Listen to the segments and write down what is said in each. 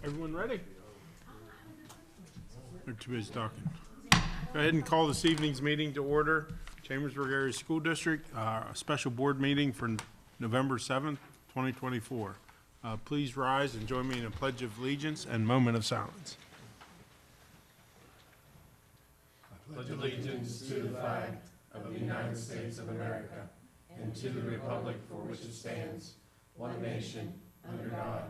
Everyone ready? They're too busy talking. Go ahead and call this evening's meeting to order. Chambersburg Area School District, a special board meeting for November 7th, 2024. Please rise and join me in a pledge of allegiance and moment of silence. I pledge allegiance to the flag of the United States of America and to the republic for which it stands, one nation, under God,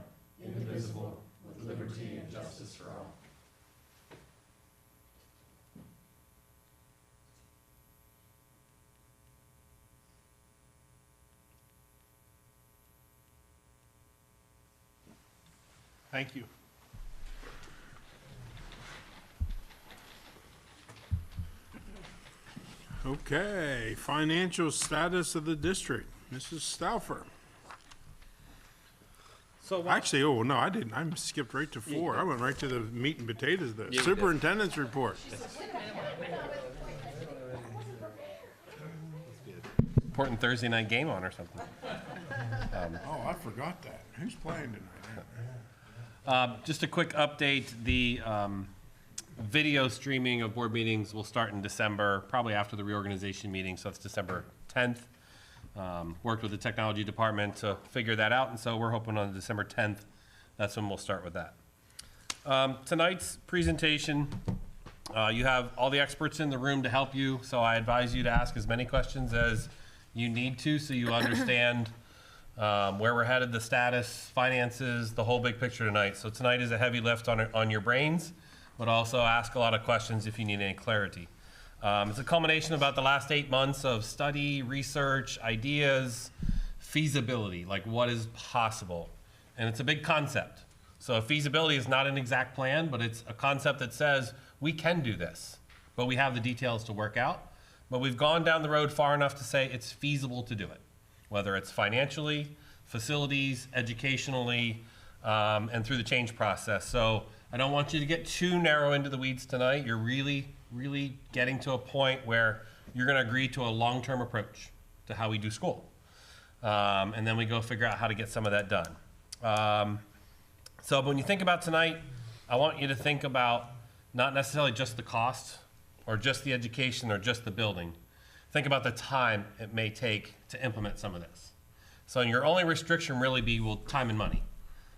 indivisible, with liberty and justice for all. Thank you. Okay, financial status of the district. Mrs. Stauffer. So Actually, oh, no, I didn't. I skipped right to 4. I went right to the meat and potatoes of this. Superintendent's report. important Thursday night game on or something. Oh, I forgot that. Who's playing tonight? Just a quick update, the video streaming of board meetings will start in December, probably after the reorganization meeting, so it's December 10th. Worked with the technology department to figure that out, and so we're hoping on December 10th, that's when we'll start with that. Tonight's presentation, you have all the experts in the room to help you, so I advise you to ask as many questions as you need to so you understand where we're headed, the status, finances, the whole big picture tonight. So tonight is a heavy lift on your brains, but also ask a lot of questions if you need any clarity. It's a culmination of about the last 8 months of study, research, ideas, feasibility, like what is possible. And it's a big concept. So feasibility is not an exact plan, but it's a concept that says we can do this, but we have the details to work out. But we've gone down the road far enough to say it's feasible to do it, whether it's financially, facilities, educationally, and through the change process. So I don't want you to get too narrow into the weeds tonight. You're really getting to a point where you're going to agree to a long-term approach to how we do school. And then we go figure out how to get some of that done. So when you think about tonight, I want you to think about not necessarily just the cost or just the education or just the building. Think about the time it may take to implement some of this. So your only restriction really be, well, time and money.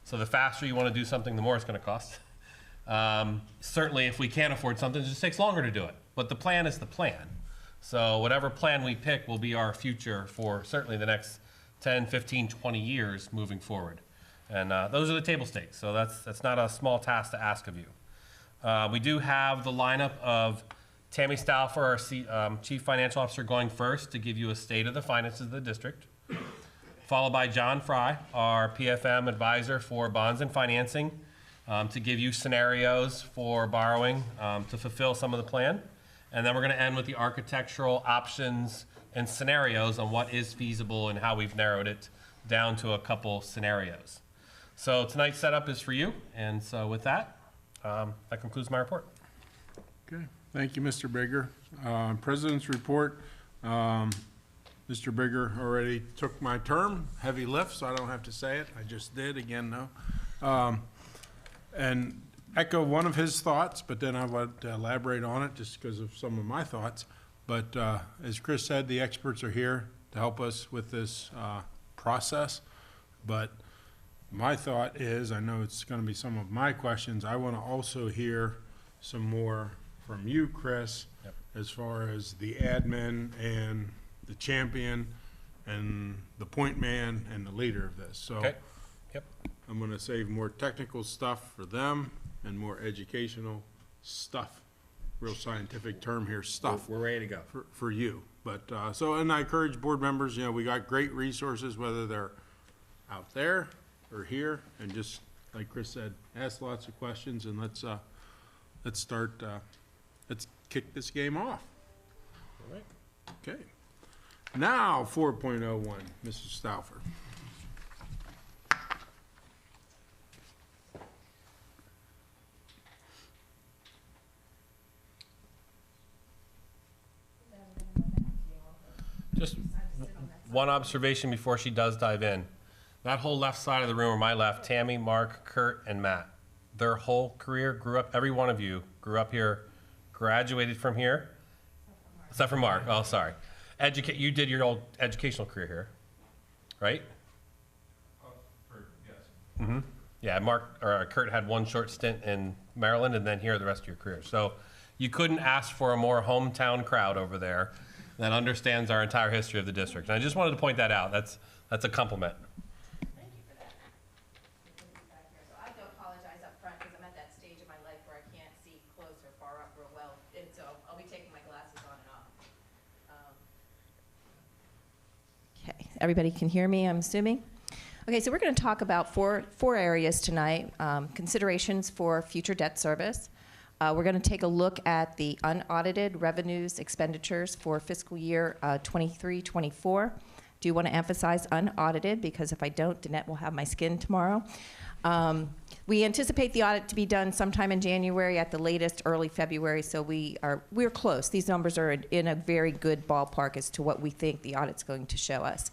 So the faster you want to do something, the more it's going to cost. Certainly if we can't afford something, it just takes longer to do it. But the plan is the plan. So whatever plan we pick will be our future for certainly the next 10, 15, 20 years moving forward. And those are the table stakes. So that's not a small task to ask of you. We do have the lineup of Tammy Stauffer, our Chief Financial Officer, going first to give you a state of the finances of the district, followed by John Fry, our PFM advisor for bonds and financing, to give you scenarios for borrowing to fulfill some of the plan. And then we're going to end with the architectural options and scenarios on what is feasible and how we've narrowed it down to a couple scenarios. So tonight's setup is for you. And so with that, that concludes my report. Okay, thank you, Mr. Bigger. President's report. Mr. Bigger already took my term, heavy lift, so I don't have to say it. I just did again, no. And echo one of his thoughts, but then I want to elaborate on it just because of some of my thoughts. But as Chris said, the experts are here to help us with this process. But my thought is, I know it's going to be some of my questions, I want to also hear some more from you, Chris, Yep. as far as the admin and the champion and the point man and the leader of this. So Okay. Yep. I'm going to save more technical stuff for them and more educational stuff. Real scientific term here, stuff. We're ready to go. For you. But and I encourage board members, we got great resources, whether they're out there or here, and just like Chris said, ask lots of questions, and let's start. Let's kick this game off. All right. Okay. Now 4.01, Mrs. Stauffer. Just one observation before she does dive in. That whole left side of the room, or my left, Tammy, Mark, Kurt, and Matt. their whole career, grew up, every one of you grew up here, graduated from here. Except for Mark, oh, sorry. You did your old educational career here, right? Yes. Yeah, Kurt had one short stint in Maryland and then here the rest of your career. So you couldn't ask for a more hometown crowd over there that understands our entire history of the district. And I just wanted to point that out. That's a compliment. Thank you for that. Back here. So I have to apologize up front because I'm at that stage of my life where I can't see close or far up real well. And so I'll be taking my glasses on and off. Okay, everybody can hear me, I'm assuming? Okay, so we're going to talk about four areas tonight. Considerations for future debt service. We're going to take a look at the unaudited revenues expenditures for fiscal year 23-24. Do want to emphasize unaudited because if I don't, Danette will have my skin tomorrow. We anticipate the audit to be done sometime in January, at the latest early February, so we're close. These numbers are in a very good ballpark as to what we think the audit's going to show us.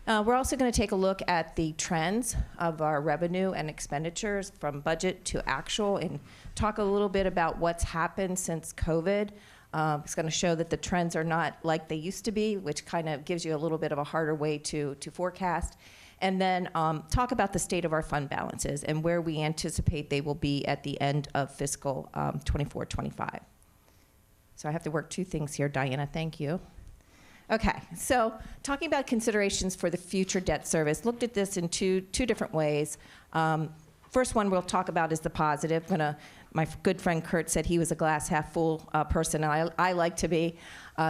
We're also going to take a look at the trends of our revenue and expenditures from budget to actual and talk a little bit about what's happened since COVID. It's going to show that the trends are not like they used to be, which kind of gives you a little bit of a harder way to forecast. And then talk about the state of our fund balances and where we anticipate they will be at the end of fiscal 24-25. So I have to work two things here, Diana, thank you. Okay, so talking about considerations for the future debt service, looked at this in two different ways. First one we'll talk about is the positive. My good friend Kurt said he was a glass half full person, and I like to be.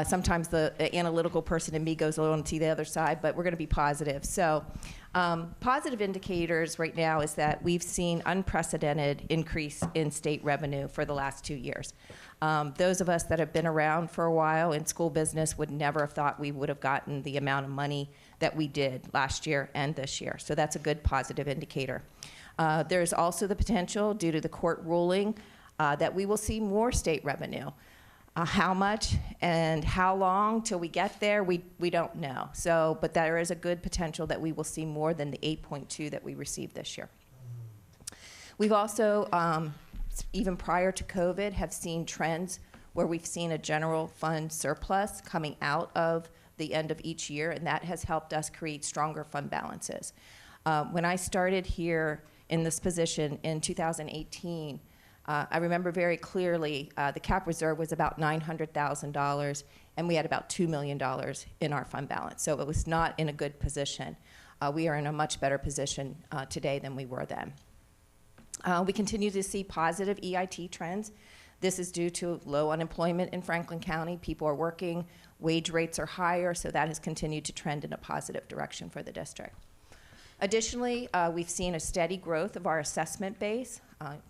Sometimes the analytical person in me goes a little to the other side, but we're going to be positive. So positive indicators right now is that we've seen unprecedented increase in state revenue for the last 2 years. Those of us that have been around for a while in school business would never have thought we would have gotten the amount of money that we did last year and this year. So that's a good positive indicator. There's also the potential, due to the court ruling, that we will see more state revenue. How much and how long till we get there, we don't know. So, but there is a good potential that we will see more than the 8.2 that we received this year. We've also, even prior to COVID, have seen trends where we've seen a general fund surplus coming out of the end of each year, and that has helped us create stronger fund balances. When I started here in this position in 2018, I remember very clearly the cap reserve was about $900,000, and we had about $2 million in our fund balance. So it was not in a good position. We are in a much better position today than we were then. We continue to see positive EIT trends. This is due to low unemployment in Franklin County. People are working, wage rates are higher, so that has continued to trend in a positive direction for the district. Additionally, we've seen a steady growth of our assessment base.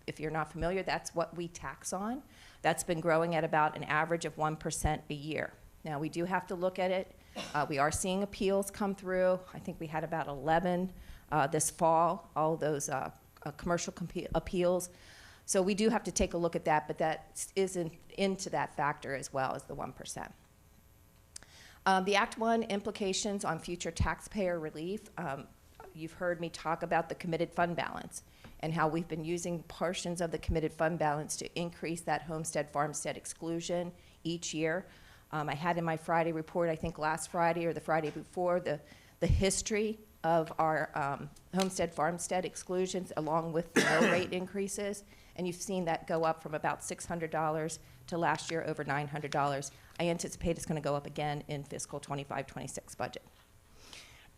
If you're not familiar, that's what we tax on. That's been growing at about an average of 1% a year. Now, we do have to look at it. We are seeing appeals come through. I think we had about 11 this fall, all those commercial appeals. So we do have to take a look at that, but that isn't into that factor as well as the 1%. The Act 1 implications on future taxpayer relief. You've heard me talk about the committed fund balance and how we've been using portions of the committed fund balance to increase that homestead farmstead exclusion each year. I had in my Friday report, I think last Friday or the Friday before, the history of our homestead farmstead exclusions along with the mill rate increases, and you've seen that go up from about $600 to last year over $900. I anticipate it's going to go up again in fiscal 25-26 budget.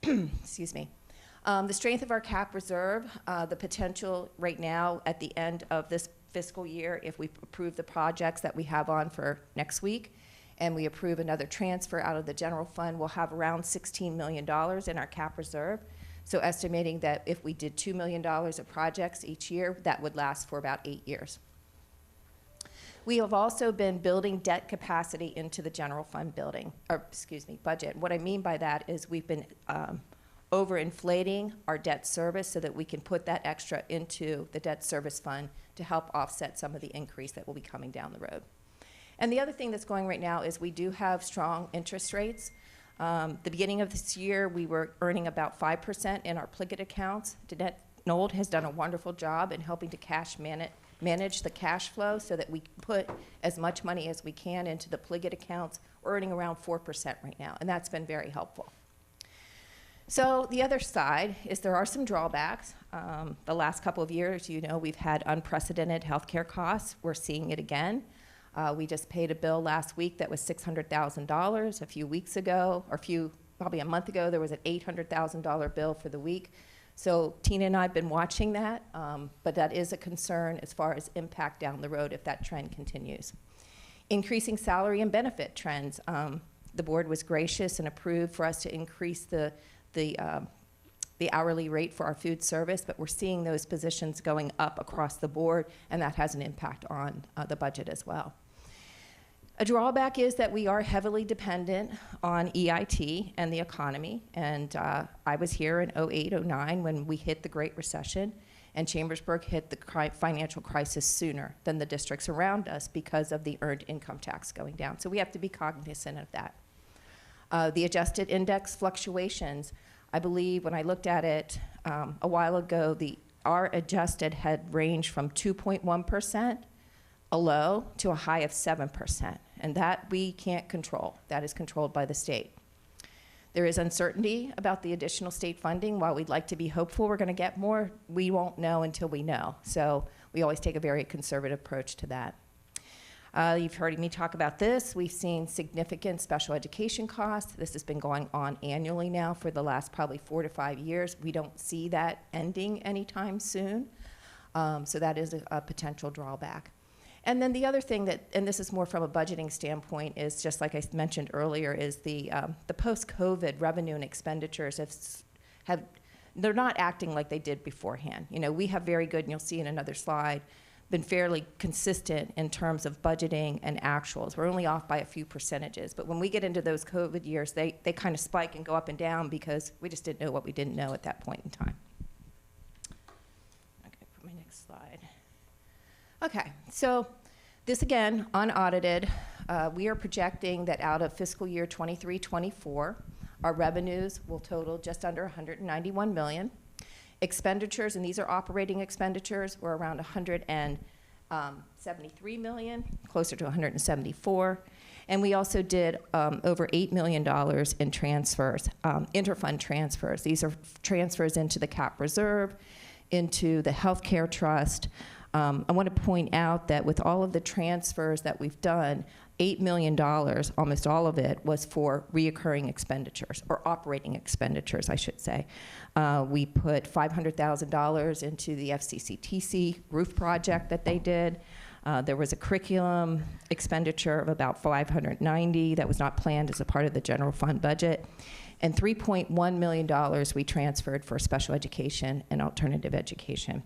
Excuse me. The strength of our cap reserve, the potential right now at the end of this fiscal year, if we approve the projects that we have on for next week, and we approve another transfer out of the general fund, we'll have around $16 million in our cap reserve. So estimating that if we did $2 million of projects each year, that would last for about 8 years. We have also been building debt capacity into the general fund budget. What I mean by that is we've been overinflating our debt service so that we can put that extra into the debt service fund to help offset some of the increase that will be coming down the road. And the other thing that's going right now is we do have strong interest rates. The beginning of this year, we were earning about 5% in our Pliget accounts. Danette Nold has done a wonderful job in helping to manage the cash flow so that we put as much money as we can into the Pliget accounts, earning around 4% right now, and that's been very helpful. So the other side is there are some drawbacks. The last couple of years, you know, we've had unprecedented healthcare costs. We're seeing it again. We just paid a bill last week that was $600,000. A few weeks ago, or probably a month ago, there was an $800,000 bill for the week. So Tina and I have been watching that, but that is a concern as far as impact down the road if that trend continues. Increasing salary and benefit trends. The board was gracious and approved for us to increase the hourly rate for our food service, but we're seeing those positions going up across the board, and that has an impact on the budget as well. A drawback is that we are heavily dependent on EIT and the economy, and I was here in 08, 09 when we hit the Great Recession, and Chambersburg hit the financial crisis sooner than the districts around us because of the earned income tax going down. So we have to be cognizant of that. The adjusted index fluctuations, I believe when I looked at it a while ago, our adjusted had ranged from 2.1%, a low, to a high of 7%. And that we can't control. That is controlled by the state. There is uncertainty about the additional state funding. While we'd like to be hopeful we're going to get more, we won't know until we know. So we always take a very conservative approach to that. You've heard me talk about this. We've seen significant special education costs. This has been going on annually now for the last probably 4 to 5 years. We don't see that ending anytime soon. So that is a potential drawback. And then the other thing that, and this is more from a budgeting standpoint, is just like I mentioned earlier, is the post-COVID revenue and expenditures they're not acting like they did beforehand. You know, we have very good, and you'll see in another slide, been fairly consistent in terms of budgeting and actuals. We're only off by a few percentages, but when we get into those COVID years, they kind of spike and go up and down because we just didn't know what we didn't know at that point in time. Okay, put my next slide. Okay, so this again, unaudited, we are projecting that out of fiscal year 23-24, our revenues will total just under 191 million. Expenditures, and these are operating expenditures, were around 173 million, closer to 174. And we also did over $8 million in transfers, interfund transfers. These are transfers into the cap reserve, into the healthcare trust. I want to point out that with all of the transfers that we've done, $8 million, almost all of it, was for reoccurring expenditures, or operating expenditures, I should say. We put $500,000 into the FCCTC roof project that they did. There was a curriculum expenditure of about $590 that was not planned as a part of the general fund budget. And $3.1 million we transferred for special education and alternative education.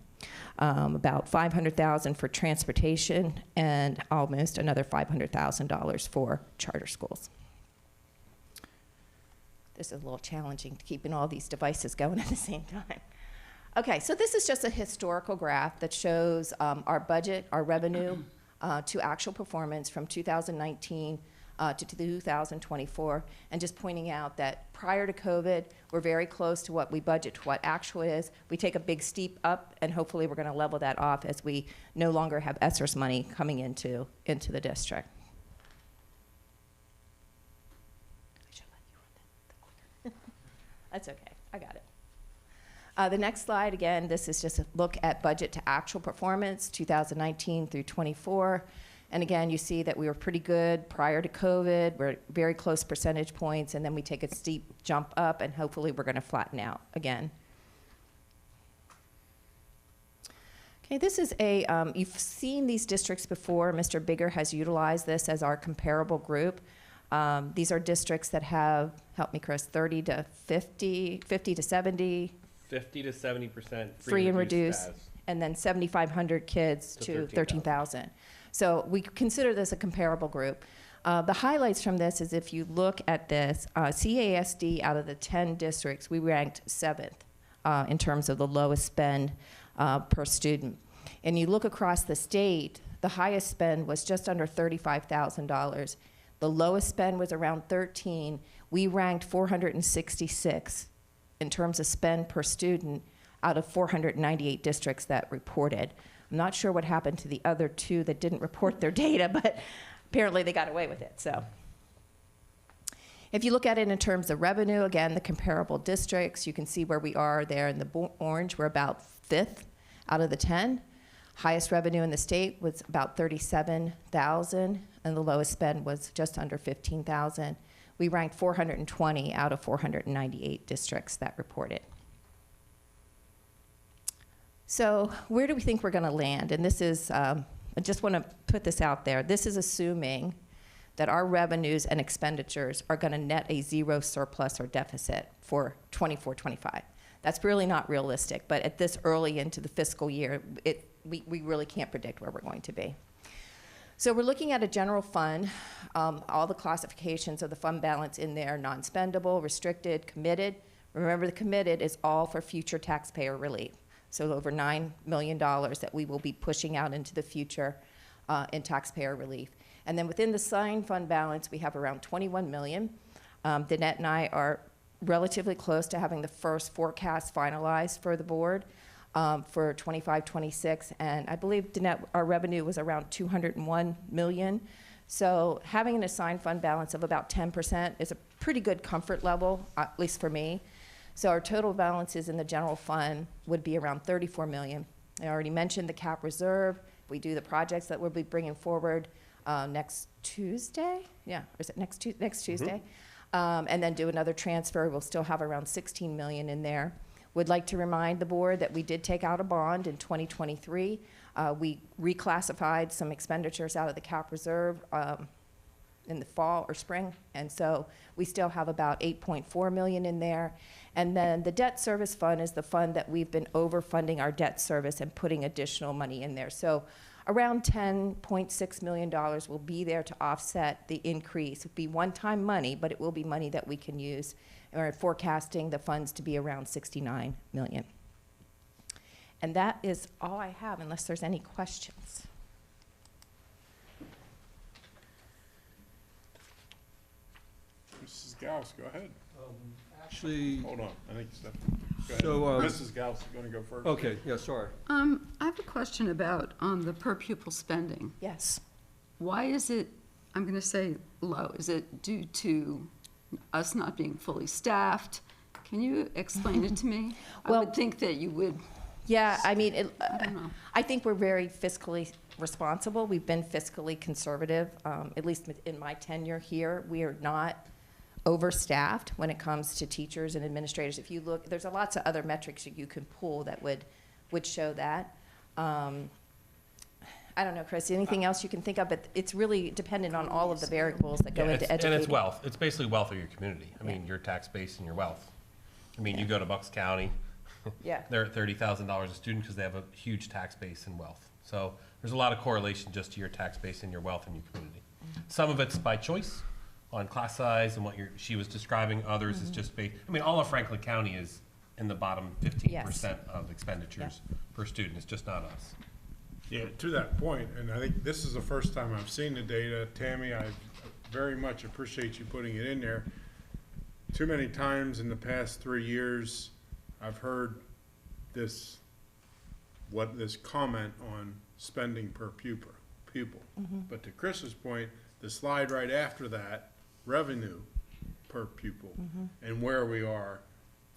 About $500,000 for transportation, and almost another $500,000 for charter schools. This is a little challenging, keeping all these devices going at the same time. Okay, so this is just a historical graph that shows our budget, our revenue to actual performance from 2019 to 2024, and just pointing out that prior to COVID, we're very close to what we budget to what actual is. We take a big steep up, and hopefully we're going to level that off as we no longer have ESSER's money coming into the district. I should let you run that quicker. That's okay, I got it. The next slide, again, this is just a look at budget to actual performance, 2019 through 24. And again, you see that we were pretty good prior to COVID. We're very close percentage points, and then we take a steep jump up, and hopefully we're going to flatten out again. Okay, this is you've seen these districts before. Mr. Bigger has utilized this as our comparable group. These are districts that have, help me Chris, 30 to 50, 50 to 70. 50 to 70% free and reduced, and then 7,500 kids to 13,000. So we consider this a comparable group. The highlights from this is if you look at this, CASD out of the 10 districts, we ranked 7th in terms of the lowest spend per student. And you look across the state, the highest spend was just under $35,000. The lowest spend was around 13. We ranked 466 in terms of spend per student out of 498 districts that reported. I'm not sure what happened to the other 2 that didn't report their data, but apparently they got away with it. So if you look at it in terms of revenue, again, the comparable districts, you can see where we are there in the orange. We're about 5th out of the 10. Highest revenue in the state was about $37,000, and the lowest spend was just under $15,000. We ranked 420 out of 498 districts that reported. So where do we think we're going to land? And this is, I just want to put this out there. This is assuming that our revenues and expenditures are going to net a 0 surplus or deficit for 24-25. That's really not realistic, but at this early into the fiscal year, we really can't predict where we're going to be. So we're looking at a general fund, all the classifications of the fund balance in there, non-spendable, restricted, committed. Remember, the committed is all for future taxpayer relief. So over $9 million that we will be pushing out into the future in taxpayer relief. And then within the signed fund balance, we have around $21 million. Danette and I are relatively close to having the first forecast finalized for the board for 25-26. And I believe, Danette, our revenue was around $201 million. So having an assigned fund balance of about 10% is a pretty good comfort level, at least for me. So our total balances in the general fund would be around $34 million. I already mentioned the cap reserve. We do the projects that we'll be bringing forward next Tuesday. Yeah, or is it next Tuesday? And then do another transfer. We'll still have around $16 million in there. Would like to remind the board that we did take out a bond in 2023. We reclassified some expenditures out of the cap reserve in the fall or spring, and so we still have about $8.4 million in there. And then the debt service fund is the fund that we've been overfunding our debt service and putting additional money in there. So around $10.6 million will be there to offset the increase. It'll be one-time money, but it will be money that we can use. And we're forecasting the funds to be around $69 million. And that is all I have, unless there's any questions. Mrs. Gauss, go ahead. Actually, Hold on, I think Stephanie. Go ahead. So, Mrs. Gauss is going to go first. okay, yeah, sorry. I have a question about the per pupil spending. Yes. Why is it, I'm going to say low? Is it due to us not being fully staffed? Can you explain it to me? Well- I would think that you would. Yeah, I mean, I don't know. I think we're very fiscally responsible. We've been fiscally conservative, at least in my tenure here. We are not overstaffed when it comes to teachers and administrators. If you look, there's lots of other metrics that you can pull that would show that. I don't know, Chris, anything else you can think of? But it's really dependent on all of the variables that go into educating. And it's wealth. It's basically wealth of your community. I mean, your tax base and your wealth. I mean, you go to Bucks County, Yeah. they're at $30,000 a student because they have a huge tax base and wealth. So there's a lot of correlation just to your tax base and your wealth in your community. Some of it's by choice on class size and what she was describing. Others is just based, I mean, all of Franklin County is in the bottom 15% of expenditures per student. It's just not us. Yeah, to that point, and I think this is the first time I've seen the data. Tammy, I very much appreciate you putting it in there. Too many times in the past 3 years, I've heard this comment on spending per pupil. But to Chris's point, the slide right after that, revenue per pupil, and where we are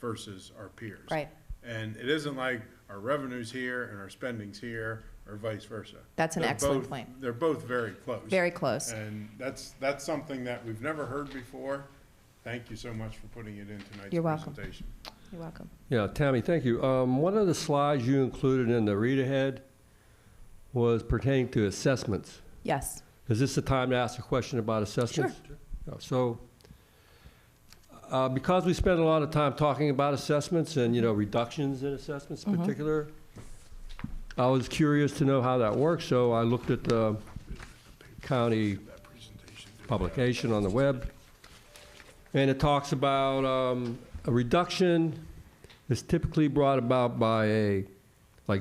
versus our peers. Right. And it isn't like our revenue's here and our spending's here, or vice versa. That's an They're excellent both- point. They're both very close. Very close. And that's something that we've never heard before. Thank you so much for putting it in tonight's You're welcome. presentation. You're welcome. Yeah, Tammy, thank you. One of the slides you included in the read ahead was pertaining to assessments. Yes. Is this the time to ask a question about assessments? Sure. So, because we spend a lot of time talking about assessments and, reductions in assessments in particular, I was curious to know how that works, so I looked at the county publication on the web, and it talks about a reduction is typically brought about by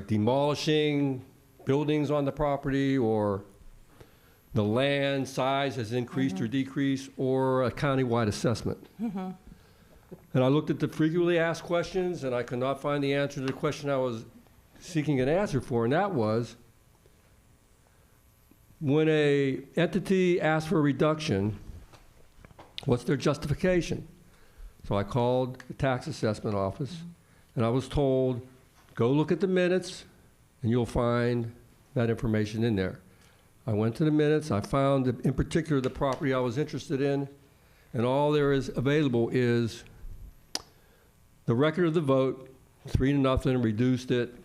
demolishing buildings on the property, or the land size has increased or decreased, or a countywide assessment. And I looked at the frequently asked questions, and I could not find the answer to the question I was seeking an answer for, and that was, when a entity asks for a reduction, what's their justification? So I called the tax assessment office, and I was told, go look at the minutes, and you'll find that information in there. I went to the minutes, I found, in particular, the property I was interested in, and all there is available is the record of the vote, 3-0, reduced it,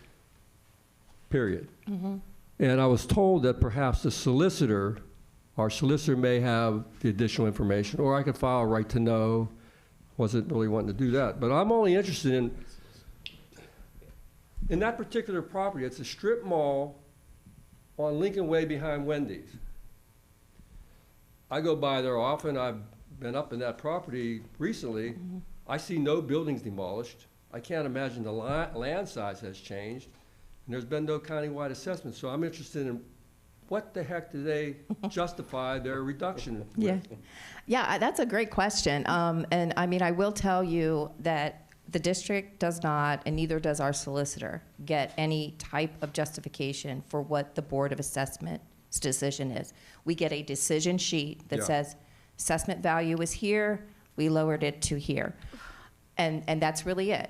period. And I was told that perhaps the solicitor, our solicitor may have the additional information, or I could file a right to know. Wasn't really wanting to do that. But I'm only interested in that particular property. It's a strip mall on Lincoln Way behind Wendy's. I go by there often. I've been up in that property recently. I see no buildings demolished. I can't imagine the land size has changed. And there's been no countywide assessment. So I'm interested in what the heck do they justify their reduction with? Yeah, that's a great question. And I mean, I will tell you that the district does not, and neither does our solicitor, get any type of justification for what the Board of Assessment's decision is. We get a decision sheet that Yeah. says assessment value is here, we lowered it to here. And that's really it.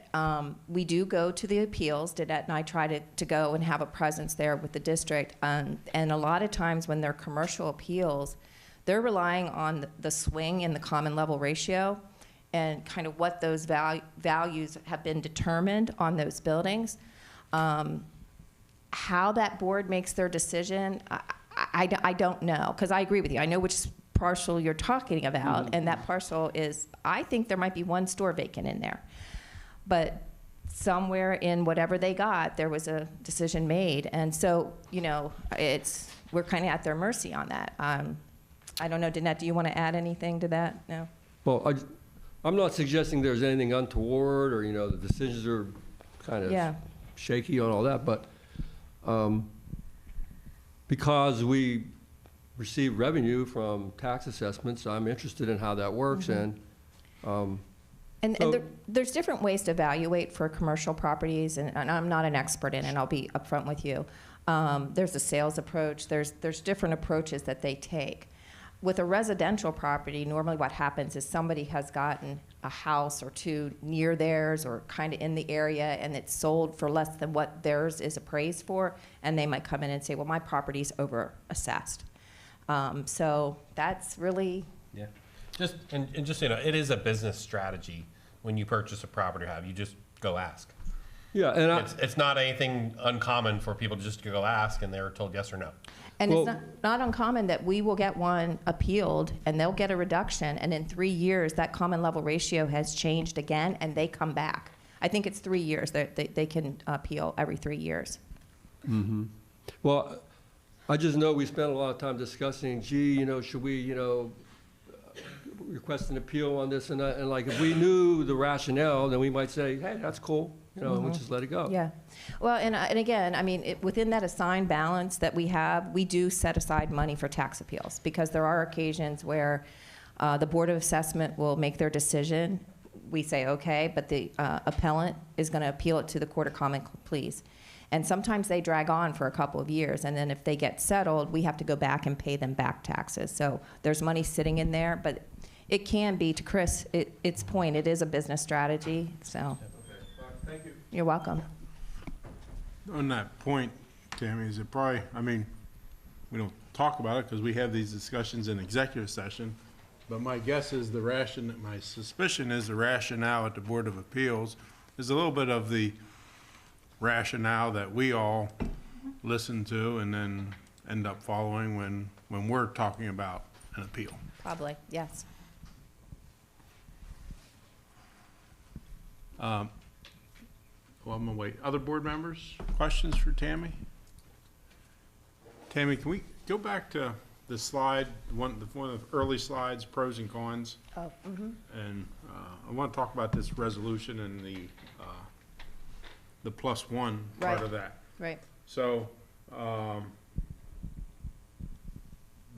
We do go to the appeals. Danette and I try to go and have a presence there with the district. And a lot of times when they're commercial appeals, they're relying on the swing in the common level ratio and kind of what those values have been determined on those buildings. How that board makes their decision, I don't know, because I agree with you. I know which parcel you're talking about, and that parcel is, I think there might be one store vacant in there. But somewhere in whatever they got, there was a decision made. And so, you know, we're kind of at their mercy on that. I don't know, Danette, do you want to add anything to that? No? Well, I'm not suggesting there's anything untoward or, you know, the decisions are kind of Yeah. shaky on all that, but because we receive revenue from tax assessments, I'm interested in how that works, and And So- there's different ways to evaluate for commercial properties, and I'm not an expert in it, I'll be upfront with you. There's a sales approach, there's different approaches that they take. With a residential property, normally what happens is somebody has gotten a house or two near theirs or kind of in the area, and it's sold for less than what theirs is appraised for, and they might come in and say, well, my property's over-assessed. So that's really, Yeah. Just, and just, you know, it is a business strategy when you purchase a property or have, you just go ask. yeah, and It's not anything uncommon for people to just go ask and they're told yes or no. and Well- it's not uncommon that we will get one appealed, and they'll get a reduction, and in 3 years, that common level ratio has changed again, and they come back. I think it's 3 years, they can appeal every 3 years. well, I just know we spent a lot of time discussing, gee, you know, should we, you know, request an appeal on this and that, and like, if we knew the rationale, then we might say, hey, that's cool, you know, and we just let it go. Yeah. Well, and again, I mean, within that assigned balance that we have, we do set aside money for tax appeals, because there are occasions where the Board of Assessment will make their decision. We say, okay, but the appellant is going to appeal it to the Court of Common Pleas. And sometimes they drag on for a couple of years, and then if they get settled, we have to go back and pay them back taxes. So there's money sitting in there, but it can be, to Chris, its point, it is a business strategy, so. Thank you. You're welcome. On that point, Tammy, is it probably, I mean, we don't talk about it because we have these discussions in executive session, but my guess is my suspicion is the rationale at the Board of Appeals is a little bit of the rationale that we all listen to and then end up following when we're talking about an appeal. Probably, yes. Well, I'm gonna wait. Other board members, questions for Tammy? Tammy, can we go back to the slide, one of the early slides, pros and cons? Oh, And I want to talk about this resolution and the +1 part Right. of that. right. So,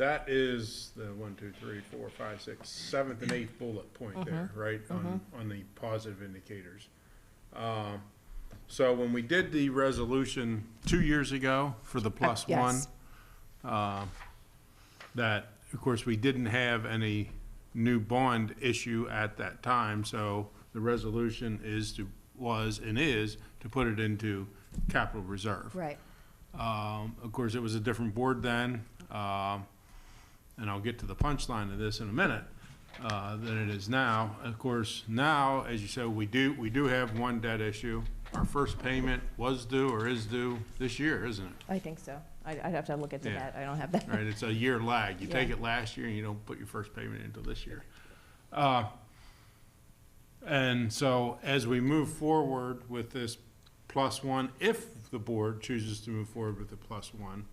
that is the 1, 2, 3, 4, 5, 6, 7th and 8th bullet point there, right, on the positive indicators. So when we did the resolution 2 years ago for the plus one, yes. that, of course, we didn't have any new bond issue at that time, so the resolution was to put it into capital reserve. Right. Of course, it was a different board then, and I'll get to the punchline of this in a minute, than it is now. Of course, now, as you said, we do have one debt issue. Our first payment was due or is due this year, isn't it? I think so. I'd have to look into Yeah. that. I don't have that. Right, it's a year lag. You take Yeah. it last year and you don't put your first payment until this year. And so as we move forward with this plus one, if the board chooses to move forward with the plus one,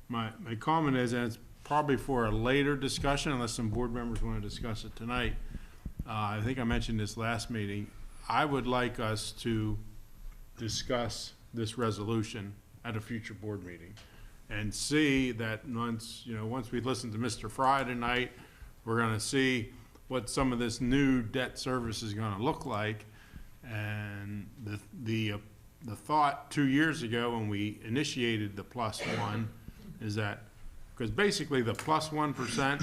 my comment is, and it's probably for a later discussion, unless some board members want to discuss it tonight. I think I mentioned this last meeting. I would like us to discuss this resolution at a future board meeting and see that once we listen to Mr. Fry tonight, we're gonna see what some of this new debt service is gonna look like. And the thought 2 years ago when we initiated the plus one is that, because basically the plus 1%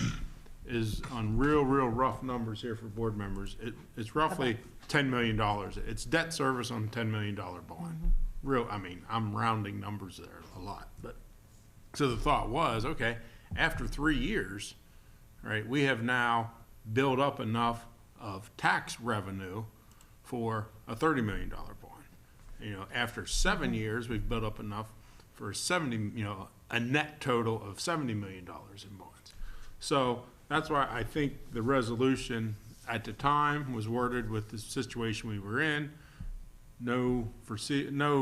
is on real rough numbers here for board members. It's roughly $10 million. It's debt service on a $10 million bond. I'm rounding numbers there a lot, but, so the thought was, okay, after 3 years, right, we have now built up enough of tax revenue for a $30 million bond. After 7 years, we've built up enough for a net total of $70 million in bonds. So that's why I think the resolution at the time was worded with the situation we were in. No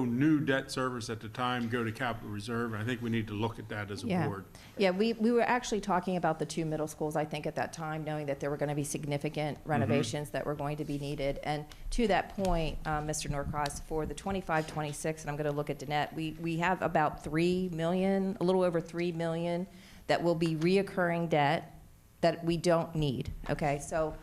new debt service at the time, go to capital reserve, and I think we need to look at that as a Yeah. board. Yeah, we were actually talking about the 2 middle schools, I think, at that time, knowing that there were going to be significant renovations that were going to be needed. And to that point, Mr. Norcross, for the 25-26, and I'm going to look at Danette, we have about 3 million, a little over 3 million, that will be reoccurring debt that we don't need, okay? So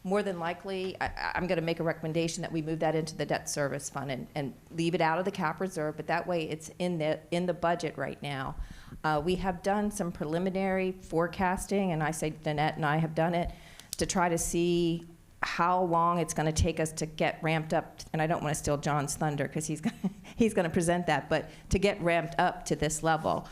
more than likely, I'm going to make a recommendation that we move that into the debt service fund and leave it out of the cap reserve, but that way it's in the budget right now. We have done some preliminary forecasting, and I say Danette and I have done it, to try to see how long it's going to take us to get ramped up, and I don't want to steal John's thunder because he's going to present that, but to get ramped up to this level,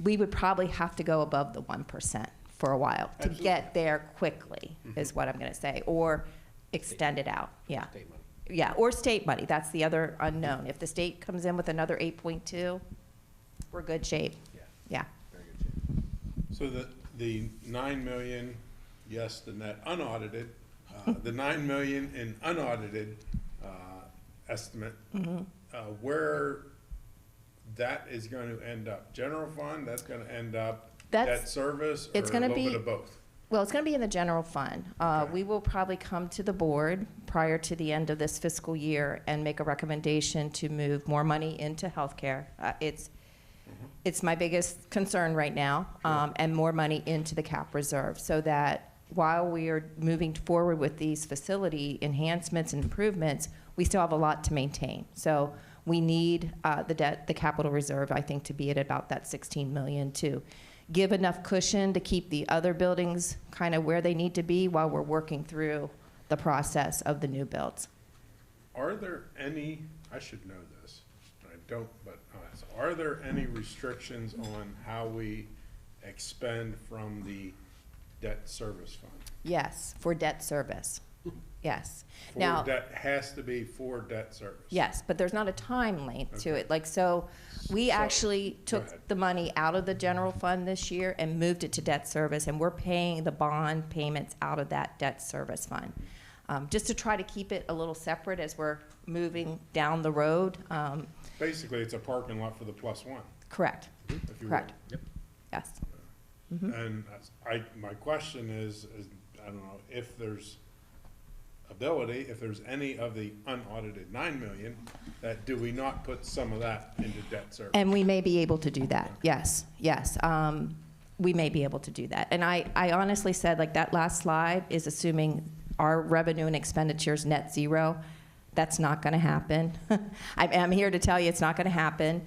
we would probably have to go above the 1%. For a while, to Absolutely. get there quickly, is what I'm gonna say, or extend it out, yeah. State money. Yeah, or state money, that's the other unknown. If the state comes in with another 8.2, we're good shape, Yeah, yeah. very good shape. So the 9 million, yes, the net unaudited, the 9 million in unaudited estimate, where that is going to end up? General fund, that's going to end up debt service, or a it's gonna little bit be- of both? Well, it's gonna be in the general fund. Okay. We will probably come to the board prior to the end of this fiscal year and make a recommendation to move more money into healthcare. It's my biggest concern right now, and more money into the cap reserve, so that while we are moving forward with these facility enhancements and improvements, we still have a lot to maintain. So we need the capital reserve, I think, to be at about that 16 million to give enough cushion to keep the other buildings kind of where they need to be while we're working through the process of the new builds. Are there any, I should know this, I don't, but are there any restrictions on how we expend from the debt service fund? Yes, for debt service. Yes. For Now, debt, has to be for debt service? yes, but there's not a time length to Okay. it. Like, so we So- actually go took ahead. the money out of the general fund this year and moved it to debt service, and we're paying the bond payments out of that debt service fund. Just to try to keep it a little separate as we're moving down the road. Basically, it's a parking lot for the plus one, Correct, if you will. correct. Yep. Yes. And my question is, I don't know, if there's ability, if there's any of the unaudited 9 million, that do we not put some of that into debt service? And we may be able to do that, yes, yes. we may be able to do that. And I honestly said, like, that last slide is assuming our revenue and expenditures net zero. That's not going to happen. I'm here to tell you it's not going to happen.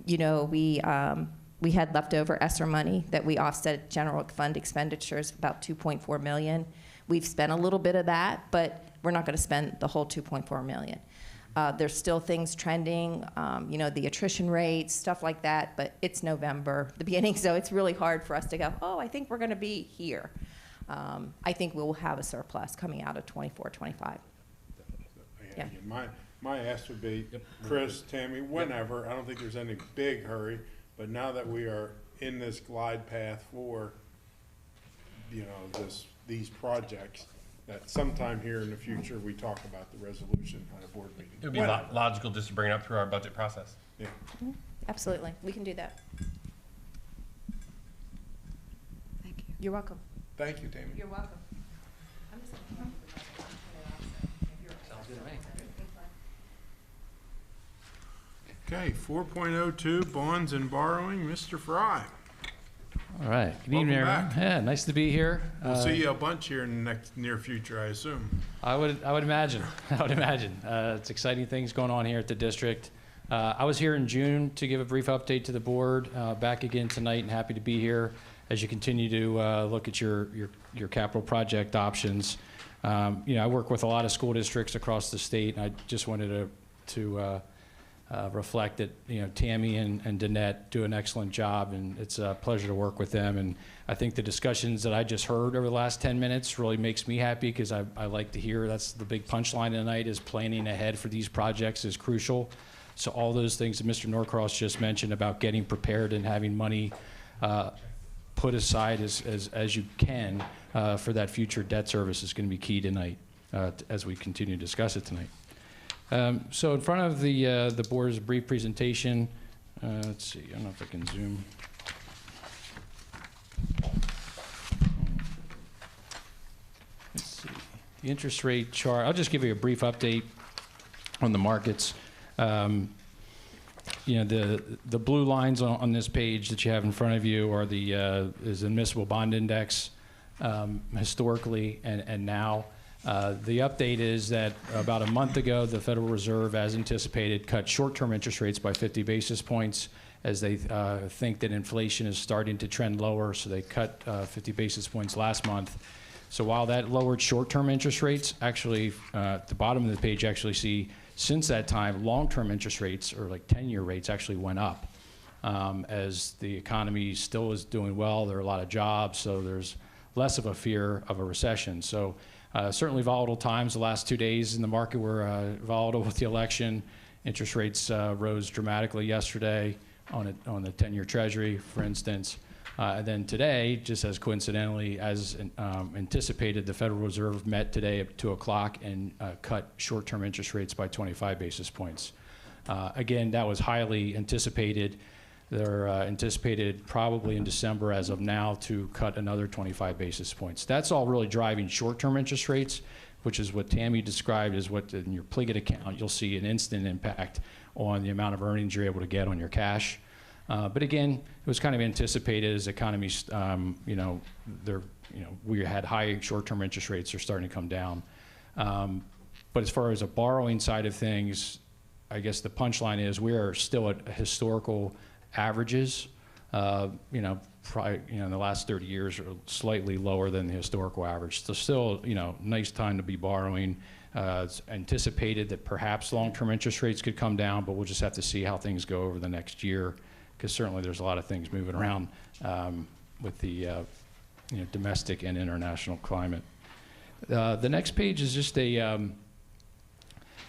You know, we had leftover ESSER money that we offset general fund expenditures, about $2.4 million. We've spent a little bit of that, but we're not going to spend the whole $2.4 million. There's still things trending, you know, the attrition rates, stuff like that, but it's November, the beginning, so it's really hard for us to go, oh, I think we're going to be here. I think we'll have a surplus coming out of 24, 25. Yeah. My ask would be, Chris, Tammy, whenever, I don't think there's any big hurry, but now that we are in this glide path for, you know, these projects, that sometime here in the future, we talk about the resolution at a board meeting. It would be Whenever. logical just to bring it up through our budget process. Yeah. Absolutely, we can do that. Thank you. You're welcome. Thank you, Tammy. You're welcome. Okay, 4.02, bonds and borrowing, Mr. Fry. All right. Good evening, Welcome everyone. back. Yeah, nice to be here. We'll see you a bunch here in the near future, I assume. I would imagine. I would imagine. It's exciting things going on here at the district. I was here in June to give a brief update to the board. Back again tonight, and happy to be here as you continue to look at your capital project options. You know, I work with a lot of school districts across the state, and I just wanted to reflect that, you know, Tammy and Danette do an excellent job, and it's a pleasure to work with them. And I think the discussions that I just heard over the last 10 minutes really makes me happy, because I like to hear, that's the big punchline tonight, is planning ahead for these projects is crucial. So all those things that Mr. Norcross just mentioned about getting prepared and having money put aside as you can for that future debt service is going to be key tonight as we continue to discuss it tonight. So in front of the board's brief presentation, let's see, I don't know if I can zoom. Let's see, the interest rate chart, I'll just give you a brief update on the markets. You know, the blue lines on this page that you have in front of you are is the municipal bond index historically and now. The update is that about a month ago, the Federal Reserve, as anticipated, cut short-term interest rates by 50 basis points as they think that inflation is starting to trend lower, so they cut 50 basis points last month. So while that lowered short-term interest rates, actually, at the bottom of the page, actually see, since that time, long-term interest rates, or like 10-year rates, actually went up. As the economy still is doing well, there are a lot of jobs, so there's less of a fear of a recession. So certainly volatile times. The last 2 days in the market were volatile with the election. Interest rates rose dramatically yesterday on the 10-year Treasury, for instance. And then today, just as coincidentally as anticipated, the Federal Reserve met today at 2 o'clock and cut short-term interest rates by 25 basis points. Again, that was highly anticipated. They're anticipated probably in December, as of now, to cut another 25 basis points. That's all really driving short-term interest rates, which is what Tammy described as what in your Pliget account, you'll see an instant impact on the amount of earnings you're able to get on your cash. But again, it was kind of anticipated as economies, we had high short-term interest rates are starting to come down. But as far as the borrowing side of things, I guess the punchline is we are still at historical averages. Probably, in the last 30 years are slightly lower than the historical average. So still, nice time to be borrowing. It's anticipated that perhaps long-term interest rates could come down, but we'll just have to see how things go over the next year, because certainly there's a lot of things moving around with the domestic and international climate. The next page is just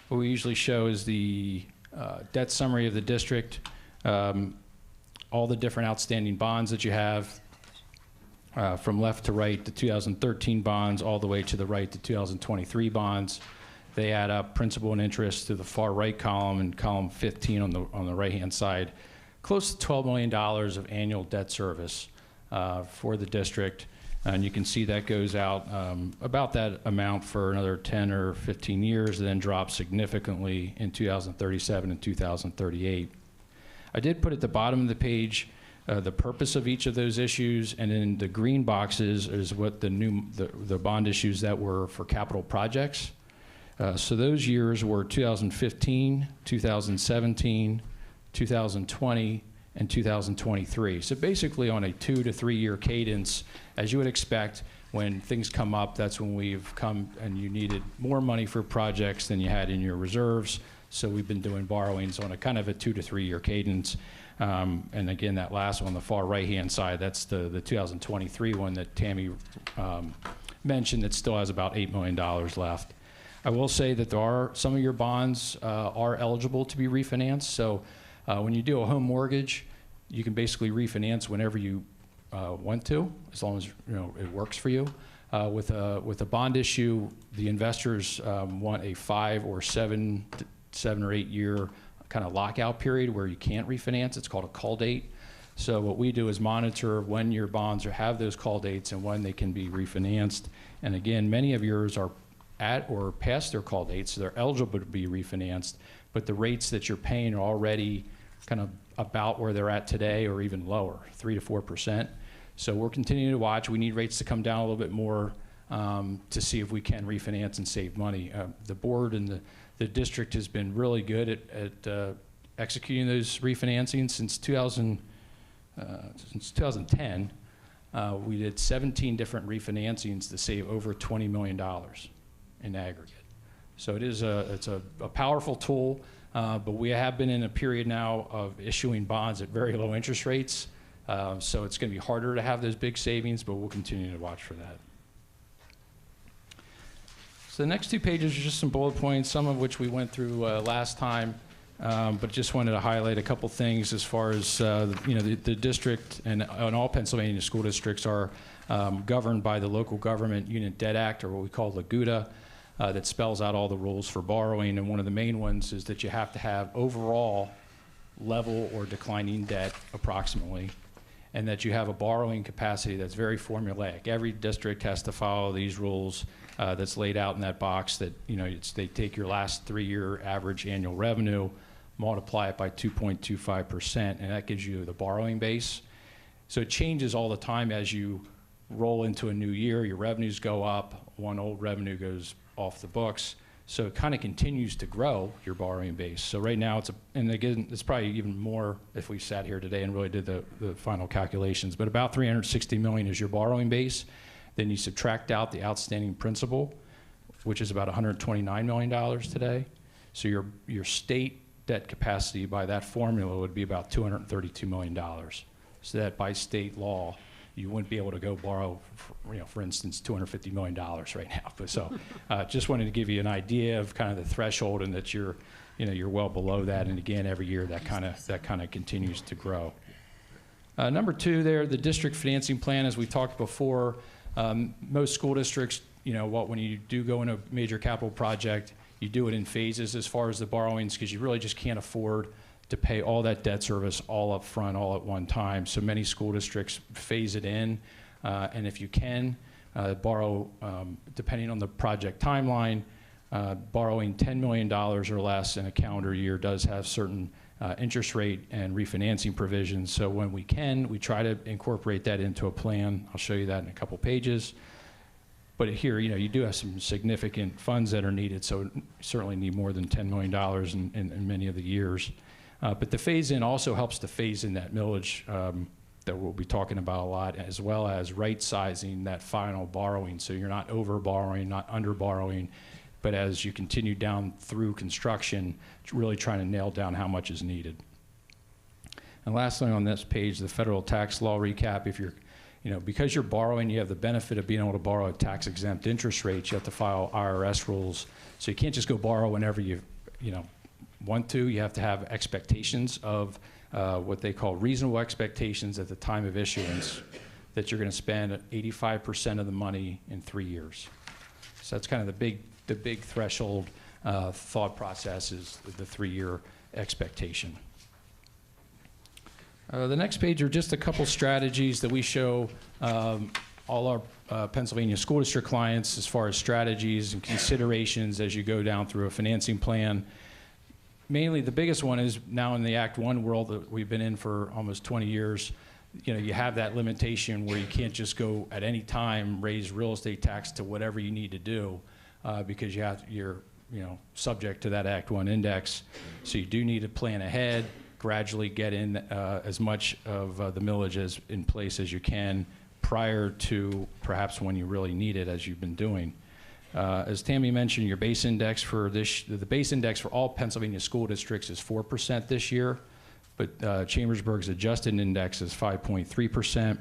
what we usually show is the debt summary of the district. All the different outstanding bonds that you have, from left to right, the 2013 bonds, all the way to the right, the 2023 bonds. They add up principal and interest to the far right column, and column 15 on the right-hand side. Close to $12 million of annual debt service for the district. And you can see that goes out about that amount for another 10 or 15 years, and then drops significantly in 2037 and 2038. I did put at the bottom of the page the purpose of each of those issues, and then the green boxes is what the bond issues that were for capital projects. So those years were 2015, 2017, 2020, and 2023. So basically on a 2 to 3 year cadence, as you would expect, when things come up, that's when we've come and you needed more money for projects than you had in your reserves. So we've been doing borrowings on a kind of a 2 to 3 year cadence. And again, that last one on the far right-hand side, that's the 2023 one that Tammy mentioned that still has about $8 million left. I will say that there are some of your bonds are eligible to be refinanced. So when you do a home mortgage, you can basically refinance whenever you want to, as long as it works for you. With a bond issue, the investors want a 5 or 7 or 8 year kind of lockout period where you can't refinance. It's called a call date. So what we do is monitor when your bonds have those call dates and when they can be refinanced. And again, many of yours are at or past their call dates, so they're eligible to be refinanced, but the rates that you're paying are already kind of about where they're at today or even lower, 3 to 4%. So we're continuing to watch. We need rates to come down a little bit more to see if we can refinance and save money. The board and the district has been really good at executing those refinancings since 2010. We did 17 different refinancings to save over $20 million in aggregate. So it's a powerful tool, but we have been in a period now of issuing bonds at very low interest rates. So it's going to be harder to have those big savings, but we'll continue to watch for that. So the next 2 pages are just some bullet points, some of which we went through last time, but just wanted to highlight a couple things as far as the district and all Pennsylvania school districts are governed by the Local Government Unit Debt Act, or what we call LGUDA, that spells out all the rules for borrowing. And one of the main ones is that you have to have overall level or declining debt approximately, and that you have a borrowing capacity that's very formulaic. Every district has to follow these rules that's laid out in that box that, they take your last 3 year average annual revenue, multiply it by 2.25%, and that gives you the borrowing base. So it changes all the time as you roll into a new year. Your revenues go up, one old revenue goes off the books. So it kind of continues to grow your borrowing base. So right now and again, it's probably even more if we sat here today and really did the final calculations, but about $360 million is your borrowing base. Then you subtract out the outstanding principal, which is about $129 million today. So your state debt capacity by that formula would be about $232 million. So that by state law, you wouldn't be able to go borrow, for instance, $250 million right now. But so just wanted to give you an idea of kind of the threshold and that you're well below that. And again, every year that kind of continues to grow. Number 2 there, the district financing plan, as we talked before, most school districts, when you do go in a major capital project, you do it in phases as far as the borrowings, because you really just can't afford to pay all that debt service all up front, all at one time. So many school districts phase it in, and if you can, borrow, depending on the project timeline, borrowing $10 million or less in a calendar year does have certain interest rate and refinancing provisions. So when we can, we try to incorporate that into a plan. I'll show you that in a couple pages. But here, you do have some significant funds that are needed, so you certainly need more than $10 million in many of the years. But the phase-in also helps to phase in that millage that we'll be talking about a lot, as well as right-sizing that final borrowing. So you're not over-borrowing, not under-borrowing, but as you continue down through construction, really trying to nail down how much is needed. And lastly on this page, the federal tax law recap. If you're, because you're borrowing, you have the benefit of being able to borrow at tax-exempt interest rates. You have to file IRS rules. So you can't just go borrow whenever you want to. You have to have expectations of what they call reasonable expectations at the time of issuance, that you're going to spend 85% of the money in 3 years. So that's kind of the big threshold thought process is the 3 year expectation. The next page are just a couple strategies that we show all our Pennsylvania school district clients as far as strategies and considerations as you go down through a financing plan. Mainly the biggest one is now in the Act 1 world that we've been in for almost 20 years, you know, you have that limitation where you can't just go at any time raise real estate tax to whatever you need to do, because you're, you know, subject to that Act 1 index. So you do need to plan ahead, gradually get in as much of the millage as in place as you can prior to perhaps when you really need it, as you've been doing. As Tammy mentioned, your base index for the base index for all Pennsylvania school districts is 4% this year, but Chambersburg's adjusted index is 5.3%.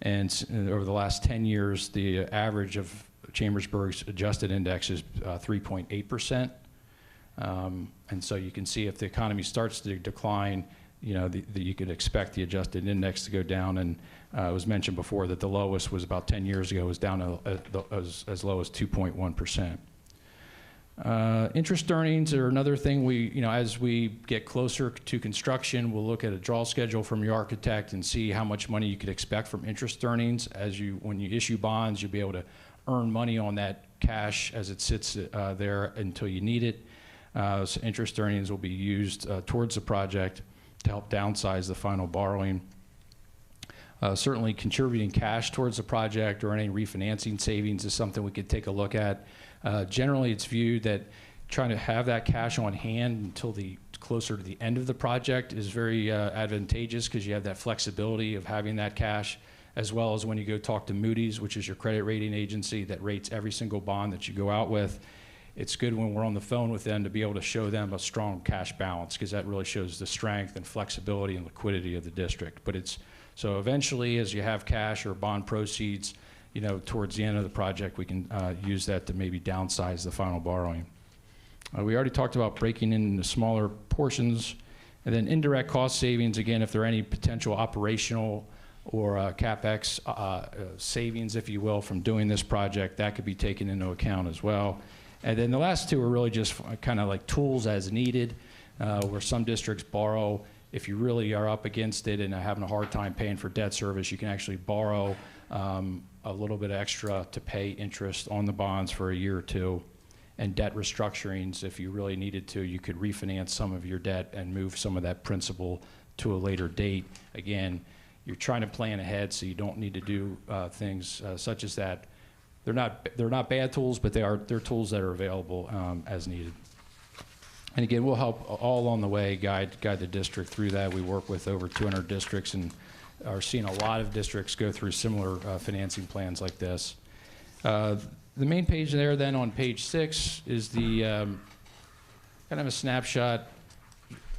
And over the last 10 years, the average of Chambersburg's adjusted index is 3.8%. And so you can see if the economy starts to decline, you know, you could expect the adjusted index to go down. And it was mentioned before that the lowest was about 10 years ago, was down as low as 2.1%. Interest earnings are another thing you know, as we get closer to construction, we'll look at a draw schedule from your architect and see how much money you could expect from interest earnings. When you issue bonds, you'll be able to earn money on that cash as it sits there until you need it. So interest earnings will be used towards the project to help downsize the final borrowing. Certainly contributing cash towards the project or any refinancing savings is something we could take a look at. Generally, it's viewed that trying to have that cash on hand until closer to the end of the project is very advantageous, because you have that flexibility of having that cash, as well as when you go talk to Moody's, which is your credit rating agency that rates every single bond that you go out with. It's good when we're on the phone with them to be able to show them a strong cash balance, because that really shows the strength and flexibility and liquidity of the district. So eventually, as you have cash or bond proceeds, you know, towards the end of the project, we can use that to maybe downsize the final borrowing. We already talked about breaking into smaller portions. And then indirect cost savings, again, if there are any potential operational or CapEx savings, if you will, from doing this project, that could be taken into account as well. And then the last two are really just kind of like tools as needed, where some districts borrow. If you really are up against it and are having a hard time paying for debt service, you can actually borrow a little bit extra to pay interest on the bonds for a year or two. And debt restructurings, if you really needed to, you could refinance some of your debt and move some of that principal to a later date. Again, you're trying to plan ahead, so you don't need to do things such as that. They're not bad tools, but they're tools that are available as needed. And again, we'll help all along the way guide the district through that. We work with over 200 districts and are seeing a lot of districts go through similar financing plans like this. The main page there then on page 6 is the kind of a snapshot,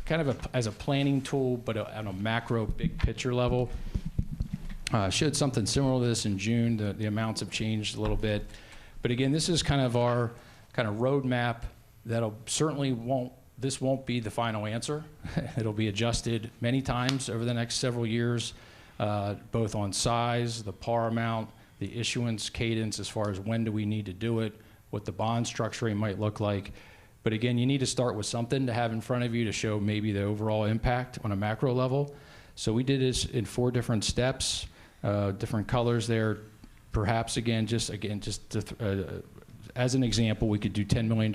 kind of as a planning tool, but on a macro big picture level. Showed something similar to this in June. The amounts have changed a little bit. But again, this is kind of our kind of roadmap that'll certainly this won't be the final answer. It'll be adjusted many times over the next several years, both on size, the par amount, the issuance cadence as far as when do we need to do it, what the bond structuring might look like. But again, you need to start with something to have in front of you to show maybe the overall impact on a macro level. So we did this in 4 different steps, different colors there. Perhaps just as an example, we could do $10 million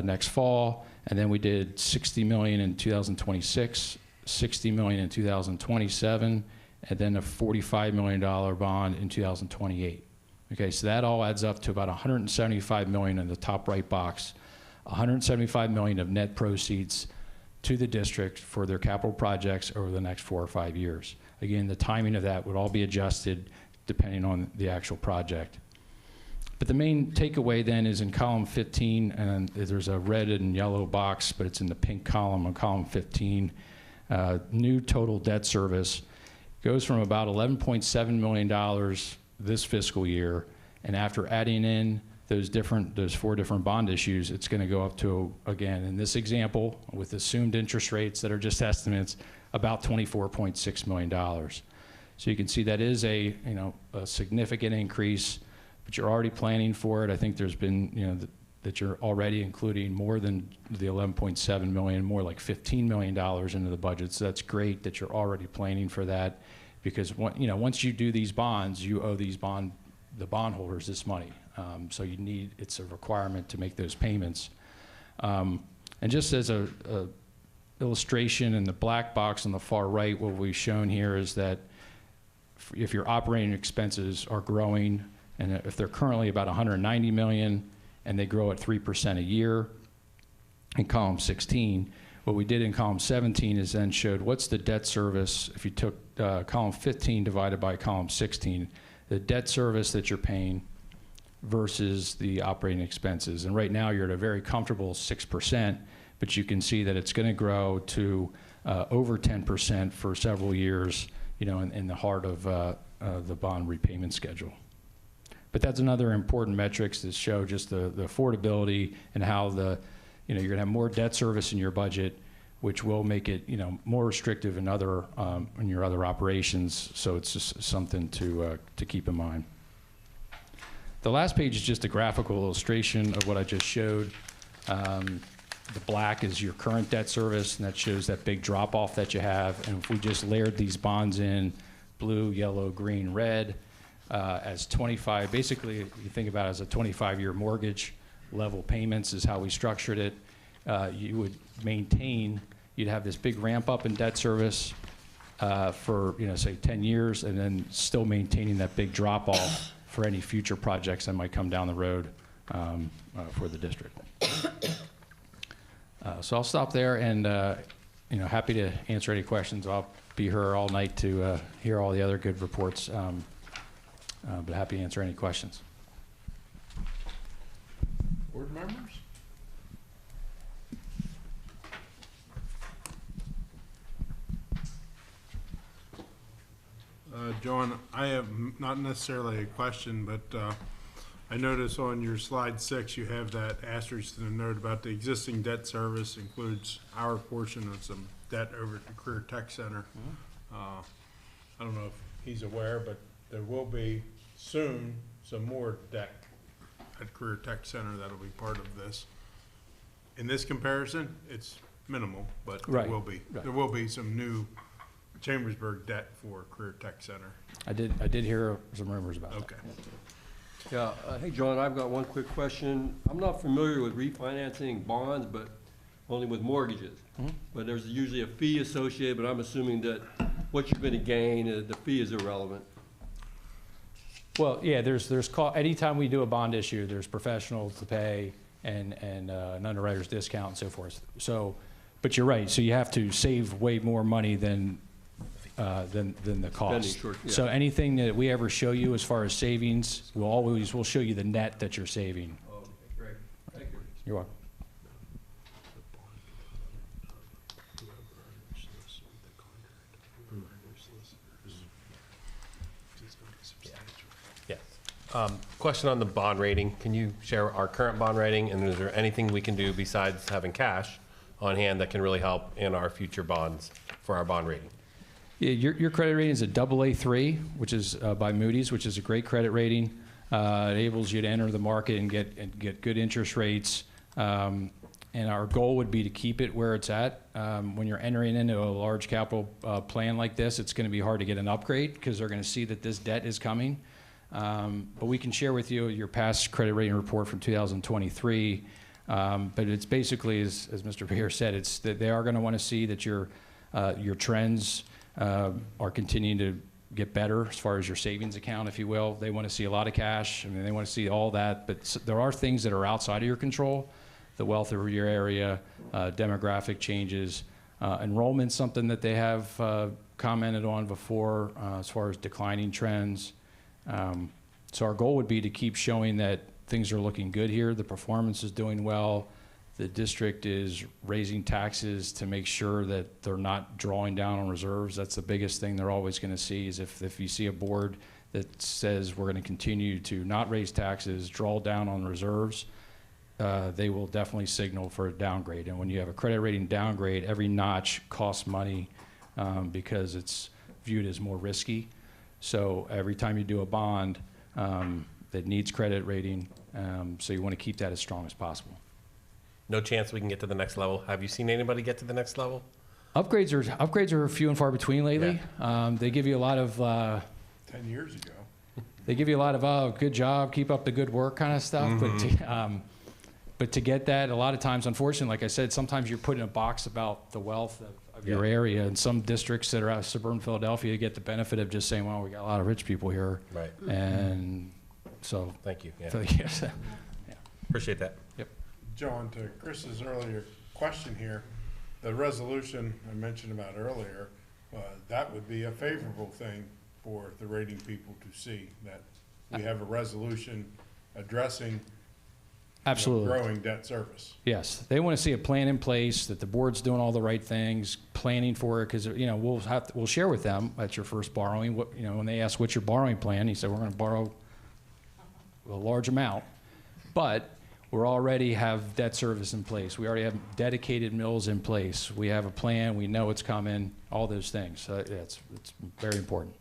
next fall, and then we did $60 million in 2026, $60 million in 2027, and then a $45 million bond in 2028. Okay, so that all adds up to about $175 million in the top right box, $175 million of net proceeds to the district for their capital projects over the next 4 or 5 years. Again, the timing of that would all be adjusted depending on the actual project. But the main takeaway then is in column 15, and there's a red and yellow box, but it's in the pink column on column 15. New total debt service goes from about $11.7 million this fiscal year, and after adding in those 4 different bond issues, it's going to go up to, again, in this example, with assumed interest rates that are just estimates, about $24.6 million. So you can see that is a significant increase, but you're already planning for it. I think there's been, that you're already including more than the $11.7 million, more like $15 million into the budget. So that's great that you're already planning for that, because once you do these bonds, you owe the bondholders this money. So it's a requirement to make those payments. And just as illustration in the black box on the far right, what we've shown here is that if your operating expenses are growing, and if they're currently about 190 million, and they grow at 3% a year, in column 16, what we did in column 17 is then showed what's the debt service, if you took column 15 divided by column 16, the debt service that you're paying versus the operating expenses. And right now, you're at a very comfortable 6%, but you can see that it's going to grow to over 10% for several years, in the heart of the bond repayment schedule. But that's another important metrics to show just the affordability and how you're going to have more debt service in your budget, which will make it, more restrictive in your other operations. So it's just something to keep in mind. The last page is just a graphical illustration of what I just showed. The black is your current debt service, and that shows that big drop off that you have. And if we just layered these bonds in blue, yellow, green, red, as 25, basically you think about it as a 25-year mortgage, level payments is how we structured it. You would maintain, you'd have this big ramp up in debt service for, say 10 years, and then still maintaining that big drop off for any future projects that might come down the road for the district. So I'll stop there, and happy to answer any questions. I'll be here all night to hear all the other good reports, but happy to answer any questions. Board members? John, I have not necessarily a question, but I notice on your slide 6, you have that asterisk in the note about the existing debt service includes our portion of some debt over at the Career Tech Center. I don't know if he's aware, but there will be soon some more debt at Career Tech Center that'll be part of this. In this comparison, it's minimal, but there Right, will be. right. There will be some new Chambersburg debt for Career Tech Center. I did hear some rumors about that. Okay. Yeah, hey, John, I've got one quick question. I'm not familiar with refinancing bonds, but only with mortgages. But there's usually a fee associated, but I'm assuming that what you're gonna gain, the fee is irrelevant. Well, yeah, there's anytime we do a bond issue, there's professionals to pay and an underwriter's discount and so forth. So, but you're right, so you have to save way more money than the cost. Sure, yeah. So anything that we ever show you as far as savings, we'll show you the net that you're saving. Oh, okay, great. Thank you. You're welcome. Yes. Question on the bond rating. Can you share our current bond rating, and is there anything we can do besides having cash on hand that can really help in our future bonds for our bond rating? Yeah, your credit rating is a AA3, which is by Moody's, which is a great credit rating. It enables you to enter the market and get good interest rates. And our goal would be to keep it where it's at. When you're entering into a large capital plan like this, it's going to be hard to get an upgrade because they're going to see that this debt is coming. But we can share with you your past credit rating report from 2023. But it's basically, as Mr. Beer said, it's that they are going to want to see that your trends are continuing to get better as far as your savings account, if you will. They want to see a lot of cash. I mean, they want to see all that. But there are things that are outside of your control. The wealth of your area, demographic changes, enrollment's something that they have commented on before as far as declining trends. So our goal would be to keep showing that things are looking good here. The performance is doing well. The district is raising taxes to make sure that they're not drawing down on reserves. That's the biggest thing they're always going to see is if you see a board that says we're going to continue to not raise taxes, draw down on reserves, they will definitely signal for a downgrade. And when you have a credit rating downgrade, every notch costs money because it's viewed as more risky. So every time you do a bond that needs credit rating, so you want to keep that as strong as possible. No chance we can get to the next level. Have you seen anybody get to the next level? Upgrades are few and far between lately. They give you a lot of 10 years ago. they give you a lot of good job, keep up the good work kind of stuff. But But to get that, a lot of times, unfortunately, like I said, sometimes you're put in a box about the wealth of your area, and some districts that are out of suburban Philadelphia get the benefit of just saying, well, we got a lot of rich people here. Right. And so, Thank you. Yeah. so yes. Appreciate that. John, to Chris's earlier question here, the resolution I mentioned about earlier, that would be a favorable thing for the rating people to see, that we have a resolution addressing Absolutely. growing debt service. Yes, they want to see a plan in place, that the board's doing all the right things, planning for it, because, you know, we'll share with them at your first borrowing, what, you know, when they ask, what's your borrowing plan? He said, we're going to borrow a large amount, but we already have debt service in place. We already have dedicated mills in place. We have a plan. We know it's coming, all those things. So yeah, it's very important.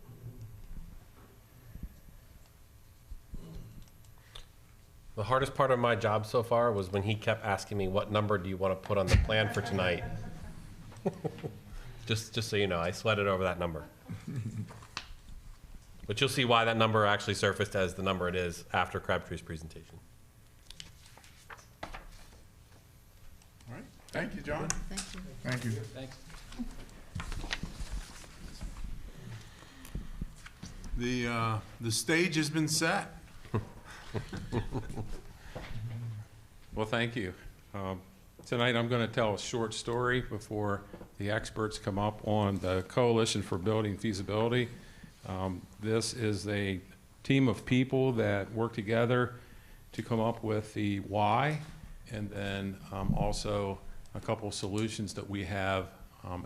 The hardest part of my job so far was when he kept asking me, what number do you want to put on the plan for tonight? Just so you know, I sweated over that number. But you'll see why that number actually surfaced as the number it is after Crabtree's presentation. All right, thank you, John. Thank you. Thank you. Thanks. The stage has been set. Well, thank you. Tonight I'm going to tell a short story before the experts come up on the Coalition for Building Feasibility. This is a team of people that work together to come up with the why, and then also a couple solutions that we have,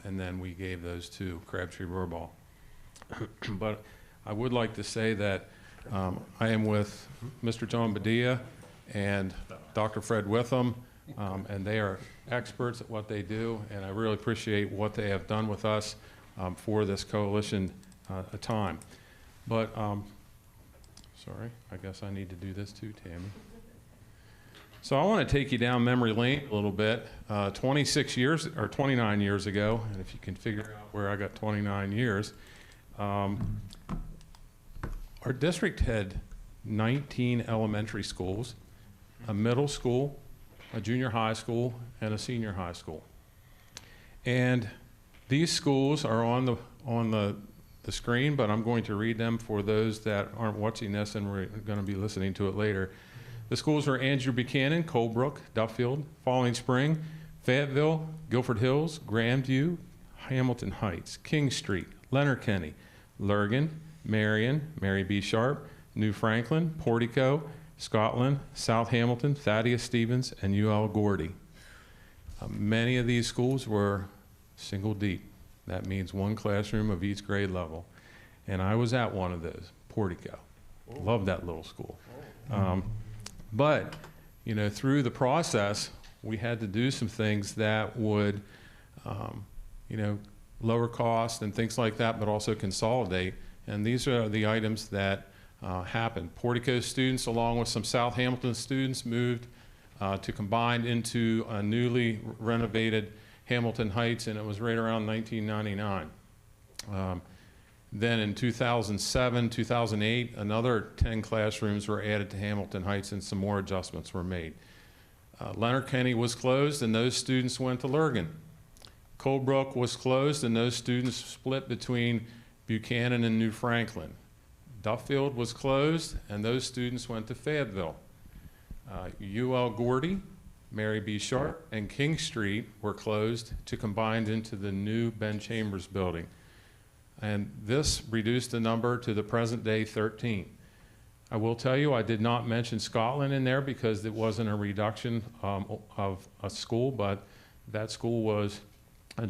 and then we gave those to Crabtree Rurball. But I would like to say that I am with Mr. John Badia and Dr. Fred Witham, and they are experts at what they do, and I really appreciate what they have done with us for this coalition time. But, sorry, I guess I need to do this too, Tammy. So I want to take you down memory lane a little bit. 26 years, or 29 years ago, and if you can figure out where I got 29 years, our district had 19 elementary schools, a middle school, a junior high school, and a senior high school. And these schools are on the screen, but I'm going to read them for those that aren't watching this and we're going to be listening to it later. The schools are Andrew Buchanan, Colebrook, Duffield, Falling Spring, Fayetteville, Guilford Hills, Grandview, Hamilton Heights, King Street, Letterkenny, Lurgan, Marion, Mary B. Sharp, New Franklin, Portico, Scotland, South Hamilton, Thaddeus Stevens, and UL Gordy. Many of these schools were single deep. That means one classroom of each grade level. And I was at one of those, Portico. Loved that little school. But, you know, through the process, we had to do some things that would, you know, lower cost and things like that, but also consolidate. And these are the items that happened. Portico students, along with some South Hamilton students, moved to combine into a newly renovated Hamilton Heights, and it was right around 1999. Then in 2007, 2008, another 10 classrooms were added to Hamilton Heights and some more adjustments were made. Letterkenny was closed and those students went to Lurgan. Colebrook was closed and those students split between Buchanan and New Franklin. Duffield was closed and those students went to Fayetteville. UL Gordy, Mary B. Sharp, and King Street were closed to combine into the new Ben Chambers building. And this reduced the number to the present day 13. I will tell you, I did not mention Scotland in there because it wasn't a reduction of a school, but that school was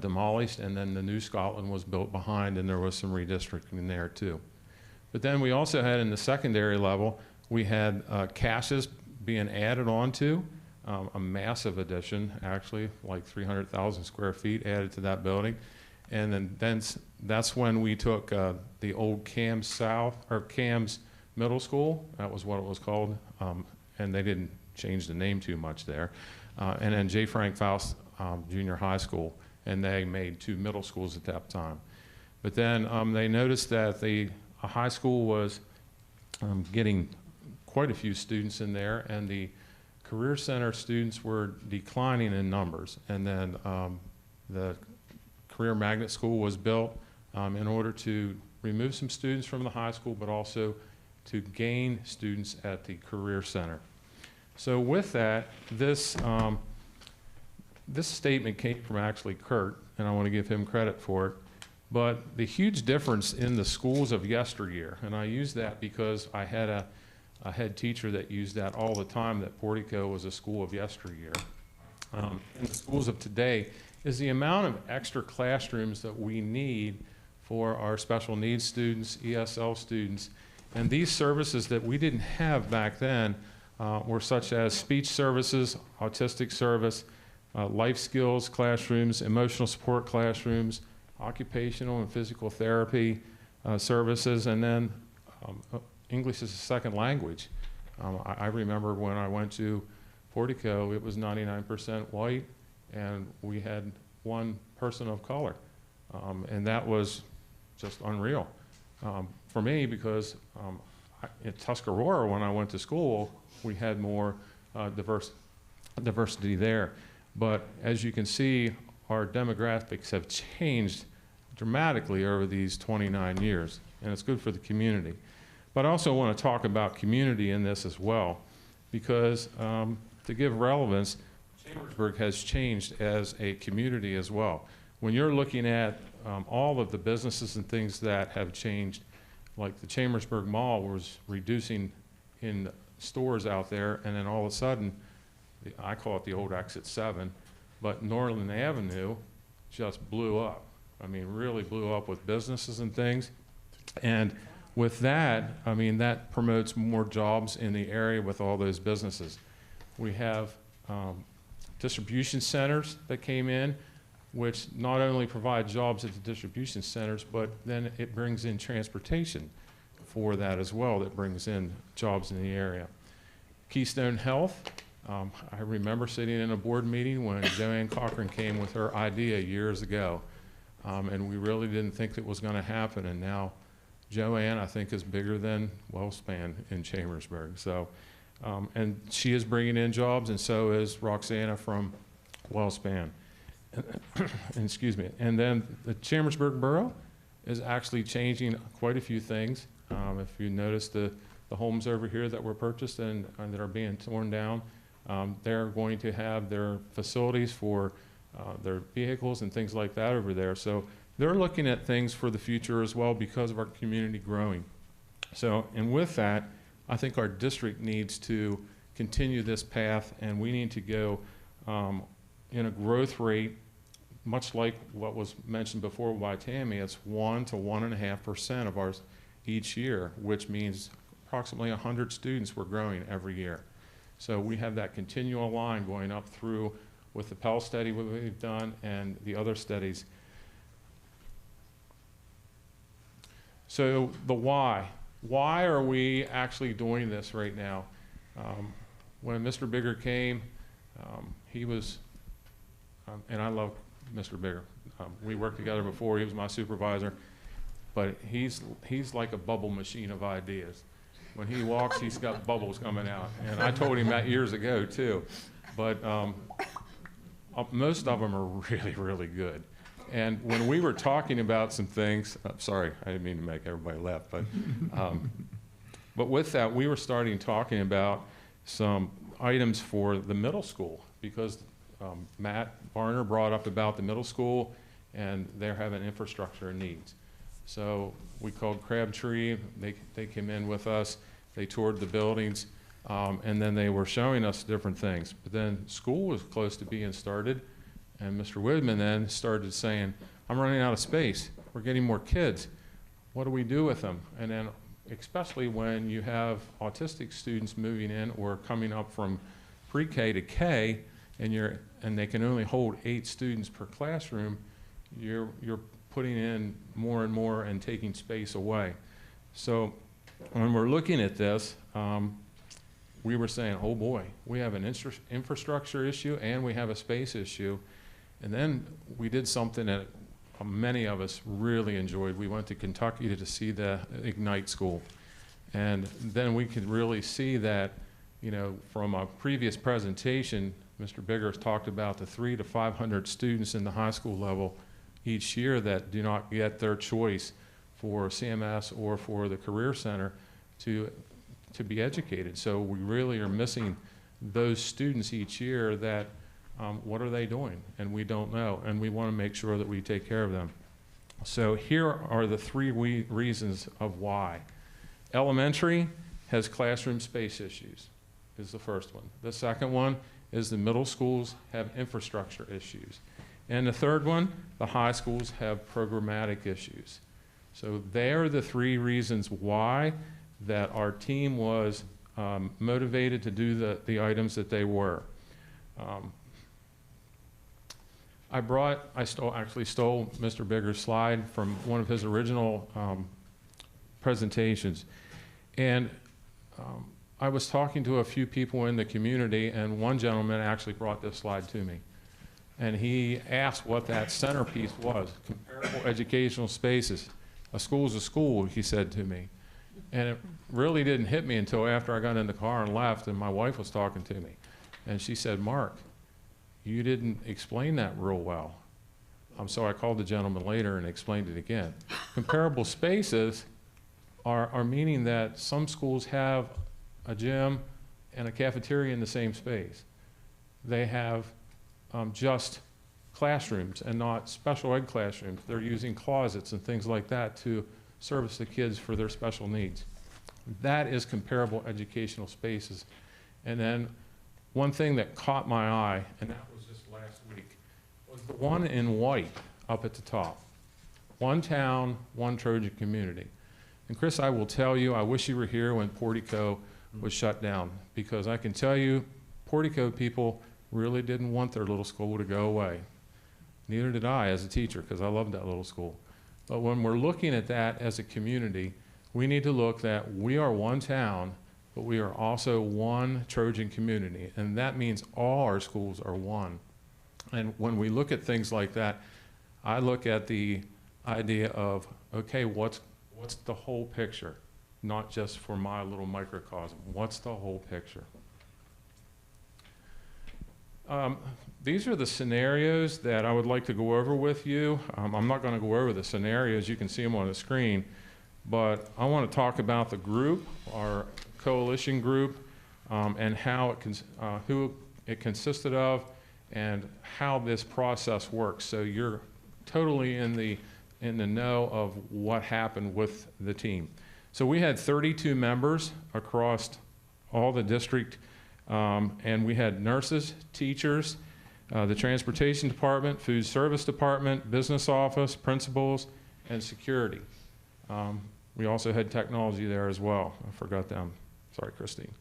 demolished and then the new Scotland was built behind and there was some redistricting there too. But then we also had in the secondary level, we had caches being added onto, a massive addition, actually, like 300,000 square feet added to that building. And then that's when we took the old Cams South, or Cams Middle School, that was what it was called, and they didn't change the name too much there. And then J. Frank Faust Junior High School, and they made 2 middle schools at that time. But then they noticed that the high school was getting quite a few students in there, and the Career Center students were declining in numbers, and then the Career Magnet School was built in order to remove some students from the high school, but also to gain students at the Career Center. So with that, this statement came from actually Kurt, and I want to give him credit for it. But the huge difference in the schools of yesteryear, and I use that because I had a head teacher that used that all the time, that Portico was a school of yesteryear. In the schools of today is the amount of extra classrooms that we need for our special needs students, ESL students. And these services that we didn't have back then were such as speech services, autistic service, life skills classrooms, emotional support classrooms, occupational and physical therapy services, and then English as a second language. I remember when I went to Portico, it was 99% white, and we had one person of color. And that was just unreal for me, because in Tuscarora, when I went to school, we had more diversity there. But as you can see, our demographics have changed dramatically over these 29 years, and it's good for the community. But I also want to talk about community in this as well, because to give relevance, Chambersburg has changed as a community as well. When you're looking at all of the businesses and things that have changed, like the Chambersburg Mall was reducing in stores out there, and then all of a sudden, I call it the old Exit 7, but Norland Avenue just blew up. I mean, really blew up with businesses and things. And with that, I mean, that promotes more jobs in the area with all those businesses. We have distribution centers that came in, which not only provide jobs at the distribution centers, but then it brings in transportation for that as well, that brings in jobs in the area. Keystone Health, I remember sitting in a board meeting when Joanne Cochran came with her idea years ago, and we really didn't think it was going to happen, and now Joanne, I think, is bigger than WellSpan in Chambersburg. So, and she is bringing in jobs, and so is Roxana from WellSpan. Excuse me. And then the Chambersburg Borough is actually changing quite a few things. If you notice the homes over here that were purchased and that are being torn down, they're going to have their facilities for their vehicles and things like that over there. So they're looking at things for the future as well because of our community growing. So, and with that, I think our district needs to continue this path, and we need to go in a growth rate, much like what was mentioned before by Tammy. It's 1 to 1.5% of ours each year, which means approximately 100 students we're growing every year. So we have that continual line going up through with the Pell study what we've done and the other studies. So the why. Why are we actually doing this right now? When Mr. Bigger came, he was, and I love Mr. Bigger. We worked together before, he was my supervisor, but he's like a bubble machine of ideas. When he walks, he's got bubbles coming out. And I told him that years ago too. But most of them are really, really good. And when we were talking about some things, sorry, I didn't mean to make everybody laugh, but with that, we were starting talking about some items for the middle school, because Matt Barner brought up about the middle school, and they're having infrastructure needs. So we called Crabtree, they came in with us, they toured the buildings, and then they were showing us different things. But then school was close to being started, and Mr. Widman then started saying, I'm running out of space. We're getting more kids. What do we do with them? And then especially when you have autistic students moving in or coming up from pre-K to K, and they can only hold 8 students per classroom, you're putting in more and more and taking space away. So when we're looking at this, we were saying, oh boy, we have an infrastructure issue and we have a space issue. And then we did something that many of us really enjoyed. We went to Kentucky to see the Ignite School. And then we could really see that You know, from a previous presentation, Mr. Biggers talked about the 300 to 500 students in the high school level each year that do not get their choice for CMS or for the Career Center to be educated. So we really are missing those students each year that, what are they doing? And we don't know, and we want to make sure that we take care of them. So here are the three reasons of why. Elementary has classroom space issues, is the first one. The second one is the middle schools have infrastructure issues. And the third one, the high schools have programmatic issues. So they are the three reasons why that our team was motivated to do the items that they were. Actually stole Mr. Bigger's slide from one of his original presentations. And I was talking to a few people in the community, and one gentleman actually brought this slide to me. And he asked what that centerpiece was, comparable educational spaces. A school's a school, he said to me. And it really didn't hit me until after I got in the car and left, and my wife was talking to me. And she said, Mark, you didn't explain that real well. So I called the gentleman later and explained it again. Comparable spaces are meaning that some schools have a gym and a cafeteria in the same space. They have just classrooms and not special ed classrooms. They're using closets and things like that to service the kids for their special needs. That is comparable educational spaces. And then one thing that caught my eye, and that was just last week, was the one in white up at the top. One town, one Trojan community. And Chris, I will tell you, I wish you were here when Portico was shut down, because I can tell you, Portico people really didn't want their little school to go away. Neither did I as a teacher, because I loved that little school. But when we're looking at that as a community, we need to look that we are one town, but we are also one Trojan community. And that means all our schools are one. And when we look at things like that, I look at the idea of, okay, what's the whole picture? Not just for my little microcosm. What's the whole picture? These are the scenarios that I would like to go over with you. I'm not going to go over the scenarios. You can see them on the screen. But I want to talk about the group, our coalition group, and how who it consisted of and how this process works. So you're totally in the know of what happened with the team. So we had 32 members across all the district, and we had nurses, teachers, the transportation department, food service department, business office, principals, and security. We also had technology there as well. I forgot them. Sorry, Christine.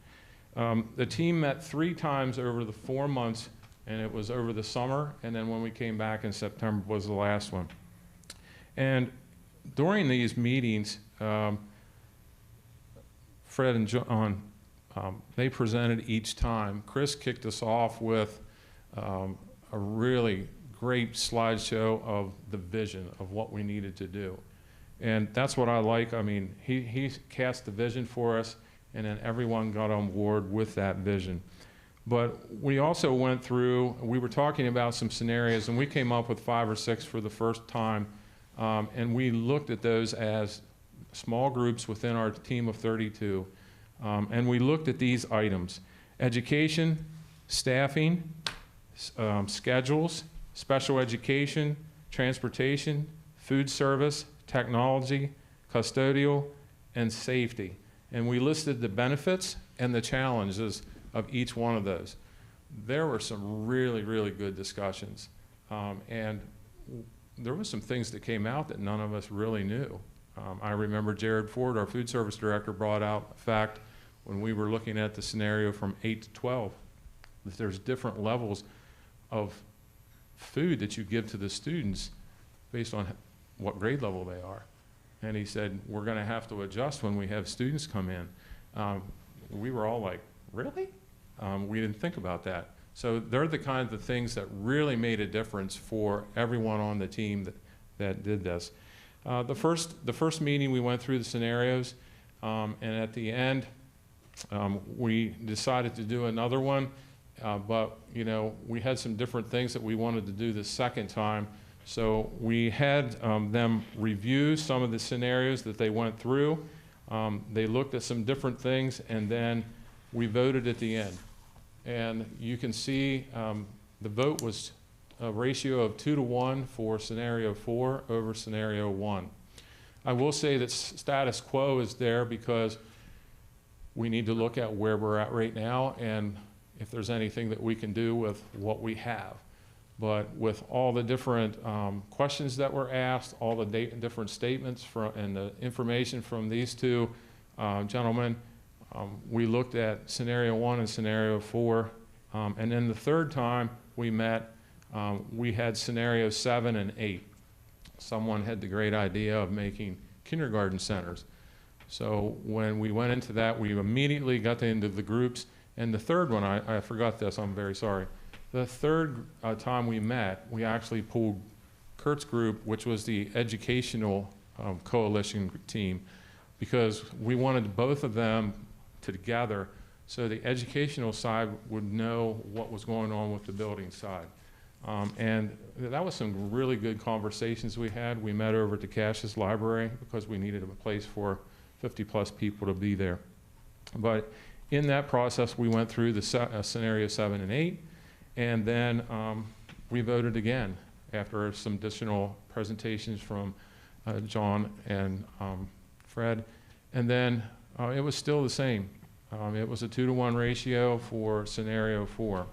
The team met 3 times over the 4 months, and it was over the summer, and then when we came back in September was the last one. And during these meetings, Fred and John, they presented each time. Chris kicked us off with a really great slideshow of the vision of what we needed to do. And that's what I like. I mean, he cast the vision for us, and then everyone got on board with that vision. But we also went through, we were talking about some scenarios, and we came up with 5 or 6 for the first time, and we looked at those as small groups within our team of 32, and we looked at these items: education, staffing, schedules, special education, transportation, food service, technology, custodial, and safety. And we listed the benefits and the challenges of each one of those. There were some really, really good discussions. And there were some things that came out that none of us really knew. I remember Jared Ford, our food service director, brought out the fact when we were looking at the scenario from 8 to 12, that there's different levels of food that you give to the students based on what grade level they are. And he said, we're going to have to adjust when we have students come in. We were all like, really? We didn't think about that. So they're the kind of things that really made a difference for everyone on the team that did this. The first meeting, we went through the scenarios, and at the end, We decided to do another one, but, you know, we had some different things that we wanted to do the second time. So we had them review some of the scenarios that they went through. They looked at some different things, and then we voted at the end. And you can see the vote was a ratio of 2-to-1 for scenario 4 over scenario 1. I will say that status quo is there because we need to look at where we're at right now and if there's anything that we can do with what we have. But with all the different questions that were asked, all the different statements and the information from these two gentlemen, we looked at scenario 1 and scenario 4. And then the third time we met, we had scenario 7 and 8. Someone had the great idea of making kindergarten centers. So when we went into that, we immediately got into the groups. And the third one, I forgot this, I'm very sorry. The third time we met, we actually pulled Kurt's group, which was the educational coalition team, because we wanted both of them together so the educational side would know what was going on with the building side. And that was some really good conversations we had. We met over at the Cassius Library because we needed a place for 50+ people to be there. But in that process, we went through the scenario 7 and 8, and then we voted again after some additional presentations from John and Fred. And then it was still the same. It was a 2-to-1 ratio for scenario 4.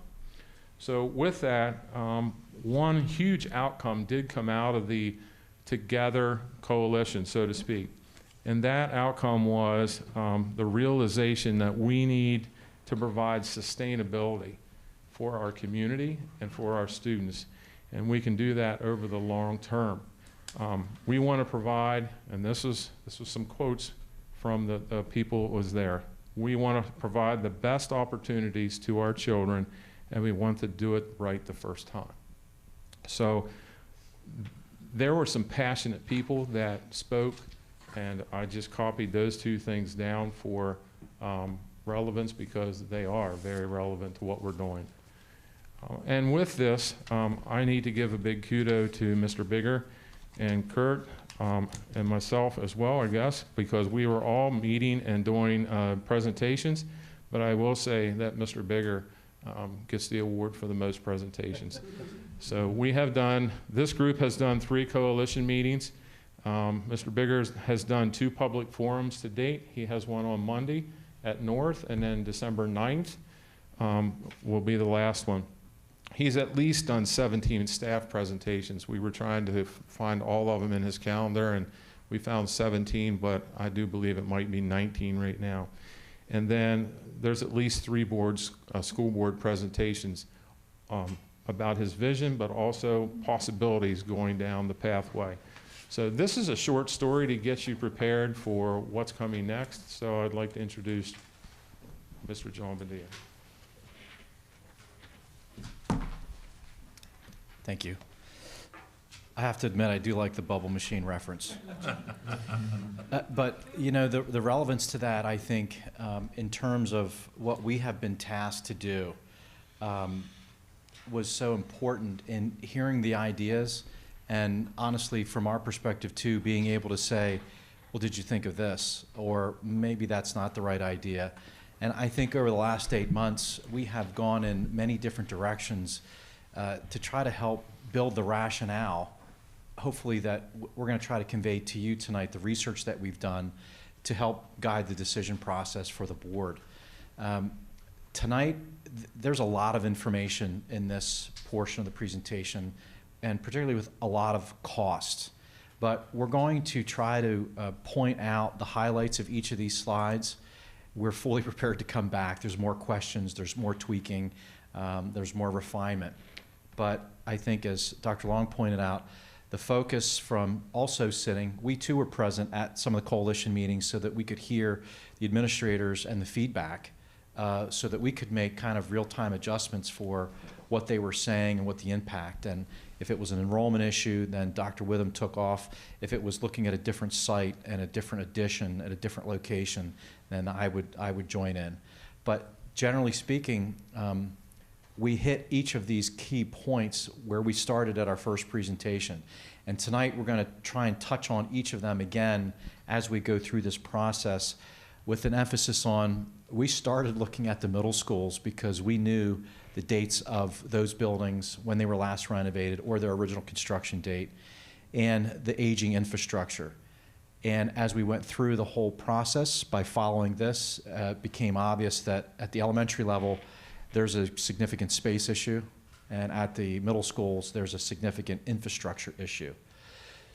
So with that, one huge outcome did come out of the Together coalition, so to speak. And that outcome was the realization that we need to provide sustainability for our community and for our students. And we can do that over the long term. We want to provide, and this was some quotes from the people who was there. We want to provide the best opportunities to our children, and we want to do it right the first time. So there were some passionate people that spoke, and I just copied those two things down for relevance because they are very relevant to what we're doing. And with this, I need to give a big kudo to Mr. Bigger and Kurt and myself as well, I guess, because we were all meeting and doing presentations. But I will say that Mr. Bigger gets the award for the most presentations. So we have done, this group has done 3 coalition meetings. Mr. Bigger has done 2 public forums to date. He has one on Monday at North, and then December 9th will be the last one. He's at least done 17 staff presentations. We were trying to find all of them in his calendar, and we found 17, but I do believe it might be 19 right now. And then there's at least 3 school board presentations about his vision, but also possibilities going down the pathway. So this is a short story to get you prepared for what's coming next. So I'd like to introduce Mr. John Badilla. Thank you. I have to admit, I do like the bubble machine reference. But, you know, the relevance to that, I think, in terms of what we have been tasked to do, was so important in hearing the ideas and, honestly, from our perspective, too, being able to say, well, did you think of this? Or maybe that's not the right idea. And I think over the last 8 months, we have gone in many different directions to try to help build the rationale, hopefully that we're going to try to convey to you tonight, the research that we've done to help guide the decision process for the board. Tonight, there's a lot of information in this portion of the presentation, and particularly with a lot of costs. But we're going to try to point out the highlights of each of these slides. We're fully prepared to come back. There's more questions, there's more tweaking, there's more refinement. But I think, as Dr. Long pointed out, the focus from also sitting, we too were present at some of the coalition meetings so that we could hear the administrators and the feedback so that we could make kind of real-time adjustments for what they were saying and what the impact. And if it was an enrollment issue, then Dr. Witham took off. If it was looking at a different site and a different addition at a different location, then I would join in. But generally speaking, we hit each of these key points where we started at our first presentation. And tonight we're going to try and touch on each of them again as we go through this process, with an emphasis on, we started looking at the middle schools because we knew the dates of those buildings when they were last renovated or their original construction date, and the aging infrastructure. And as we went through the whole process, by following this, it became obvious that at the elementary level, there's a significant space issue, and at the middle schools, there's a significant infrastructure issue.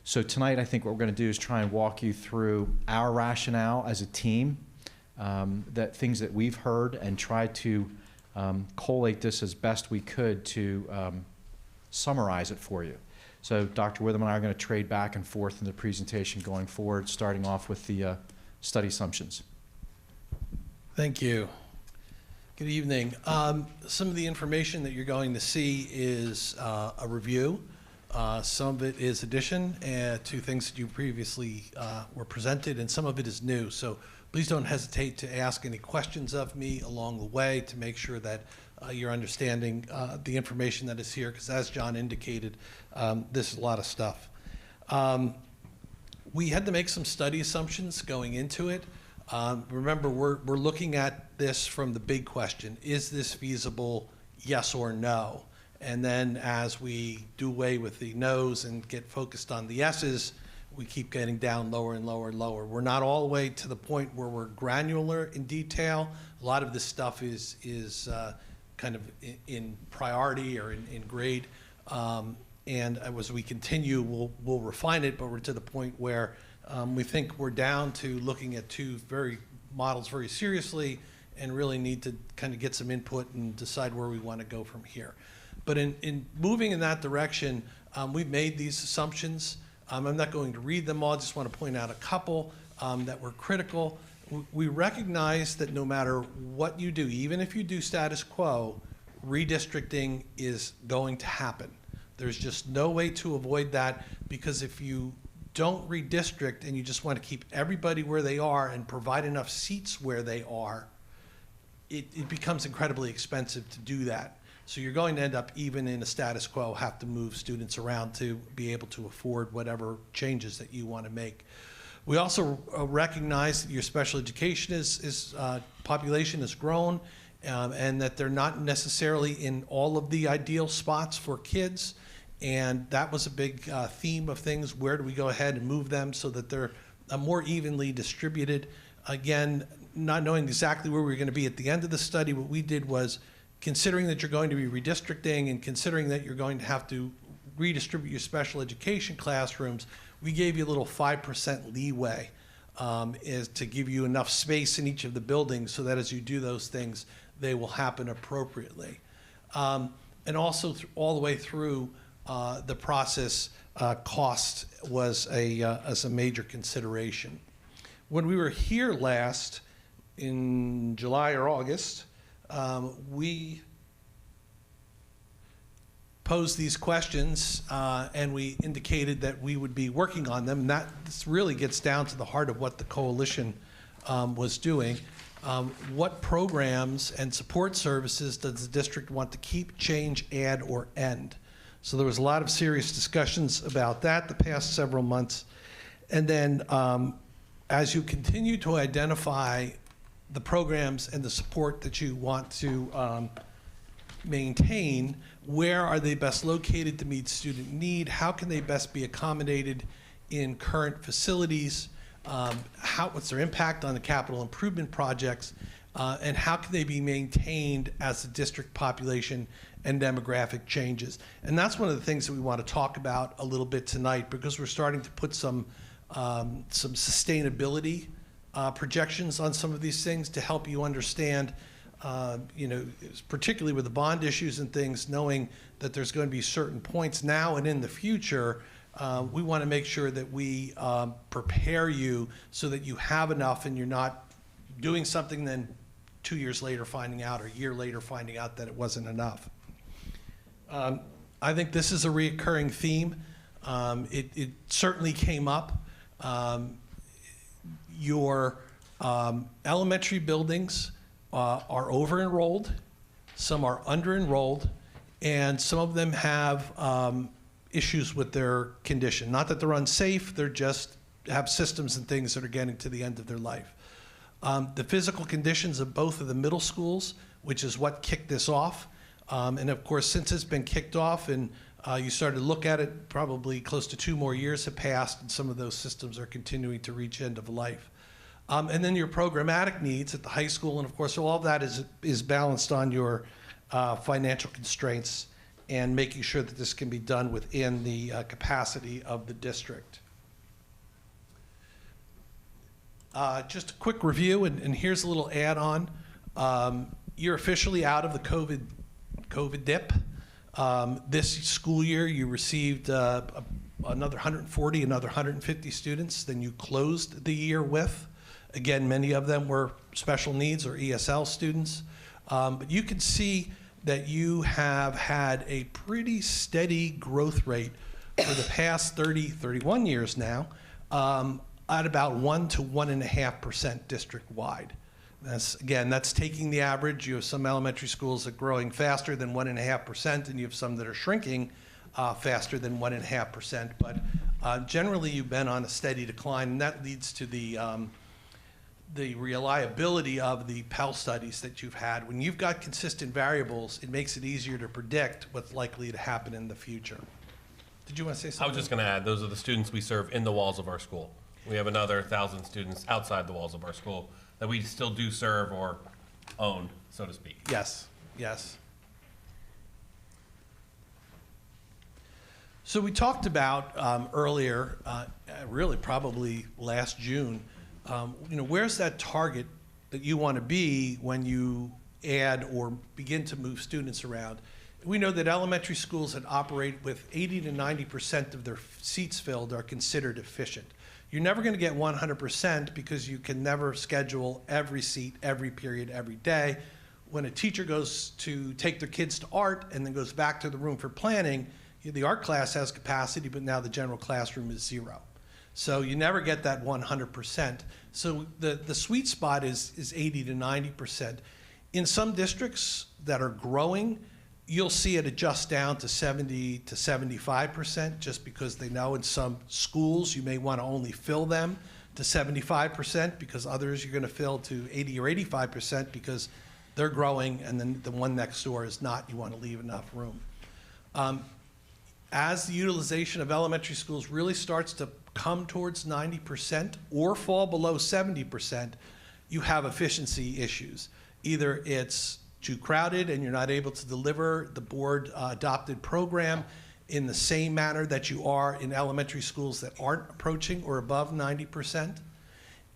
So tonight, I think what we're going to do is try and walk you through our rationale as a team, that things that we've heard, and try to collate this as best we could to summarize it for you. So Dr. Witham and I are going to trade back and forth in the presentation going forward, starting off with the study assumptions. Thank you. Good evening. Some of the information that you're going to see is a review. Some of it is addition to things that you previously were presented, and some of it is new. So please don't hesitate to ask any questions of me along the way to make sure that you're understanding the information that is here, because as John indicated, this is a lot of stuff. We had to make some study assumptions going into it. Remember, we're looking at this from the big question: is this feasible, yes or no? And then as we do away with the no's and get focused on the yeses, we keep getting down lower and lower and lower. We're not all the way to the point where we're granular in detail. A lot of this stuff is kind of in priority or in grade. And as we continue, we'll refine it, but we're to the point where we think we're down to looking at two models very seriously and really need to kind of get some input and decide where we want to go from here. But in moving in that direction, we've made these assumptions. I'm not going to read them all, I just want to point out a couple that were critical. We recognize that no matter what you do, even if you do status quo, redistricting is going to happen. There's just no way to avoid that, because if you don't redistrict and you just want to keep everybody where they are and provide enough seats where they are, it becomes incredibly expensive to do that. So you're going to end up, even in a status quo, have to move students around to be able to afford whatever changes that you want to make. We also recognize that your special education population has grown, and that they're not necessarily in all of the ideal spots for kids. And that was a big theme of things. Where do we go ahead and move them so that they're more evenly distributed? Again, not knowing exactly where we were going to be at the end of the study, what we did was, considering that you're going to be redistricting and considering that you're going to have to redistribute your special education classrooms, we gave you a little 5% leeway is to give you enough space in each of the buildings so that as you do those things, they will happen appropriately. And also all the way through the process, cost was as a major consideration. When we were here last in July or August, we posed these questions and we indicated that we would be working on them. And this really gets down to the heart of what the coalition was doing. What programs and support services does the district want to keep, change, add, or end? So there was a lot of serious discussions about that the past several months. And then as you continue to identify the programs and the support that you want to maintain, where are they best located to meet student need? How can they best be accommodated in current facilities? What's their impact on the capital improvement projects? And how can they be maintained as the district population and demographic changes? And that's one of the things that we want to talk about a little bit tonight, because we're starting to put some sustainability projections on some of these things to help you understand, particularly with the bond issues and things, knowing that there's going to be certain points now and in the future. We want to make sure that we prepare you so that you have enough and you're not doing something, then 2 years later finding out, or a year later finding out that it wasn't enough. I think this is a reoccurring theme. It certainly came up. Your elementary buildings are over-enrolled, some are under-enrolled, and some of them have issues with their condition. Not that they're unsafe, they're just have systems and things that are getting to the end of their life. The physical conditions of both of the middle schools, which is what kicked this off, and of course, since it's been kicked off and you started to look at it, probably close to 2 more years have passed, and some of those systems are continuing to reach end of life. And then your programmatic needs at the high school, and of course, all of that is balanced on your financial constraints and making sure that this can be done within the capacity of the district. Just a quick review, and here's a little add-on. You're officially out of the COVID dip. This school year, you received another 140, another 150 students than you closed the year with. Again, many of them were special needs or ESL students. But you can see that you have had a pretty steady growth rate for the past 31 years now, at about 1 to 1.5% district-wide. That's taking the average. You have some elementary schools that are growing faster than 1.5%, and you have some that are shrinking faster than 1.5%. But generally, you've been on a steady decline, and that leads to the reliability of the Pell studies that you've had. When you've got consistent variables, it makes it easier to predict what's likely to happen in the future. Did you want to say something? I was just going to add, those are the students we serve in the walls of our school. We have another 1,000 students outside the walls of our school that we still do serve or own, so to speak. Yes, yes. So we talked about earlier, really probably last June, where's that target that you want to be when you add or begin to move students around? We know that elementary schools that operate with 80 to 90% of their seats filled are considered efficient. You're never going to get 100% because you can never schedule every seat, every period, every day. When a teacher goes to take their kids to art and then goes back to the room for planning, the art class has capacity, but now the general classroom is 0. So you never get that 100%. So the sweet spot is 80 to 90%. In some districts that are growing, you'll see it adjust down to 70 to 75%, just because they know in some schools you may want to only fill them to 75%, because others you're going to fill to 80 or 85% because they're growing, and then the one next door is not. You want to leave enough room. As the utilization of elementary schools really starts to come towards 90% or fall below 70%, you have efficiency issues. Either it's too crowded and you're not able to deliver the board adopted program in the same manner that you are in elementary schools that aren't approaching or above 90%.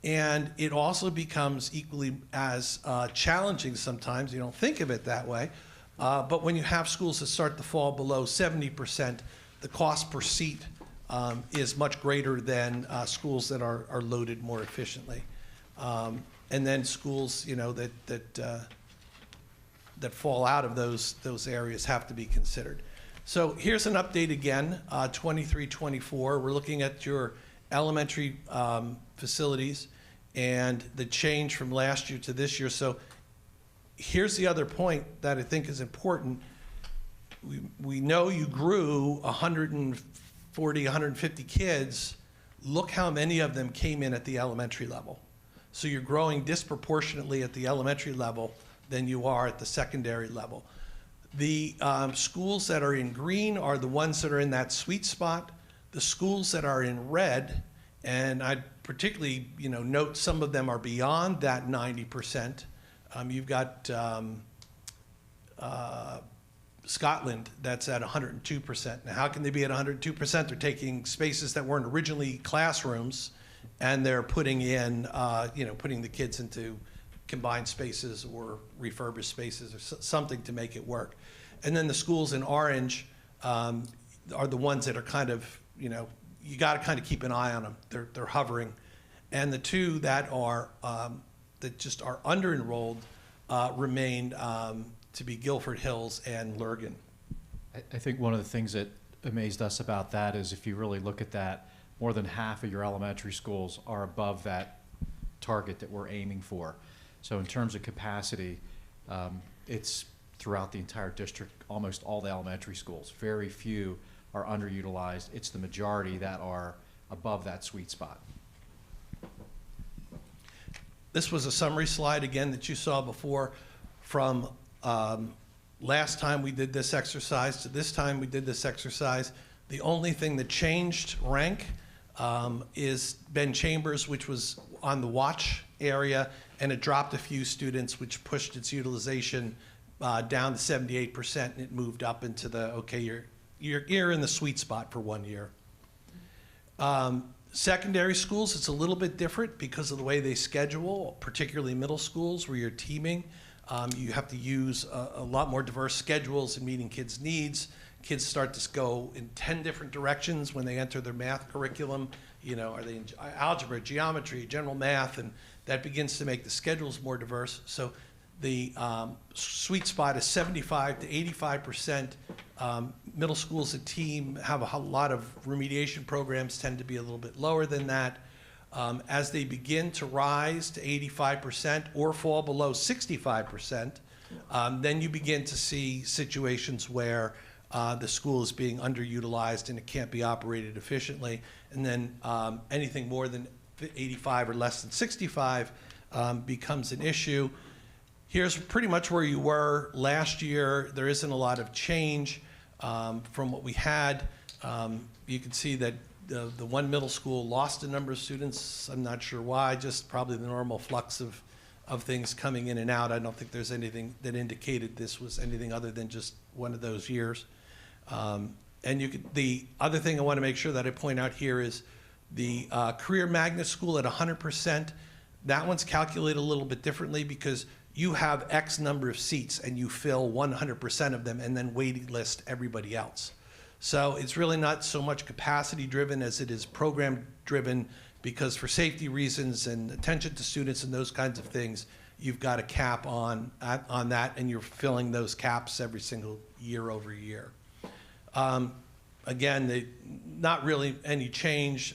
And it also becomes equally as challenging sometimes. You don't think of it that way. But when you have schools that start to fall below 70%, the cost per seat is much greater than schools that are loaded more efficiently. And then schools, that fall out of those areas have to be considered. So here's an update again, 23-24. We're looking at your elementary facilities and the change from last year to this year. So here's the other point that I think is important. We know you grew 140, 150 kids. Look how many of them came in at the elementary level. So you're growing disproportionately at the elementary level than you are at the secondary level. The schools that are in green are the ones that are in that sweet spot. The schools that are in red, and I'd particularly note some of them are beyond that 90%. You've got Scotland that's at 102%. Now, how can they be at 102%? They're taking spaces that weren't originally classrooms, and they're putting in, putting the kids into combined spaces or refurbished spaces or something to make it work. And then the schools in orange are the ones that are kind of, you got to kind of keep an eye on them. They're hovering. And the two that are that just are under-enrolled remain to be Guilford Hills and Lurgan. I think one of the things that amazed us about that is if you really look at that, more than half of your elementary schools are above that target that we're aiming for. So in terms of capacity, it's throughout the entire district, almost all the elementary schools. Very few are underutilized. It's the majority that are above that sweet spot. This was a summary slide, again, that you saw before from last time we did this exercise to this time we did this exercise. The only thing that changed rank is Ben Chambers, which was on the watch area, and it dropped a few students, which pushed its utilization down to 78%, and it moved up into the, okay, you're in the sweet spot for 1 year. Secondary schools, it's a little bit different because of the way they schedule, particularly middle schools where you're teaming. You have to use a lot more diverse schedules in meeting kids' needs. Kids start to go in 10 different directions when they enter their math curriculum. You know, are they in algebra, geometry, general math, and that begins to make the schedules more diverse. So the sweet spot is 75 to 85%. Middle schools that team have a lot of remediation programs, tend to be a little bit lower than that. As they begin to rise to 85% or fall below 65%, then you begin to see situations where the school is being underutilized and it can't be operated efficiently. And then anything more than 85 or less than 65 becomes an issue. Here's pretty much where you were last year. There isn't a lot of change from what we had. You can see that the one middle school lost a number of students. I'm not sure why, just probably the normal flux of things coming in and out. I don't think there's anything that indicated this was anything other than just one of those years. And the other thing I want to make sure that I point out here is the Career Magnet School at 100%. That one's calculated a little bit differently because you have X number of seats and you fill 100% of them and then waiting list everybody else. So it's really not so much capacity driven as it is program driven, because for safety reasons and attention to students and those kinds of things, you've got a cap on that, and you're filling those caps every single year over year. Again, not really any change.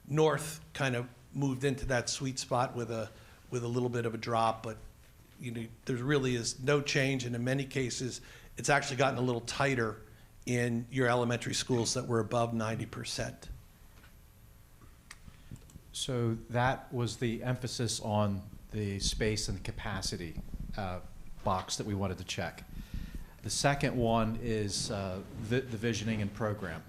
North kind of moved into that sweet spot with a little bit of a drop, but there really is no change, and in many cases, it's actually gotten a little tighter in your elementary schools that were above 90%. So that was the emphasis on the space and capacity box that we wanted to check. The second one is the visioning and program.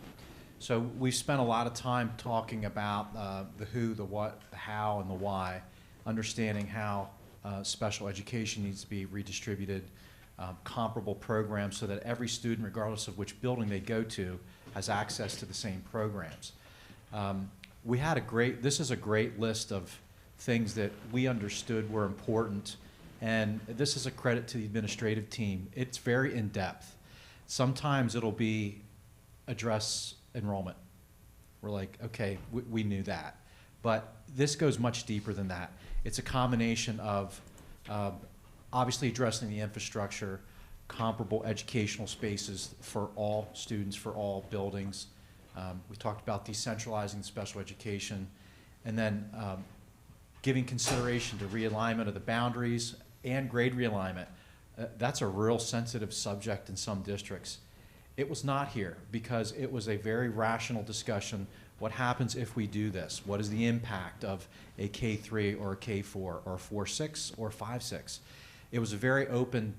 So we've spent a lot of time talking about the who, the what, the how, and the why, understanding how special education needs to be redistributed, comparable programs so that every student, regardless of which building they go to, has access to the same programs. We had this is a great list of things that we understood were important, and this is a credit to the administrative team. It's very in-depth. Sometimes it'll be address enrollment. We're like, okay, we knew that. But this goes much deeper than that. It's a combination of obviously addressing the infrastructure, comparable educational spaces for all students, for all buildings. We talked about decentralizing special education, and then giving consideration to realignment of the boundaries and grade realignment. That's a real sensitive subject in some districts. It was not here because it was a very rational discussion. What happens if we do this? What is the impact of a K3 or a K4 or 4-6 or 5-6? It was a very open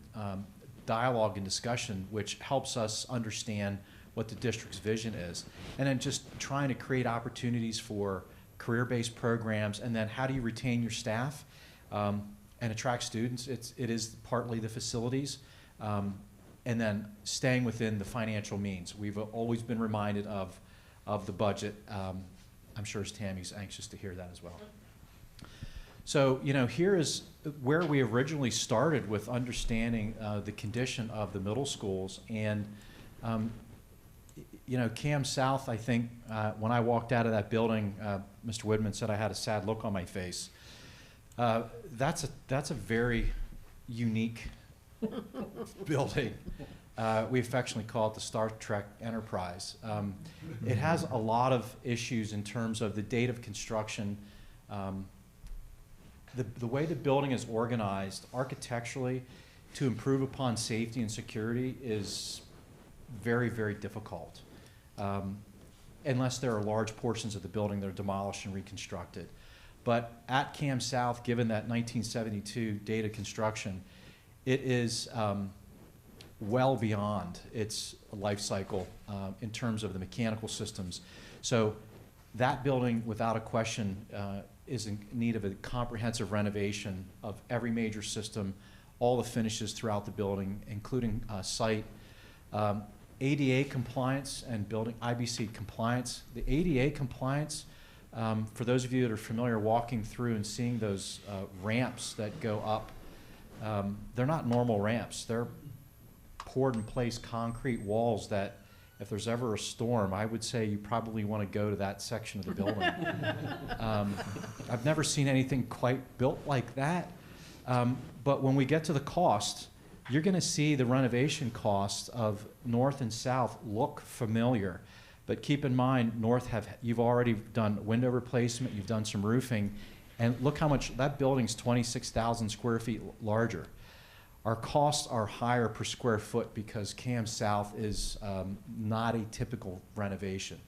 dialogue and discussion, which helps us understand what the district's vision is. And then just trying to create opportunities for career-based programs, and then how do you retain your staff and attract students? It is partly the facilities, and then staying within the financial means. We've always been reminded of the budget. I'm sure Tammy's anxious to hear that as well. So, here is where we originally started with understanding the condition of the middle schools. And, Cam South, I think, when I walked out of that building, Mr. Woodman said I had a sad look on my face. That's a very unique building. We affectionately call it the Star Trek Enterprise. It has a lot of issues in terms of the date of construction. The way the building is organized architecturally to improve upon safety and security is very, very difficult, unless there are large portions of the building that are demolished and reconstructed. But at Cam South, given that 1972 date of construction, it is well beyond its life cycle in terms of the mechanical systems. So that building, without a question, is in need of a comprehensive renovation of every major system, all the finishes throughout the building, including site. ADA compliance and building IBC compliance. The ADA compliance, for those of you that are familiar walking through and seeing those ramps that go up, they're not normal ramps. They're poured in place concrete walls that if there's ever a storm, I would say you probably want to go to that section of the building. I've never seen anything quite built like that. But when we get to the cost, you're going to see the renovation costs of North and South look familiar. But keep in mind, North you've already done window replacement, you've done some roofing, and look how much, that building's 26,000 square feet larger. Our costs are higher per square foot because Cam South is not a typical renovation.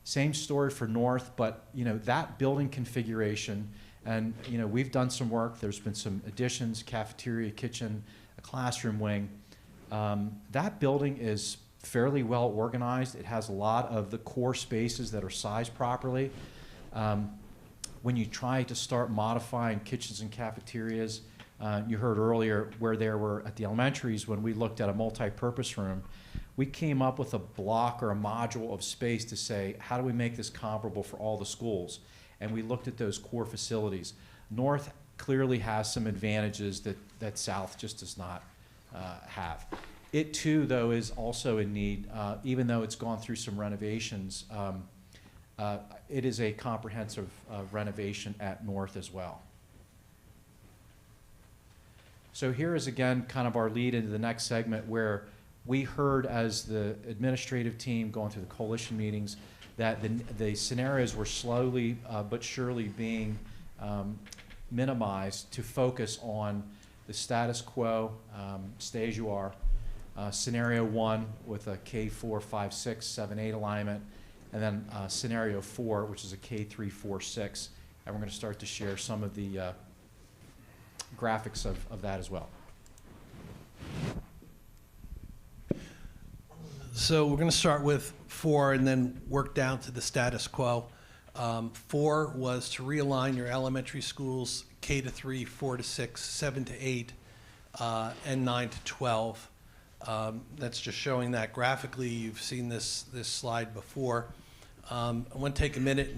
Same story for North, but that building configuration, and we've done some work. There's been some additions, cafeteria, kitchen, a classroom wing. That building is fairly well organized. It has a lot of the core spaces that are sized properly. When you try to start modifying kitchens and cafeterias, you heard earlier where there were at the elementaries, when we looked at a multi-purpose room, we came up with a block or a module of space to say, how do we make this comparable for all the schools? And we looked at those core facilities. North clearly has some advantages that South just does not have. It too, though, is also in need, even though it's gone through some renovations, it is a comprehensive renovation at North as well. So here is again kind of our lead into the next segment, where we heard as the administrative team going through the coalition meetings that the scenarios were slowly but surely being minimized to focus on the status quo, stay as you are, scenario 1 with a K4, 5, 6, 7, 8 alignment, and then scenario 4, which is a K3, 4, 6. And we're going to start to share some of the graphics of that as well. So we're going to start with 4 and then work down to the status quo. 4 was to realign your elementary schools K to 3, 4 to 6, 7 to 8, and 9 to 12. That's just showing that graphically. You've seen this slide before. I want to take a minute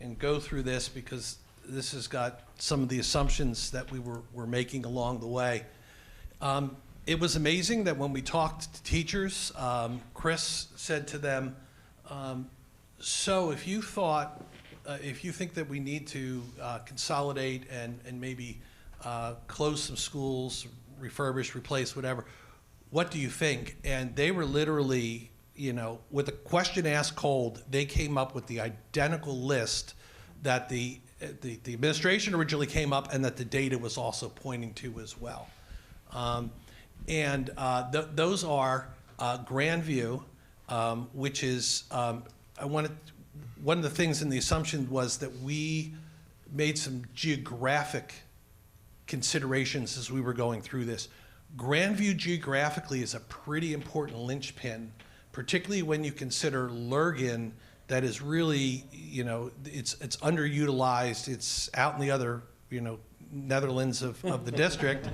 and go through this because this has got some of the assumptions that we were making along the way. It was amazing that when we talked to teachers, Chris said to them, so if you think that we need to consolidate and maybe close some schools, refurbish, replace, whatever, what do you think? And they were literally, with a question asked cold, they came up with the identical list that the administration originally came up and that the data was also pointing to as well. Those are Grandview, which is, one of the things in the assumption was that we made some geographic considerations as we were going through this. Grandview geographically is a pretty important linchpin, particularly when you consider Lurgan, that is really, it's underutilized. It's out in the other, Netherlands of the district.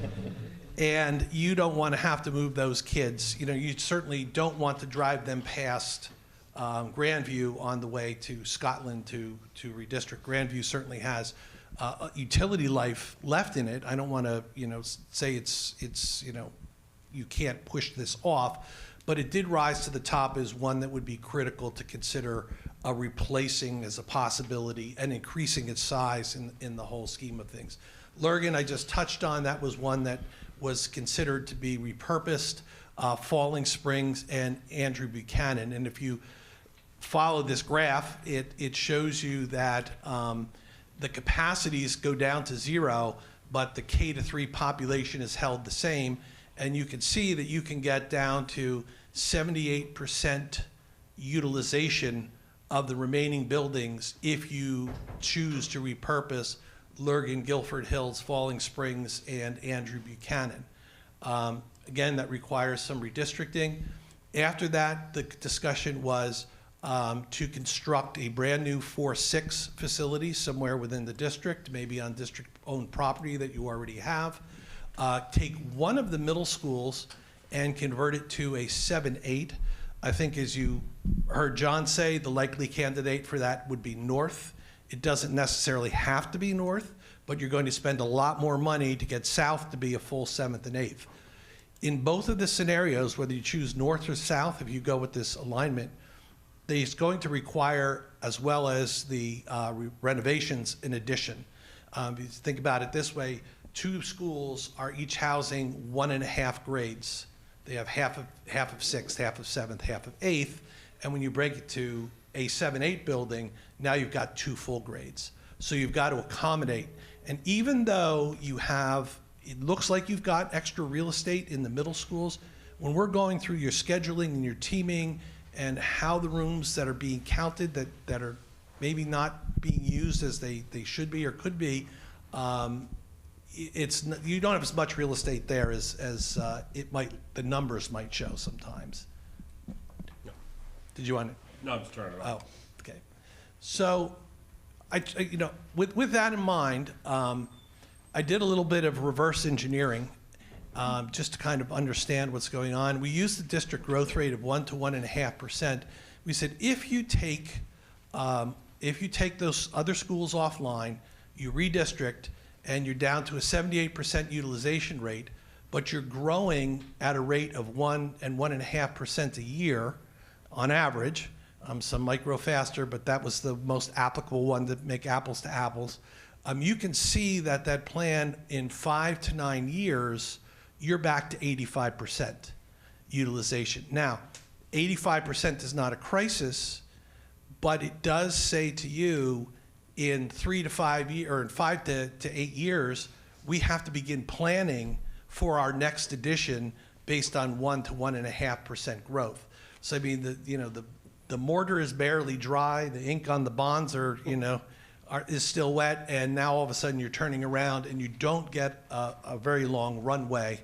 And you don't want to have to move those kids. You certainly don't want to drive them past Grandview on the way to Scotland to redistrict. Grandview certainly has utility life left in it. I don't want to, say it's you can't push this off, but it did rise to the top as one that would be critical to consider replacing as a possibility and increasing its size in the whole scheme of things. Lurgan, I just touched on, that was one that was considered to be repurposed. Falling Springs and Andrew Buchanan. And if you follow this graph, it shows you that the capacities go down to 0, but the K-3 population is held the same. And you can see that you can get down to 78% utilization of the remaining buildings if you choose to repurpose Lurgan, Guilford Hills, Falling Springs, and Andrew Buchanan. Again, that requires some redistricting. After that, the discussion was to construct a brand-new 4-6 facility somewhere within the district, maybe on district-owned property that you already have. Take one of the middle schools and convert it to a 7-8. I think, as you heard John say, the likely candidate for that would be North. It doesn't necessarily have to be North, but you're going to spend a lot more money to get South to be a full 7th and 8th. In both of the scenarios, whether you choose North or South, if you go with this alignment, it's going to require, as well as the renovations, in addition. If you think about it this way, 2 schools are each housing 1.5 grades. They have half of 6th, half of 7th, half of 8th, and when you break it to a 7-8 building, now you've got 2 full grades. So you've got to accommodate. And even though you have, it looks like you've got extra real estate in the middle schools, when we're going through your scheduling and your teaming and how the rooms that are being counted that are maybe not being used as they should be or could be, you don't have as much real estate there as the numbers might show sometimes. No. Did you want to? No, I'm just turning it off. Oh, okay. So, with that in mind, I did a little bit of reverse engineering just to kind of understand what's going on. We used the district growth rate of 1 to 1.5%. We said if you take those other schools offline, you redistrict, and you're down to a 78% utilization rate, but you're growing at a rate of 1 and 1.5% a year on average. Some might grow faster, but that was the most applicable one to make apples to apples. You can see that plan in 5 to 9 years, you're back to 85% utilization. Now, 85% is not a crisis, but it does say to you in 3 to 5 years, or in 5 to 8 years, we have to begin planning for our next edition based on 1 to 1.5% growth. So I mean, the mortar is barely dry, the ink on the bonds is still wet, and now all of a sudden you're turning around and you don't get a very long runway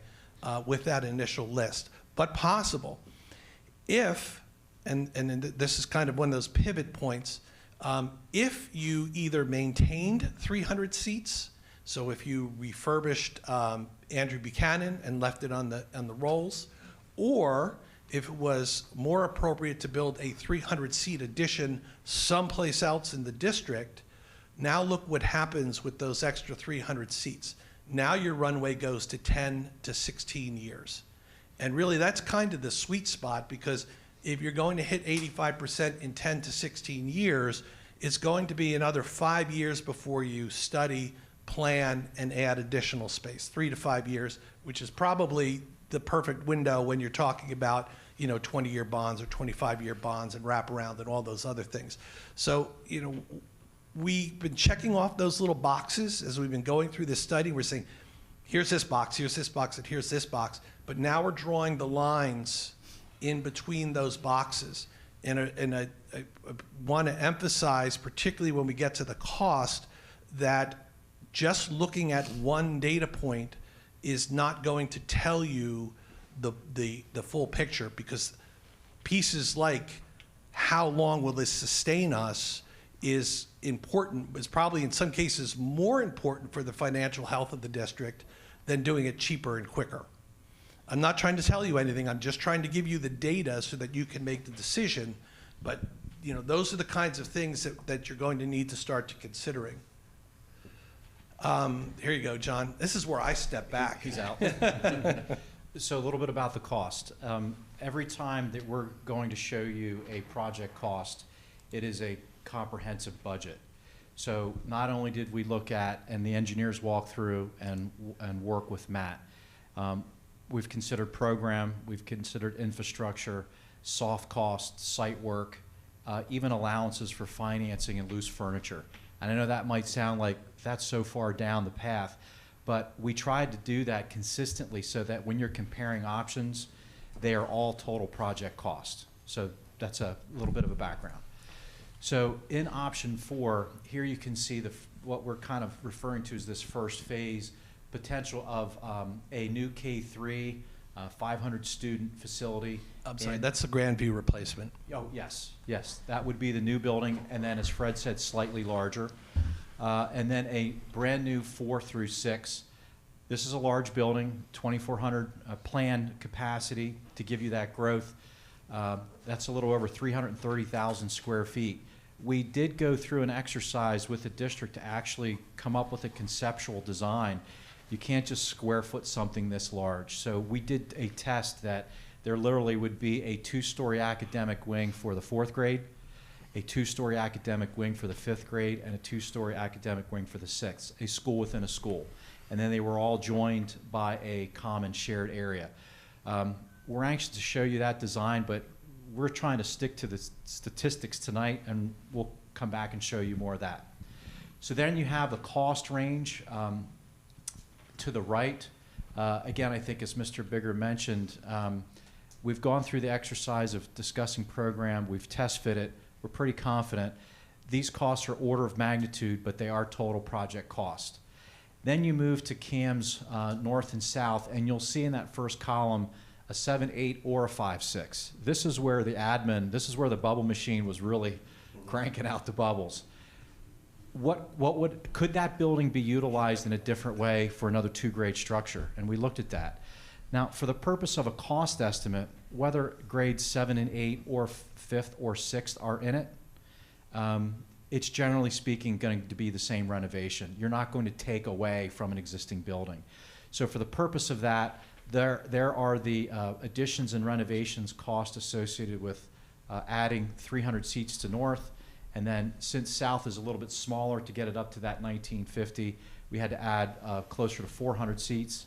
with that initial list, but possible. If, and this is kind of one of those pivot points, if you either maintained 300 seats, so if you refurbished Andrew Buchanan and left it on the rolls, or if it was more appropriate to build a 300-seat addition someplace else in the district, now look what happens with those extra 300 seats. Now your runway goes to 10 to 16 years. And really that's kind of the sweet spot, because if you're going to hit 85% in 10 to 16 years, it's going to be another 5 years before you study, plan, and add additional space. 3 to 5 years, which is probably the perfect window when you're talking about 20-year bonds or 25-year bonds and wraparound and all those other things. So, we've been checking off those little boxes as we've been going through this study. We're saying, here's this box, and here's this box. But now we're drawing the lines in between those boxes. And I want to emphasize, particularly when we get to the cost, that just looking at one data point is not going to tell you the full picture, because pieces like how long will this sustain us is important, is probably in some cases more important for the financial health of the district than doing it cheaper and quicker. I'm not trying to tell you anything, I'm just trying to give you the data so that you can make the decision, but those are the kinds of things that you're going to need to start to considering. Here you go, John. This is where I step back. He's out. So a little bit about the cost. Every time that we're going to show you a project cost, it is a comprehensive budget. So not only did we look at, and the engineers walk through and work with Matt, we've considered program, we've considered infrastructure, soft costs, site work, even allowances for financing and loose furniture. And I know that might sound like that's so far down the path, but we tried to do that consistently so that when you're comparing options, they are all total project cost. So that's a little bit of a background. So in option 4, here you can see what we're kind of referring to as this first phase potential of a new K-3, 500 student facility. I'm sorry, And- that's the Grandview replacement. Oh, yes, yes, that would be the new building, and then, as Fred said, slightly larger. And then a brand-new 4 through 6. This is a large building, 2,400 planned capacity to give you that growth. That's a little over 330,000 square feet. We did go through an exercise with the district to actually come up with a conceptual design. You can't just square foot something this large. So we did a test that there literally would be a 2-story academic wing for the 4th grade, a 2-story academic wing for the 5th grade, and a 2-story academic wing for the 6th, a school within a school. And then they were all joined by a common shared area. We're anxious to show you that design, but we're trying to stick to the statistics tonight, and we'll come back and show you more of that. So then you have the cost range to the right. Again, I think as Mr. Bigger mentioned, we've gone through the exercise of discussing program. We've test fit it. We're pretty confident. These costs are order of magnitude, but they are total project cost. Then you move to CAMS north and south, and you'll see in that first column a 7.8 or a 5.6. This is where the admin, this is where the bubble machine was really cranking out the bubbles. Could that building be utilized in a different way for another 2-grade structure? And we looked at that. Now, for the purpose of a cost estimate, whether grades 7 and 8 or 5th or 6th are in it, it's generally speaking going to be the same renovation. You're not going to take away from an existing building. So for the purpose of that, there are the additions and renovations cost associated with adding 300 seats to north. And then since south is a little bit smaller, to get it up to that 1950, we had to add closer to 400 seats.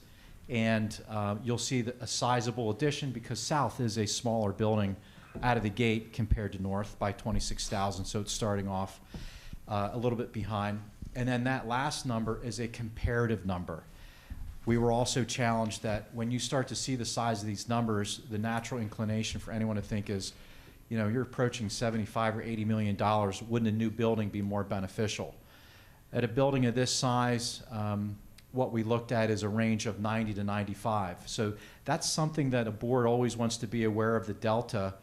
And you'll see a sizable addition because south is a smaller building out of the gate compared to north by 26,000. So it's starting off a little bit behind. And then that last number is a comparative number. We were also challenged that when you start to see the size of these numbers, the natural inclination for anyone to think is, you know, you're approaching $75 or $80 million. Wouldn't a new building be more beneficial? At a building of this size, what we looked at is a range of 90 to 95. So that's something that a board always wants to be aware of the delta,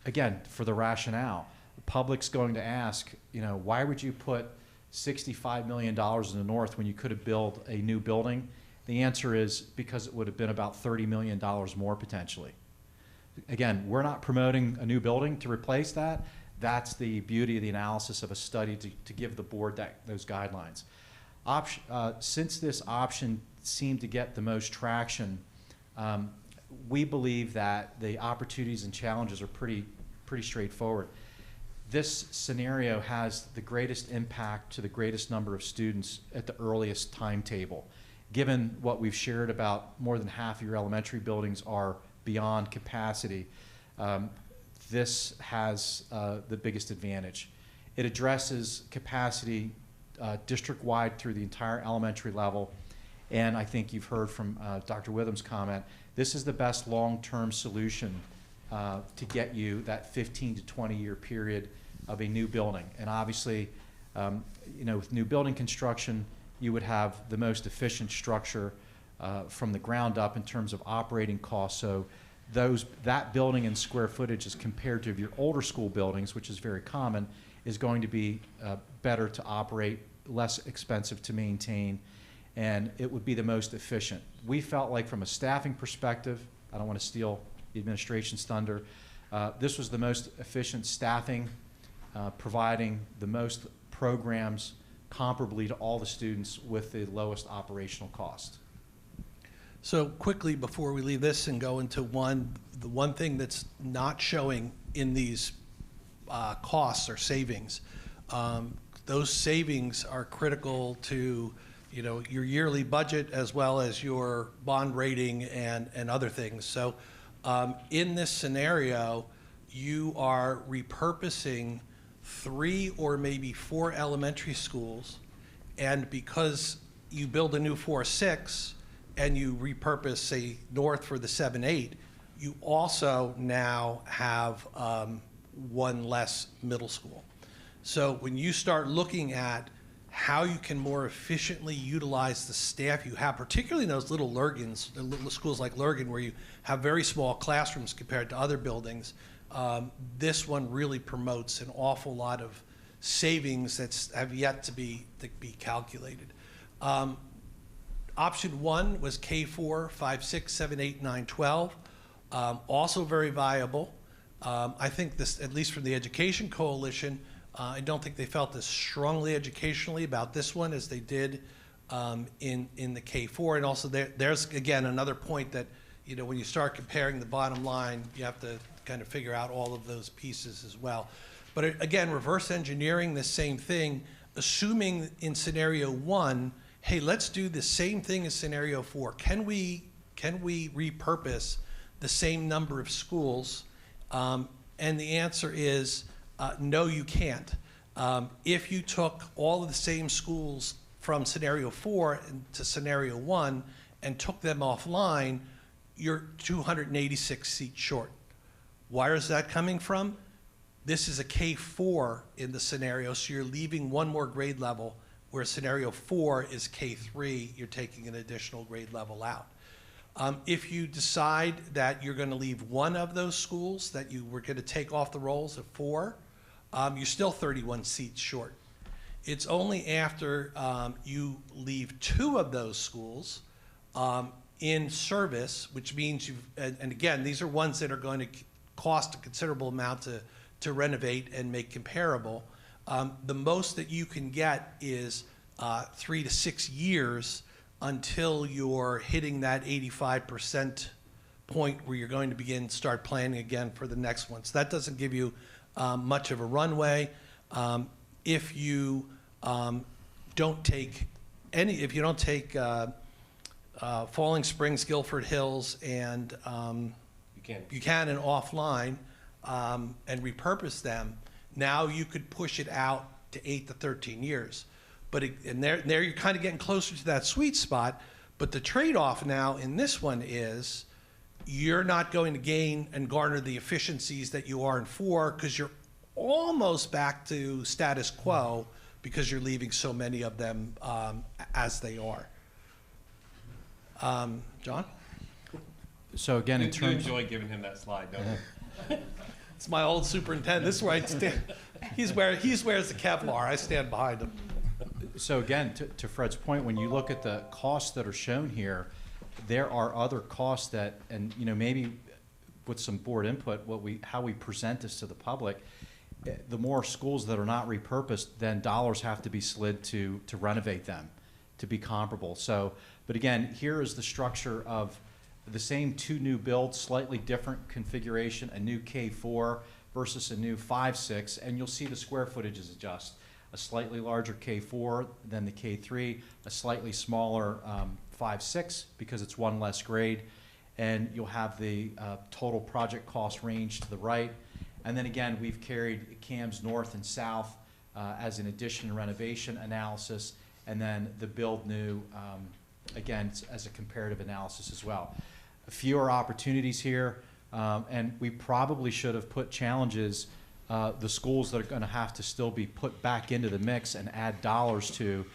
again, for the rationale. The public's going to ask, you know, why would you put $65 million in the north when you could have built a new building? The answer is because it would have been about $30 million more potentially. Again, we're not promoting a new building to replace that. That's the beauty of the analysis of a study to give the board those guidelines. Since this option seemed to get the most traction, we believe that the opportunities and challenges are pretty straightforward. This scenario has the greatest impact to the greatest number of students at the earliest timetable. Given what we've shared about more than half of your elementary buildings are beyond capacity, this has the biggest advantage. It addresses capacity district-wide through the entire elementary level, and I think you've heard from Dr. Witham's comment, this is the best long-term solution to get you that 15 to 20-year period of a new building. And obviously, you know, with new building construction, you would have the most efficient structure from the ground up in terms of operating costs. So that building in square footage as compared to your older school buildings, which is very common, is going to be better to operate, less expensive to maintain, and it would be the most efficient. We felt like from a staffing perspective, I don't want to steal the administration's thunder, this was the most efficient staffing, providing the most programs comparably to all the students with the lowest operational cost. So quickly, before we leave this and go into the one thing that's not showing in these costs or savings, those savings are critical to, you know, your yearly budget as well as your bond rating and other things. So in this scenario, you are repurposing 3 or maybe 4 elementary schools, and because you build a new 4-6 and you repurpose, say, north for the 7-8, you also now have 1 less middle school. So when you start looking at how you can more efficiently utilize the staff you have, particularly in those little Lurgans, the little schools like Lurgan, where you have very small classrooms compared to other buildings, this one really promotes an awful lot of savings that have yet to be calculated. Option 1 was K4, 5, 6, 7, 8, 9, 12. Also very viable. I think this, at least from the Education Coalition, I don't think they felt as strongly educationally about this one as they did in the K4. And also there's, again, another point that, you know, when you start comparing the bottom line, you have to kind of figure out all of those pieces as well. But again, reverse engineering the same thing, assuming in scenario 1, hey, let's do the same thing as scenario 4. Can we repurpose the same number of schools? And the answer is, no, you can't. If you took all of the same schools from scenario 4 to scenario 1 and took them offline, you're 286 seats short. Where is that coming from? This is a K4 in the scenario, so you're leaving 1 more grade level, where scenario 4 is K3, you're taking an additional grade level out. If you decide that you're going to leave 1 of those schools that you were going to take off the rolls of 4, you're still 31 seats short. It's only after you leave 2 of those schools in service, which means you've, and again, these are ones that are going to cost a considerable amount to renovate and make comparable. The most that you can get is 3 to 6 years until you're hitting that 85% point where you're going to start planning again for the next one. So that doesn't give you much of a runway. If you don't take Falling Springs, Guilford Hills, and Buchanan offline and repurpose them, now you could push it out to 8 to 13 years. But there you're kind of getting closer to that sweet spot. But the trade-off now in this one is you're not going to gain and garner the efficiencies that you are in 4, because you're almost back to status quo because you're leaving so many of them as they are. John? So again, in You terms, enjoy giving him that slide, don't you? It's my old superintendent. This is where I stand. He wears the Kevlar. I stand behind him. so again, to Fred's point, when you look at the costs that are shown here, there are other costs that, and you know, maybe with some board input, how we present this to the public, the more schools that are not repurposed, then dollars have to be slid to renovate them, to be comparable. So, but again, here is the structure of the same 2 new builds, slightly different configuration, a new K4 versus a new 5-6, and you'll see the square footages adjust. A slightly larger K4 than the K3, a slightly smaller 5-6 because it's 1 less grade, and you'll have the total project cost range to the right. And then again, we've carried CAMS North and South as an addition and renovation analysis, and then the build new, again, as a comparative analysis as well. Fewer opportunities here, and we probably should have put challenges, the schools that are going to have to still be put back into the mix and add dollars to,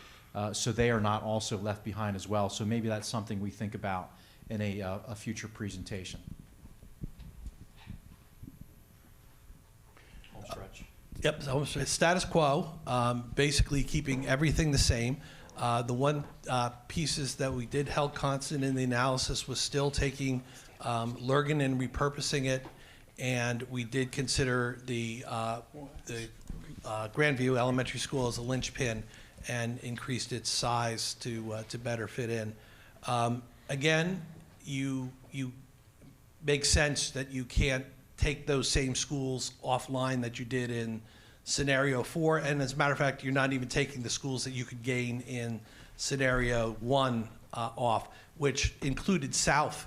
so they are not also left behind as well. So maybe that's something we think about in a future presentation. Home stretch. Yep, so it's status quo, basically keeping everything the same. The one pieces that we did held constant in the analysis was still taking Lurgan and repurposing it, and we did consider the Grandview Elementary School as a linchpin and increased its size to better fit in. Again, you make sense that you can't take those same schools offline that you did in scenario 4. And as a matter of fact, you're not even taking the schools that you could gain in scenario 1 off, which included South.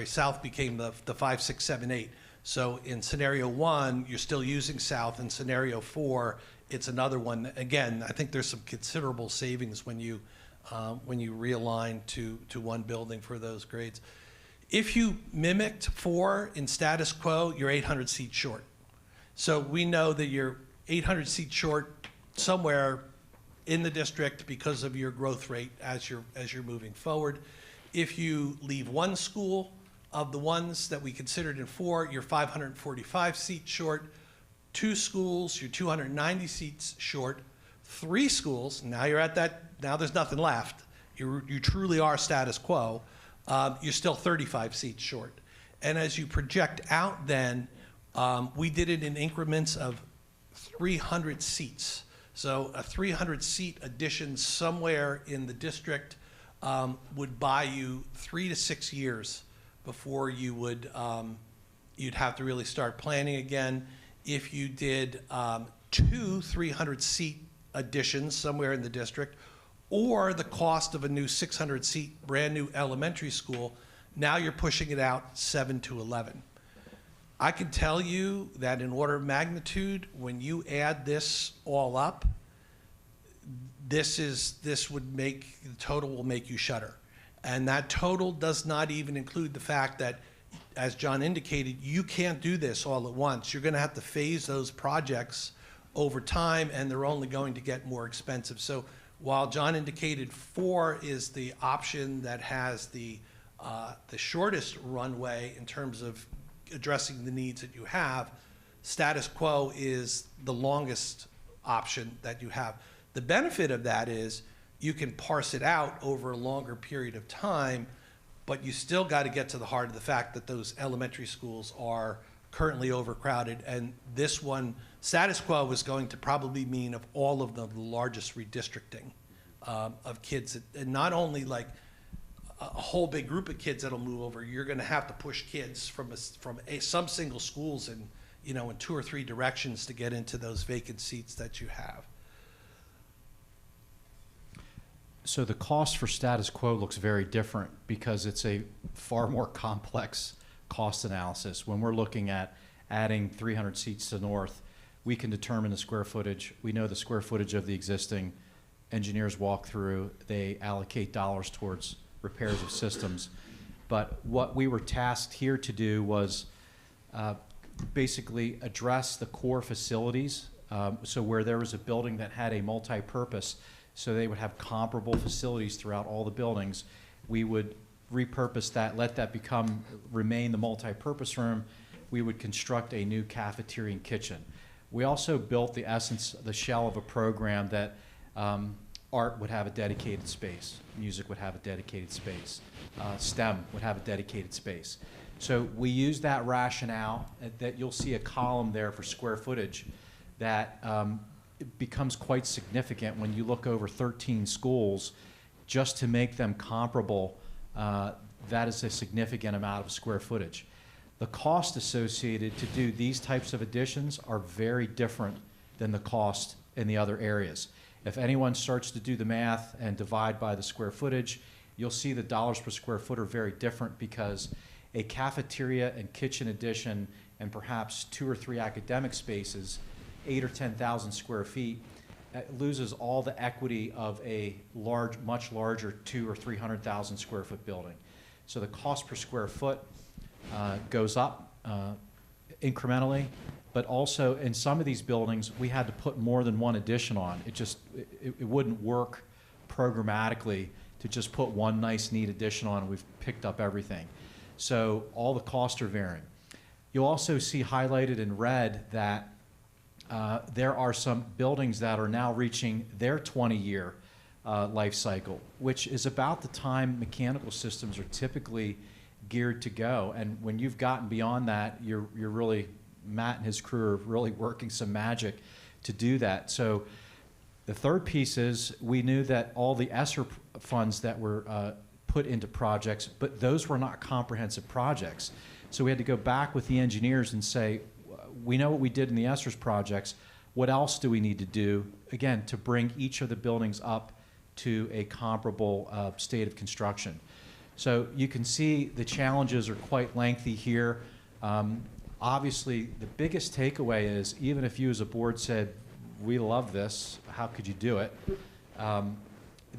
South became the 5, 6, 7, 8. So in scenario 1, you're still using South. In scenario 4, it's another one. Again, I think there's some considerable savings when you realign to one building for those grades. If you mimicked 4 in status quo, you're 800 seats short. So we know that you're 800 seats short somewhere in the district because of your growth rate as you're moving forward. If you leave one school of the ones that we considered in 4, you're 545 seats short. 2 schools, you're 290 seats short. 3 schools, now you're at that, now there's nothing left. You truly are status quo. You're still 35 seats short. And as you project out then, we did it in increments of 300 seats. So a 300-seat addition somewhere in the district would buy you 3 to 6 years before you would, you'd have to really start planning again. If you did 2 300-seat additions somewhere in the district, or the cost of a new 600-seat brand new elementary school, now you're pushing it out 7 to 11. I can tell you that in order of magnitude, when you add this all up, this would make, the total will make you shudder. And that total does not even include the fact that, as John indicated, you can't do this all at once. You're gonna have to phase those projects over time, and they're only going to get more expensive. So while John indicated 4 is the option that has the shortest runway in terms of addressing the needs that you have, status quo is the longest option that you have. The benefit of that is you can parse it out over a longer period of time, but you still got to get to the heart of the fact that those elementary schools are currently overcrowded, and this one, status quo, is going to probably mean of all of them, the largest redistricting of kids, and not only like a whole big group of kids that'll move over. You're going to have to push kids from some single schools in, in 2 or 3 directions to get into those vacant seats that you have. So the cost for status quo looks very different because it's a far more complex cost analysis. When we're looking at adding 300 seats to North, we can determine the square footage. We know the square footage of the existing. Engineers walk through, they allocate dollars towards repairs of systems. But what we were tasked here to do was basically address the core facilities. So where there was a building that had a multi-purpose, so they would have comparable facilities throughout all the buildings, we would repurpose that, let that remain the multi-purpose room. We would construct a new cafeteria and kitchen. We also built the shell of a program that art would have a dedicated space, music would have a dedicated space, STEM would have a dedicated space. So we use that rationale that you'll see a column there for square footage that it becomes quite significant when you look over 13 schools. Just to make them comparable, that is a significant amount of square footage. The cost associated to do these types of additions are very different than the cost in the other areas. If anyone starts to do the math and divide by the square footage, you'll see the dollars per square foot are very different because a cafeteria and kitchen addition and perhaps 2 or 3 academic spaces, 8 or 10,000 square feet, loses all the equity of a much larger 200,000 or 300,000 square foot building. So the cost per square foot goes up incrementally, but also in some of these buildings, we had to put more than one addition on. It wouldn't work programmatically to just put one nice, neat addition on and we've picked up everything. So all the costs are varying. You'll also see highlighted in red that there are some buildings that are now reaching their 20-year life cycle, which is about the time mechanical systems are typically geared to go. And when you've gotten beyond that, you're really, Matt and his crew are really working some magic to do that. So the third piece is we knew that all the ESSER funds that were put into projects, but those were not comprehensive projects. So we had to go back with the engineers and say, we know what we did in the ESSER projects, What else do we need to do, again, to bring each of the buildings up to a comparable state of construction? So you can see the challenges are quite lengthy here. Obviously, the biggest takeaway is, even if you as a board said, we love this, how could you do it?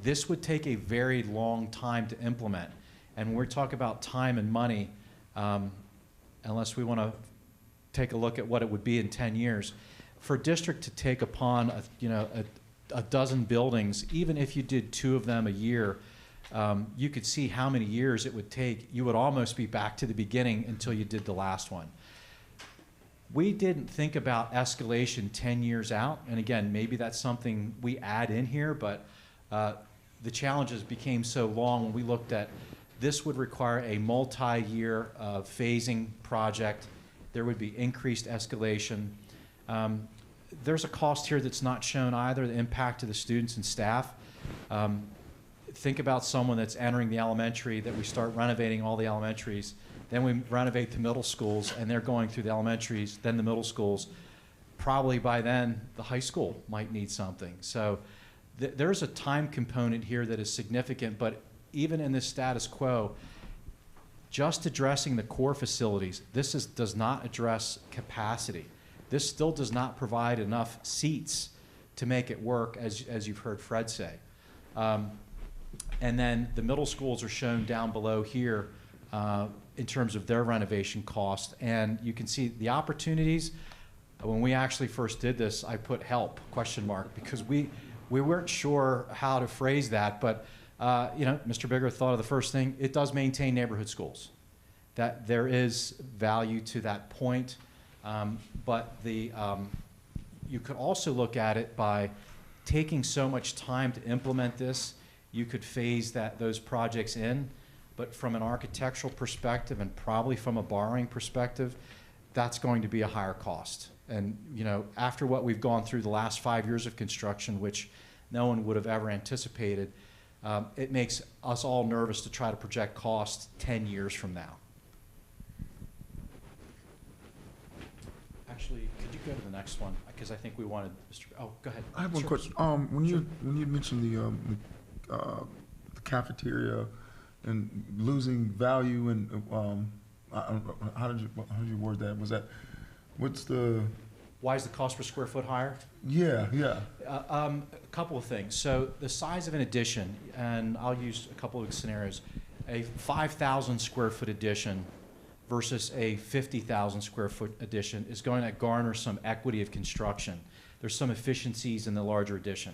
This would take a very long time to implement. And when we talk about time and money, unless we want to take a look at what it would be in 10 years, for a district to take upon a dozen buildings, even if you did 2 of them a year, you could see how many years it would take. You would almost be back to the beginning until you did the last one. We didn't think about escalation 10 years out, and again, maybe that's something we add in here, but the challenges became so long when we looked at this would require a multi-year phasing project. There would be increased escalation. There's a cost here that's not shown either, the impact to the students and staff. Think about someone that's entering the elementary, that we start renovating all the elementaries, then we renovate the middle schools, and they're going through the elementaries, then the middle schools. Probably by then, the high school might need something. So there's a time component here that is significant, but even in this status quo, just addressing the core facilities, does not address capacity. This still does not provide enough seats to make it work, as you've heard Fred say. And then the middle schools are shown down below here in terms of their renovation cost. And you can see the opportunities. When we actually first did this, I put help, question mark, because we weren't sure how to phrase that. But Mr. Bigger thought of the first thing. It does maintain neighborhood schools. That there is value to that point. But you could also look at it by taking so much time to implement this. You could phase those projects in, but from an architectural perspective and probably from a borrowing perspective, that's going to be a higher cost. And after what we've gone through the last 5 years of construction, which no one would have ever anticipated, it makes us all nervous to try to project costs 10 years from now. Actually, could you go to the next one? Because I think we wanted Mr. Oh, go ahead. I have one Sure. question. When you mentioned the cafeteria and losing value, and I don't know, how did you word that? Why is the cost per square foot higher? Yeah. A couple of things. So the size of an addition, and I'll use a couple of scenarios. A 5,000 square foot addition versus a 50,000 square foot addition is going to garner some equity of construction. There's some efficiencies in the larger addition,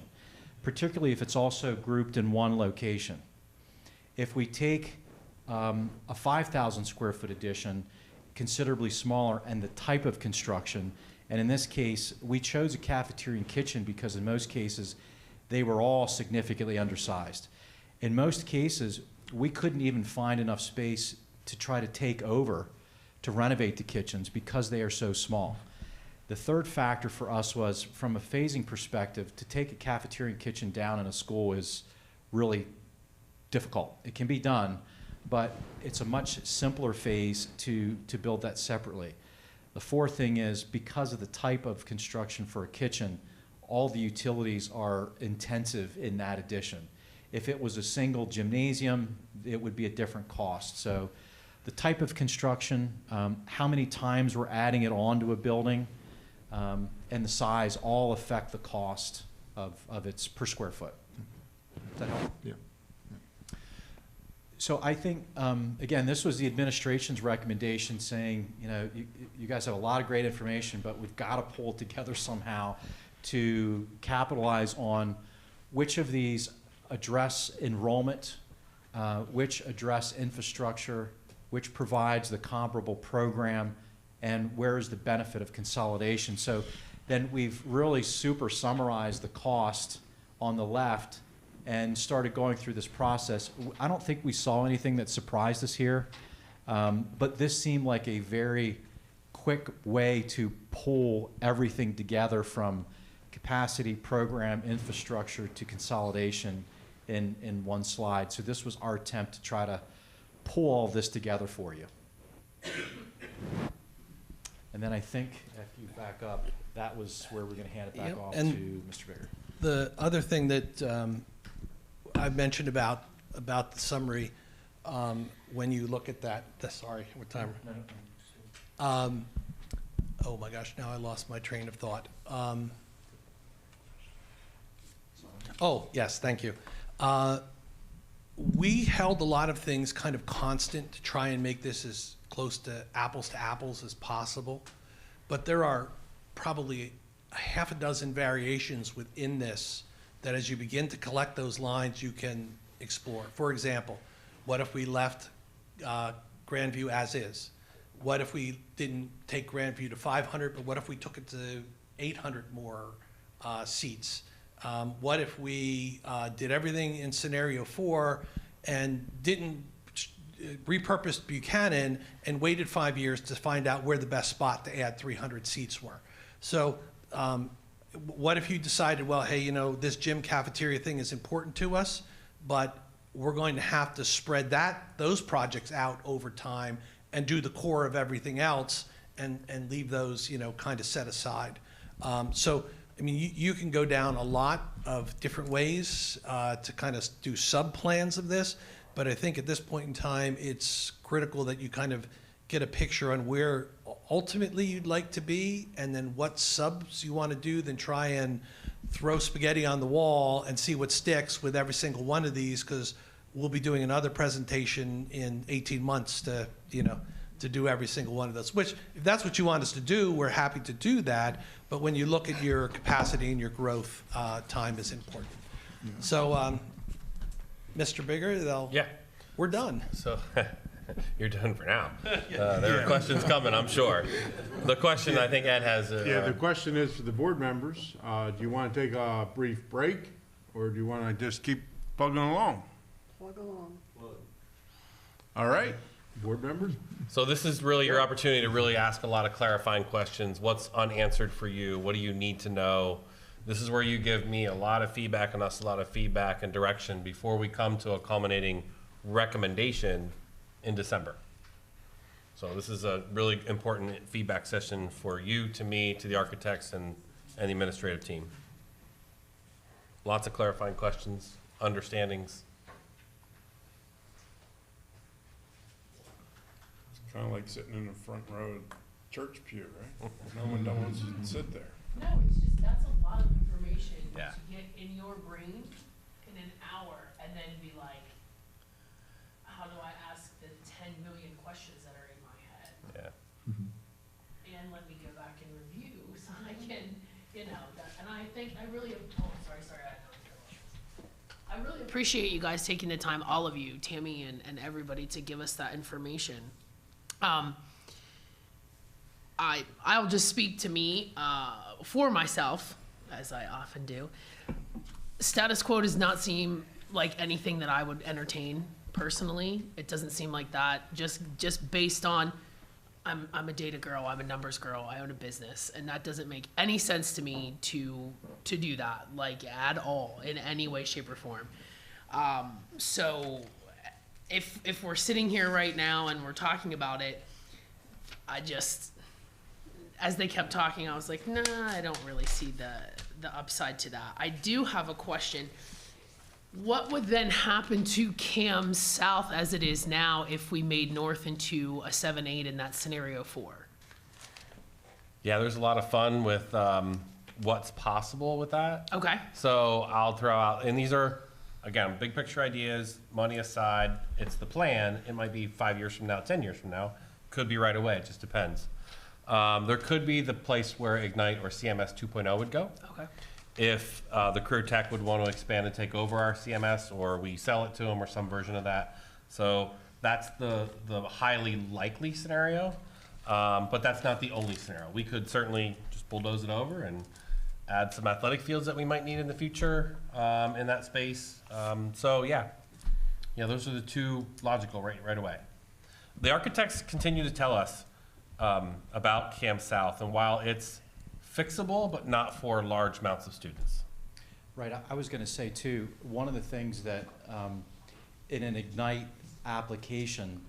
particularly if it's also grouped in one location. If we take a 5,000 square foot addition, considerably smaller, and the type of construction, and in this case, we chose a cafeteria and kitchen because in most cases, they were all significantly undersized. In most cases, we couldn't even find enough space to try to take over to renovate the kitchens because they are so small. The third factor for us was, from a phasing perspective, to take a cafeteria and kitchen down in a school is really difficult. It can be done, but it's a much simpler phase to build that separately. The fourth thing is, because of the type of construction for a kitchen, all the utilities are intensive in that addition. If it was a single gymnasium, it would be a different cost. So the type of construction, how many times we're adding it onto a building, and the size all affect the cost of its per square foot. Does that help? Yeah. So I think, again, this was the administration's recommendation saying, you guys have a lot of great information, but we've got to pull it together somehow to capitalize on which of these address enrollment, which address infrastructure, which provides the comparable program, and where is the benefit of consolidation. So then we've really super summarized the cost on the left and started going through this process. I don't think we saw anything that surprised us here, but this seemed like a very quick way to pull everything together from capacity, program, infrastructure to consolidation in one slide. So this was our attempt to try to pull all this together for you. And then I think, if you back up, that was where we're going to hand it back Yep, off and- to Mr. Bigger. The other thing that I mentioned about the summary, when you look at that, sorry, what time? Oh my gosh, now I lost my train of thought. Oh, yes, thank you. We held a lot of things kind of constant to try and make this as close to apples as possible. But there are probably a half a dozen variations within this that as you begin to collect those lines, you can explore. For example, what if we left Grandview as is? What if we didn't take Grandview to 500, but what if we took it to 800 more seats? What if we did everything in scenario 4 and didn't repurpose Buchanan and waited 5 years to find out where the best spot to add 300 seats were? So what if you decided, well, hey, you know, this gym cafeteria thing is important to us, but we're going to have to spread those projects out over time and do the core of everything else and leave those, you know, kind of set aside. So, I mean, you can go down a lot of different ways to kind of do sub-plans of this, but I think at this point in time, it's critical that you kind of get a picture on where ultimately you'd like to be and then what subs you want to do, then try and throw spaghetti on the wall and see what sticks with every single one of these, because we'll be doing another presentation in 18 months to, you know, to do every single one of those, which if that's what you want us to do, we're happy to do that. But when you look at your capacity and your growth, time is important. So, Mr. Bigger, we're done. So, you're done for now. There are questions coming, I'm sure. The question I think Ed has. Yeah, the question is for the board members, do you want to take a brief break, or do you want to just keep plugging along? Plug along. All right, board members? So this is really your opportunity to really ask a lot of clarifying questions. What's unanswered for you? What do you need to know? This is where you give me a lot of feedback and us a lot of feedback and direction before we come to a culminating recommendation in December. So this is a really important feedback session for you, to me, to the architects and the administrative team. Lots of clarifying questions, understandings. It's kind of like sitting in the front row of church pew, right? No one wants to sit there. No, it's just, that's a lot of information Yeah. to get in your brain in an hour and then be like, how do I ask the 10 million questions that are in my head? Yeah. And let me go back and review so I can, you know, and I think I really, oh, sorry, I really appreciate you guys taking the time, all of you, Tammy and everybody, to give us that information. I'll just speak to me for myself, as I often do. Status quo does not seem like anything that I would entertain personally. It doesn't seem like that. Just based on, I'm a data girl, I'm a numbers girl, I own a business, and that doesn't make any sense to me to do that, like, at all, in any way, shape, or form. So if we're sitting here right now and we're talking about it, as they kept talking, I was like, nah, I don't really see the upside to that. I do have a question. What would then happen to CAM South as it is now if we made North into a 7-8 in that scenario 4? Yeah, there's a lot of fun with what's possible with that. Okay. So I'll throw out, and these are, again, big picture ideas, money aside, it's the plan. It might be 5 years from now, 10 years from now, could be right away, it just depends. There could be the place where Ignite or CMS 2.0 would go. Okay. If the career tech would want to expand and take over our CMS, or we sell it to them, or some version of that. So that's the highly likely scenario, but that's not the only scenario. We could certainly just bulldoze it over and add some athletic fields that we might need in the future in that space. So yeah, those are the two logical right away. The architects continue to tell us about CAM South, and while it's fixable, but not for large amounts of students. Right, I was going to say too, one of the things that in an Ignite application,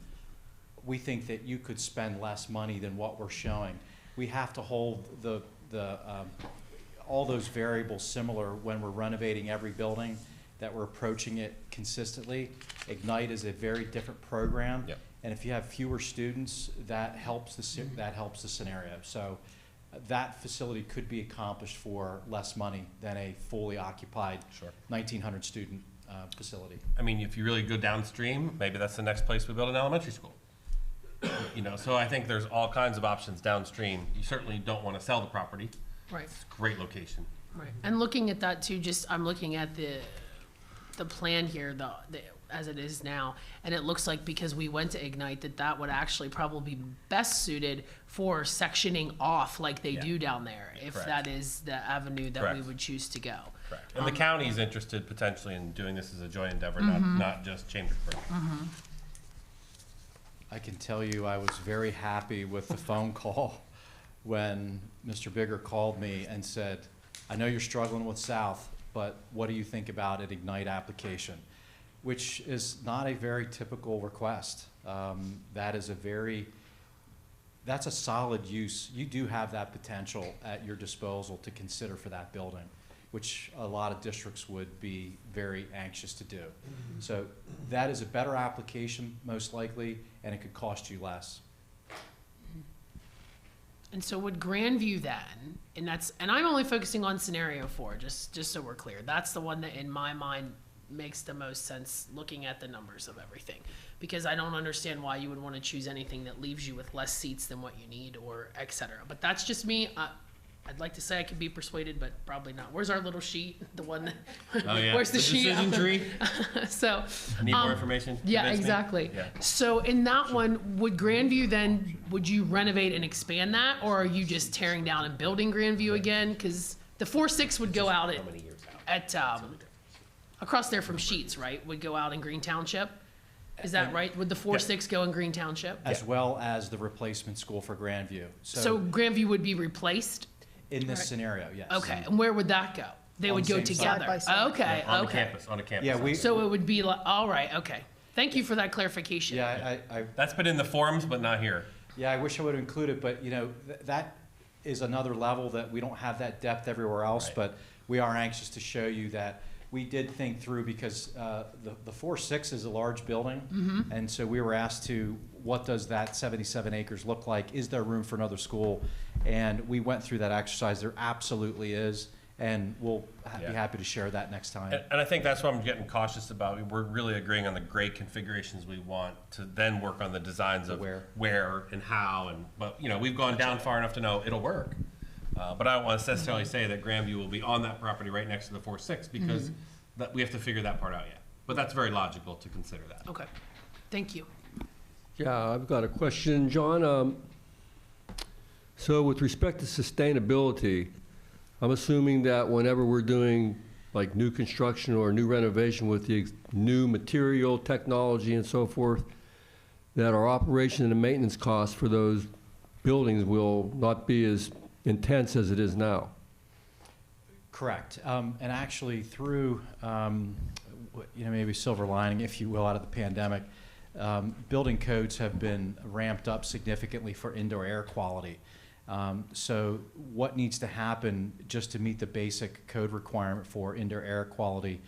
we think that you could spend less money than what we're showing. we have to hold all those variables similar when we're renovating every building, that we're approaching it consistently. Ignite is a very different program. Yep. And if you have fewer students, that helps the scenario. So that facility could be accomplished for less money than a fully occupied Sure. 1,900 student facility. I mean, if you really go downstream, maybe that's the next place we build an elementary school. You know, so I think there's all kinds of options downstream. You certainly don't want to sell the property. Right. It's a great location. Right. And looking at that too, I'm looking at the plan here, as it is now, and it looks like because we went to Ignite, that would actually probably be best suited for sectioning off like they do down there, if Correct. that is the avenue that Correct. we would choose to go. Correct. And the county's interested potentially in doing this as a joint endeavor, not just Chambersburg. I can tell you I was very happy with the phone call when Mr. Bigger called me and said, I know you're struggling with South, but what do you think about an Ignite application? Which is not a very typical request. That's a solid use. You do have that potential at your disposal to consider for that building, which a lot of districts would be very anxious to do. So that is a better application, most likely, and it could cost you less. And so would Grandview then, and I'm only focusing on scenario 4, just so we're clear. That's the one that in my mind makes the most sense looking at the numbers of everything. Because I don't understand why you would want to choose anything that leaves you with less seats than what you need, or et cetera. But that's just me. I'd like to say I could be persuaded, but probably not. Where's our little sheet? The one that, Oh, yeah. where's the sheet? Decision tree? So. I need more information. Yeah, Convince me? exactly. Yeah. So in that one, would Grandview then, would you renovate and expand that, or are you just tearing down and building Grandview again? Because the 4-6 would go out across there from Sheets, right? Would go out in Green Township? Is that right? Would the 4-6 go in Green Township? As well as the replacement school for Grandview. So Grandview would be replaced? In this scenario, yes. Okay, and where would that go? They On would the go same side. together? Side by side. Okay, On the okay. campus, on a campus. Yeah, we, So it would be like, all right, okay. Thank you for that clarification. yeah, That's been in the forums, but not here. I wish I would have included, but that is another level that we don't have that depth everywhere else, Right. but we are anxious to show you that we did think through, because the 4-6 is a large building, and so we were asked to, what does that 77 acres look like? Is there room for another school? And we went through that exercise. There absolutely is, and we'll be happy to share that next time. And I think that's what I'm getting cautious about. We're really agreeing on the grade configurations we want to then work on the designs of where and how. But we've gone down far enough to know it'll work. But I don't want to necessarily say that Grandview will be on that property right next to the 4-6, because we have to figure that part out yet. But that's very logical to consider that. Okay, thank you. Yeah, I've got a question, John. So with respect to sustainability, I'm assuming that whenever we're doing like new construction or new renovation with the new material, technology and so forth, that our operation and maintenance costs for those buildings will not be as intense as it is now. Correct. And actually through, maybe silver lining, if you will, out of the pandemic, building codes have been ramped up significantly for indoor air quality. So what needs to happen just to meet the basic code requirement for indoor air quality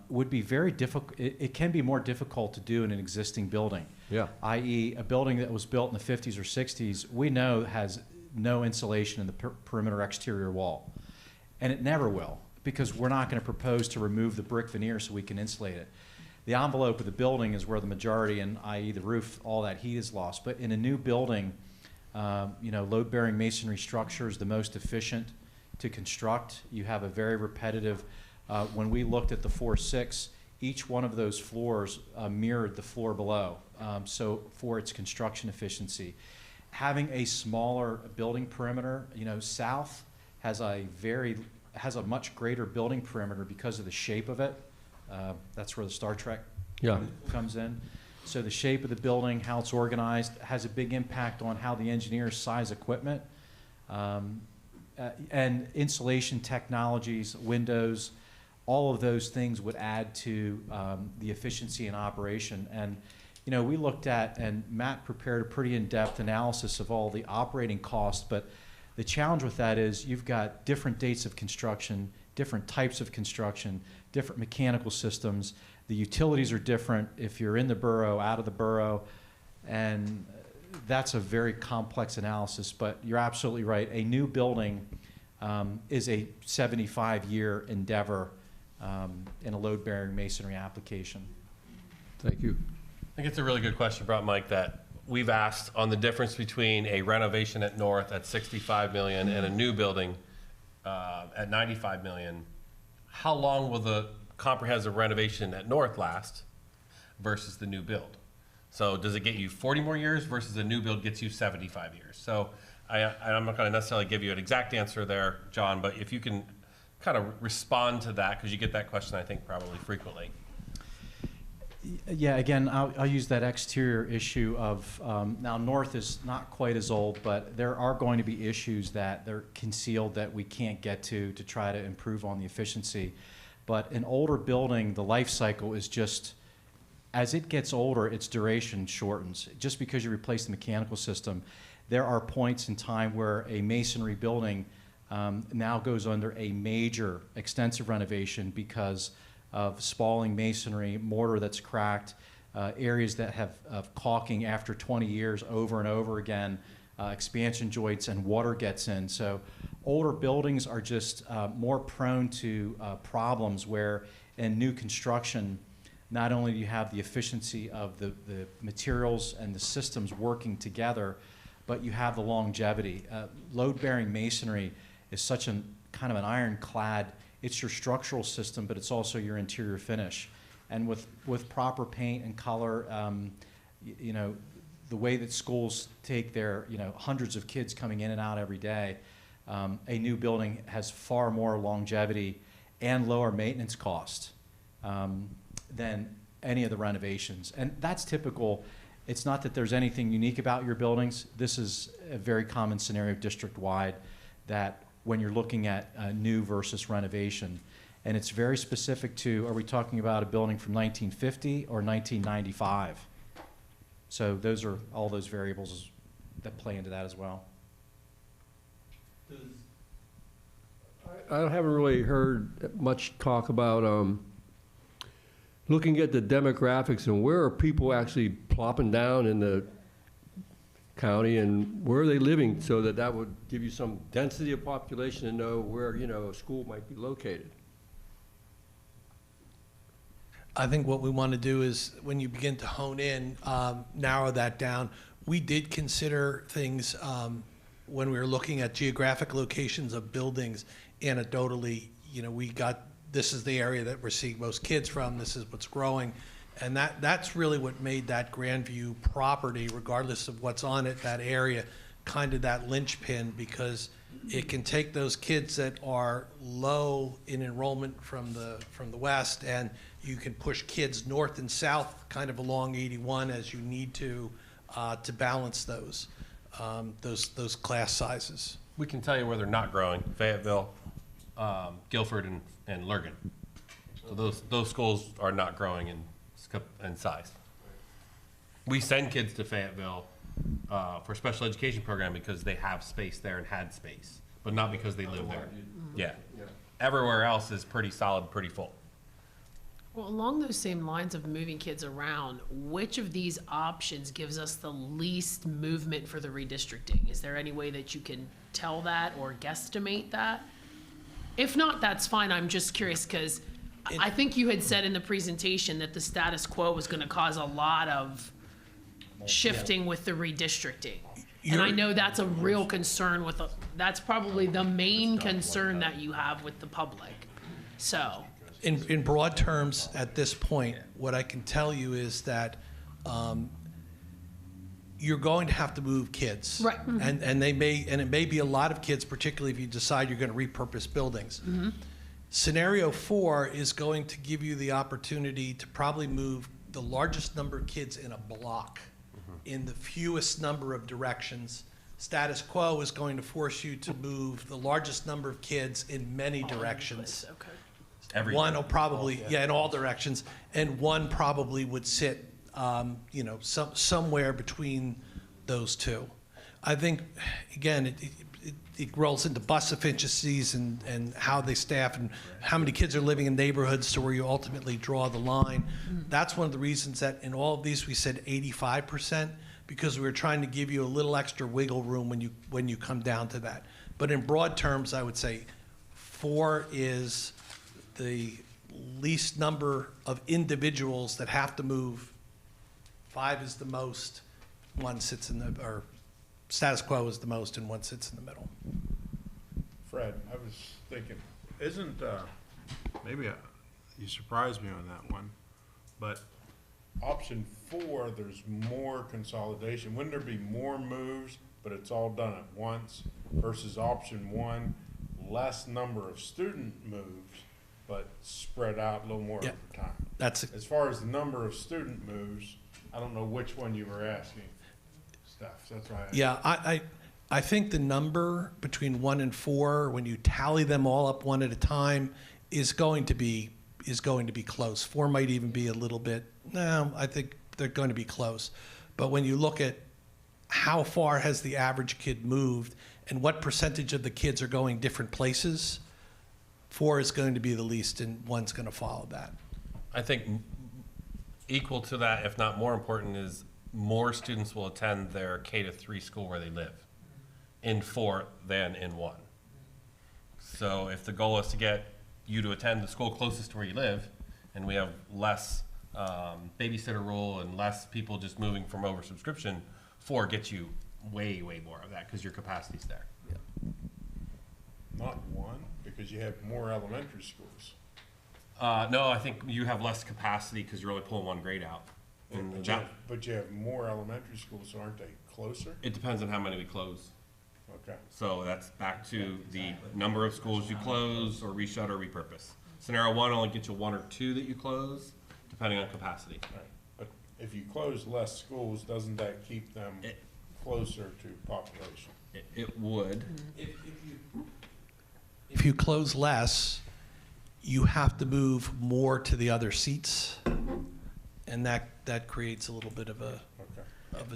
would be very difficult. It can be more difficult to do in an existing building. Yeah. I.e., a building that was built in the 50s or 60s, we know has no insulation in the perimeter exterior wall. And it never will, because we're not going to propose to remove the brick veneer so we can insulate it. The envelope of the building is where the majority, and i.e. the roof, all that heat is lost. But in a new building, load-bearing masonry structure is the most efficient to construct. You have a very repetitive, when we looked at the 4-6, each one of those floors mirrored the floor below, so for its construction efficiency. Having a smaller building perimeter, South has a much greater building perimeter because of the shape of it. That's where the Star Trek comes in. So the shape of the building, how it's organized, has a big impact on how the engineers size equipment. And insulation technologies, windows, all of those things would add to the efficiency in operation. And you know, we looked at, and Matt prepared a pretty in-depth analysis of all the operating costs, but the challenge with that is you've got different dates of construction, different types of construction, different mechanical systems. The utilities are different if you're in the borough, out of the borough, and that's a very complex analysis, but you're absolutely right. A new building is a 75-year endeavor in a load-bearing masonry application. Thank you. I think it's a really good question you brought, Mike, that we've asked on the difference between a renovation at North at $65 million and a new building at $95 million. How long will the comprehensive renovation at North last versus the new build? So does it get you 40 more years versus a new build gets you 75 years? So I'm not going to necessarily give you an exact answer there, John, but if you can kind of respond to that, because you get that question, I think, probably frequently. Yeah, again, I'll use that exterior issue of, now North is not quite as old, but there are going to be issues that they're concealed that we can't get to try to improve on the efficiency. But an older building, the life cycle is just, as it gets older, its duration shortens. Just because you replace the mechanical system, there are points in time where a masonry building now goes under a major extensive renovation because of spalling masonry, mortar that's cracked, areas that have caulking after 20 years over and over again, expansion joints, and water gets in. So older buildings are just more prone to problems where in new construction, not only do you have the efficiency of the materials and the systems working together, but you have the longevity. Load-bearing masonry is such an kind of an ironclad. It's your structural system, but it's also your interior finish. And with proper paint and color, you know, the way that schools take their, you know, hundreds of kids coming in and out every day, a new building has far more longevity and lower maintenance cost than any of the renovations. And that's typical. It's not that there's anything unique about your buildings. This is a very common scenario district-wide, that when you're looking at new versus renovation. And it's very specific to, are we talking about a building from 1950 or 1995? So those are all those variables that play into that as well. I haven't really heard much talk about looking at the demographics and where are people actually plopping down in the county and where are they living, so that would give you some density of population and know where, you know, a school might be located. I think what we want to do is, when you begin to hone in, narrow that down. We did consider things when we were looking at geographic locations of buildings anecdotally. You know, this is the area that we're seeing most kids from, this is what's growing. And that's really what made that Grandview property, regardless of what's on it, that area, kind of that linchpin, because it can take those kids that are low in enrollment from the west, and you can push kids north and south kind of along 81 as you need to balance those class sizes. We can tell you where they're not growing: Fayetteville, Guilford, and Lurgan. So those schools are not growing in size. We send kids to Fayetteville for special education program because they have space there and had space, but not because they live there. Yeah. Everywhere else is pretty solid, pretty full. Well, along those same lines of moving kids around, which of these options gives us the least movement for the redistricting? Is there any way that you can tell that or guesstimate that? If not, that's fine. I'm just curious because I think you had said in the presentation that the status quo was going to cause a lot of shifting with the redistricting. And I know that's a real concern that's probably the main concern that you have with the public. So. In broad terms, at this point, what I can tell you is that you're going to have to move kids. Right. And it may be a lot of kids, particularly if you decide you're going to repurpose buildings. Mm-hmm. Scenario 4 is going to give you the opportunity to probably move the largest number of kids in a block in the fewest number of directions. Status quo is going to force you to move the largest number of kids in many directions. Okay. Everything. One will probably, in all directions, and one probably would sit you know, somewhere between those two. I think, again, it rolls into bus efficiencies and how they staff and how many kids are living in neighborhoods to where you ultimately draw the line. That's one of the reasons that in all of these we said 85%, because we were trying to give you a little extra wiggle room when you come down to that. But in broad terms, I would say 4 is the least number of individuals that have to move. 5 is the most. 1 sits in the, or status quo is the most, and 1 sits in the middle. Fred, I was thinking, isn't, maybe you surprised me on that one, but option 4, there's more consolidation. Wouldn't there be more moves, but it's all done at once, versus option 1, less number of student moves, but spread out a little more Yeah. over time? That's As far as the number of student moves, I don't know which one you were asking, Steph, that's why. Yeah, I think the number between 1 and 4, when you tally them all up one at a time, is going to be close. 4 might even be a little bit. No, I think they're going to be close. But when you look at how far has the average kid moved and what percentage of the kids are going different places, 4 is going to be the least, and 1's going to follow that. I think equal to that, if not more important, is more students will attend their K-3 school where they live in 4 than in 1. So if the goal is to get you to attend the school closest to where you live, and we have less babysitter rule and less people just moving from oversubscription, 4 gets you way, way more of that because your capacity's there. Not 1, because you have more elementary schools. No, I think you have less capacity because you're only pulling 1 grade out. And But you have more elementary schools, so aren't they closer? it depends on how many we close. Okay. So that's back to the number of schools you close or reshut or repurpose. Scenario 1 only gets you 1 or 2 that you close, depending on capacity. Right. But if you close less schools, doesn't that keep them closer to population? It would. If you close less, you have to move more to the other seats, and that creates a little bit of a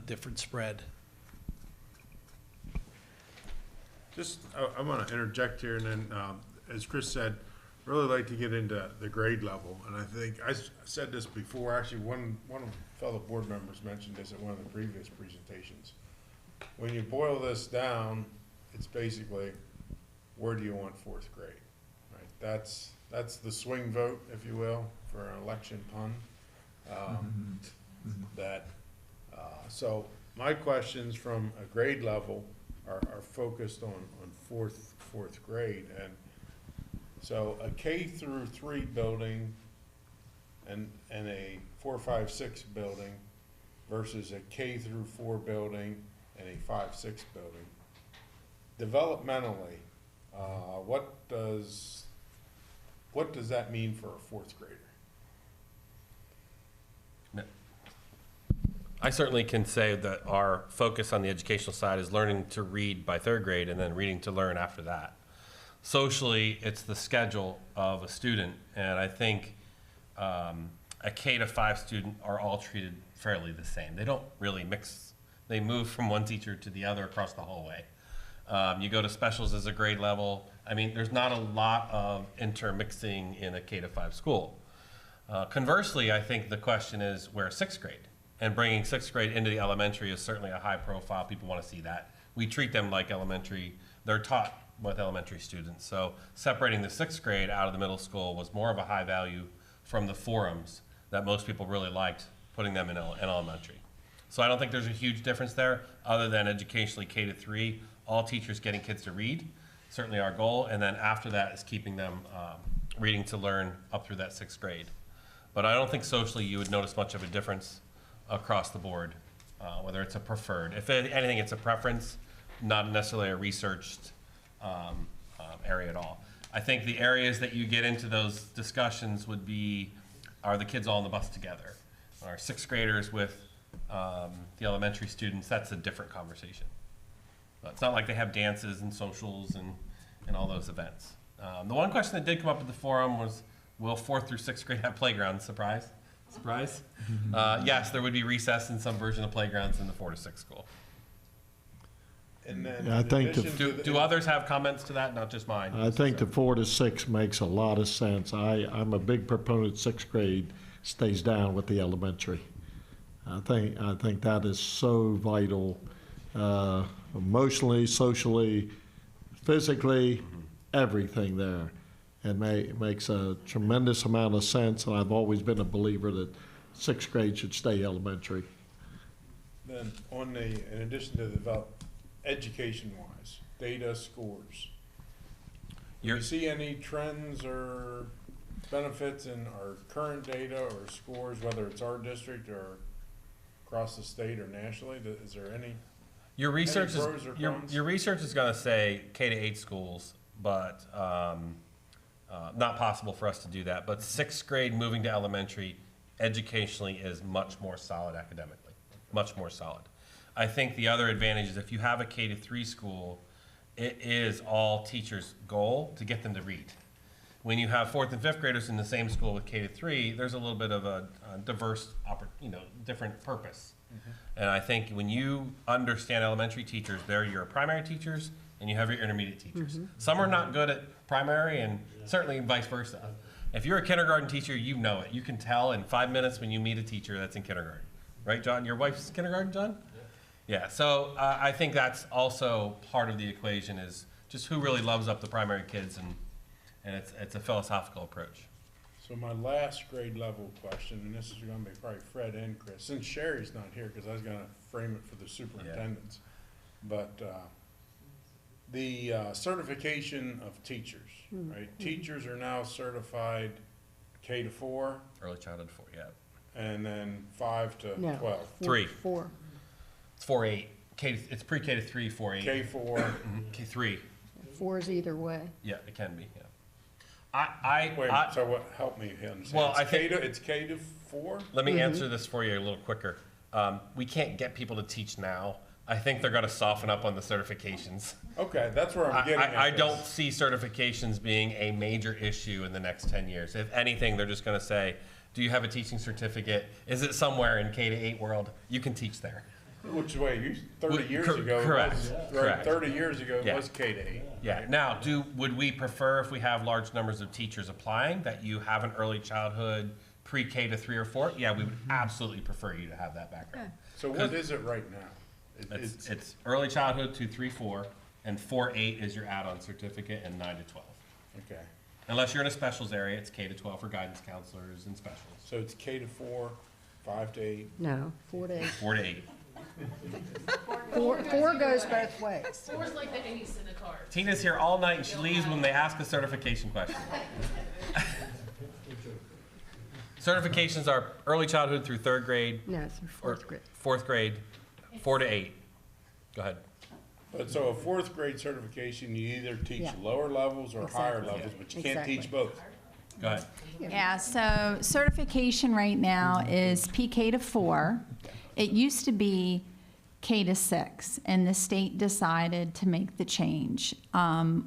different spread. Just, I want to interject here, and then, as Chris said, really like to get into the grade level. And I think, I said this before, actually, one of the fellow board members mentioned this at one of the previous presentations. When you boil this down, it's basically, where do you want 4th grade? Right? That's the swing vote, if you will, for an election pun. So my questions from a grade level are focused on fourth grade. And so a K-3 building and a 4, 5, 6 building versus a K-4 building and a 5, 6 building. Developmentally, what does that mean for a 4th grader? I certainly can say that our focus on the educational side is learning to read by 3rd grade and then reading to learn after that. Socially, it's the schedule of a student, and I think a K-5 student are all treated fairly the same. They don't really mix. They move from one teacher to the other across the hallway. You go to specials as a grade level. I mean, there's not a lot of intermixing in a K-5 school. Conversely, I think the question is, where's 6th grade? And bringing 6th grade into the elementary is certainly a high profile. People want to see that. We treat them like elementary. They're taught with elementary students. So separating the 6th grade out of the middle school was more of a high value from the forums that most people really liked, putting them in elementary. So I don't think there's a huge difference there, other than educationally K-3, all teachers getting kids to read, certainly our goal. And then after that is keeping them reading to learn up through that 6th grade. But I don't think socially you would notice much of a difference across the board, whether it's a preferred. If anything, it's a preference, not necessarily a researched area at all. I think the areas that you get into those discussions would be, are the kids all on the bus together? Are 6th graders with the elementary students? That's a different conversation. But it's not like they have dances and socials and all those events. The one question that did come up at the forum was, will 4th through 6th grade have playgrounds? Surprise. Surprise? Yes, there would be recess in some version of playgrounds in the 4 to 6 school. And then Yeah, I in think the- addition to the- Do others have comments to that? Not just mine. I think the 4 to 6 makes a lot of sense. I'm a big proponent 6th grade stays down with the elementary. I think that is so vital, emotionally, socially, physically, everything there. It makes a tremendous amount of sense, and I've always been a believer that 6th grade should stay elementary. Then in addition to the education-wise, data scores, do you see any trends or benefits in our current data or scores, whether it's our district or across the state or nationally? Is there any? Your research Any pros or is cons? your research is going to say K to 8 schools, but not possible for us to do that. But 6th grade moving to elementary, educationally is much more solid academically, much more solid. I think the other advantage is if you have a K to 3 school, it is all teachers' goal to get them to read. When you have 4th and 5th graders in the same school with K to 3, there's a little bit of a diverse, different purpose. And I think when you understand elementary teachers, they're your primary teachers and you have your intermediate teachers. Some are not good at primary and certainly vice versa. If you're a kindergarten teacher, you know it. You can tell in 5 minutes when you meet a teacher that's in kindergarten. Right, John? Your wife's kindergarten, John? Yeah, so I think that's also part of the equation is just who really loves up the primary kids, and it's a philosophical approach. So my last grade level question, and this is gonna be probably Fred and Chris, since Sherry's not here, because I was gonna frame it for the superintendents. But the certification of teachers, right? Teachers are now certified K to 4, Early childhood 4, yeah. and then 5 to No. 12. 3. 4. It's 4-8. It's pre-K to 3, 4-8. K4, K3. 4 is either way. Yeah, it can be, yeah. wait, I so what, help me understand. Well, It's I think- It's K to 4? let me answer this for you a little quicker. We can't get people to teach now. I think they're gonna soften up on the certifications. Okay, that's where I'm getting at. I this. don't see certifications being a major issue in the next 10 years. If anything, they're just gonna say, do you have a teaching certificate? Is it somewhere in K to 8 world? You can teach there. Which way, 30 years Cor- ago, it correct, was, right, correct. 30 years ago, it Yeah. was K to 8. Yeah, now, would we prefer if we have large numbers of teachers applying, that you have an early childhood, pre-K to 3 or 4? Yeah, we would absolutely prefer you to have that background. So what is it right now? It's early childhood 2, 3, 4, and 4-8 is your add-on certificate, and 9 to 12. Okay, Unless you're in a specials area, it's K to 12 for guidance counselors and specials. so it's K to 4, 5 to 8. No, 4 to 8. 4 to 8. 4 goes both ways. 4's like the ace in the card. Tina's here all night, and she leaves when they ask a certification question. Certifications are early childhood through 3rd grade, No, it's or 4th grade. 4th grade, 4 to 8. Go ahead. But so a 4th grade certification, you either teach Yeah. lower levels or higher Exactly. levels, but you can't Exactly. teach both. Go ahead. Yeah, so certification right now is PK to 4. It used to be K to 6, and the state decided to make the change.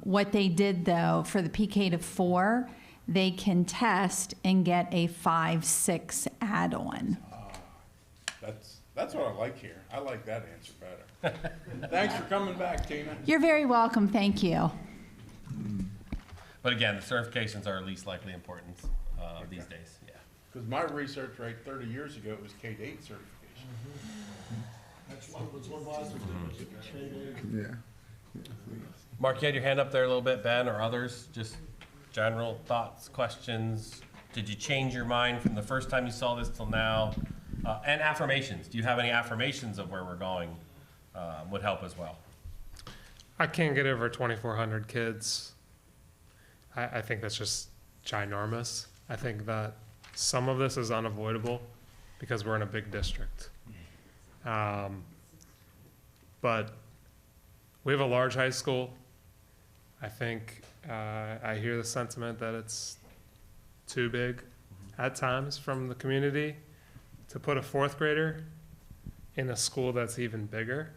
What they did, though, for the PK to 4, they can test and get a 5-6 add-on. That's what I like here. I like that answer better. Thanks for coming back, Tina. You're very welcome, thank you. But again, the certifications are least likely important these days, yeah. Because my research rate 30 years ago, it was K to 8 certification. Yeah. Mark, you had your hand up there a little bit, Ben, or others, just general thoughts, questions? Did you change your mind from the first time you saw this till now? And affirmations, do you have any affirmations of where we're going would help as well? I can't get over 2,400 kids. I think that's just ginormous. I think that some of this is unavoidable because we're in a big district. But we have a large high school. I think I hear the sentiment that it's too big at times from the community to put a 4th grader in a school that's even bigger.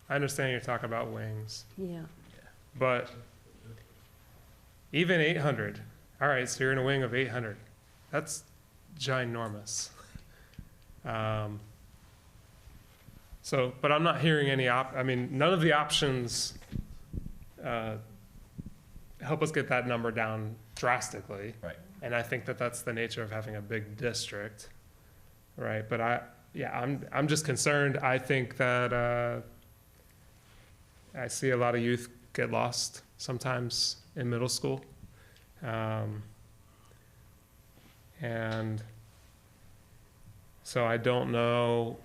I understand you're talking about wings, Yeah. but even 800, all right, so you're in a wing of 800. That's ginormous. So, but I'm not hearing any none of the options help us get that number down drastically. Right. And I think that that's the nature of having a big district, right? But I'm just concerned. I think that I see a lot of youth get lost sometimes in middle school. And so I don't know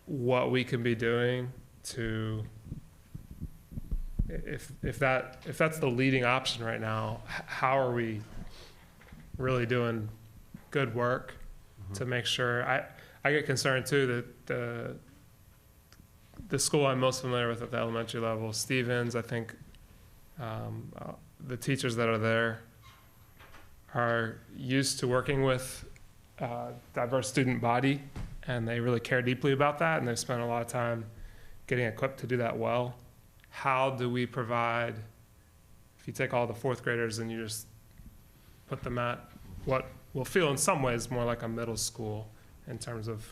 what we can be doing to, if that's the leading option right now, how are we really doing good work to make sure? I get concerned too that the school I'm most familiar with at the elementary level, Stevens, I think the teachers that are there are used to working with diverse student body, and they really care deeply about that, and they've spent a lot of time getting equipped to do that well. How do we provide, if you take all the fourth graders and you just put them at what will feel in some ways more like a middle school in terms of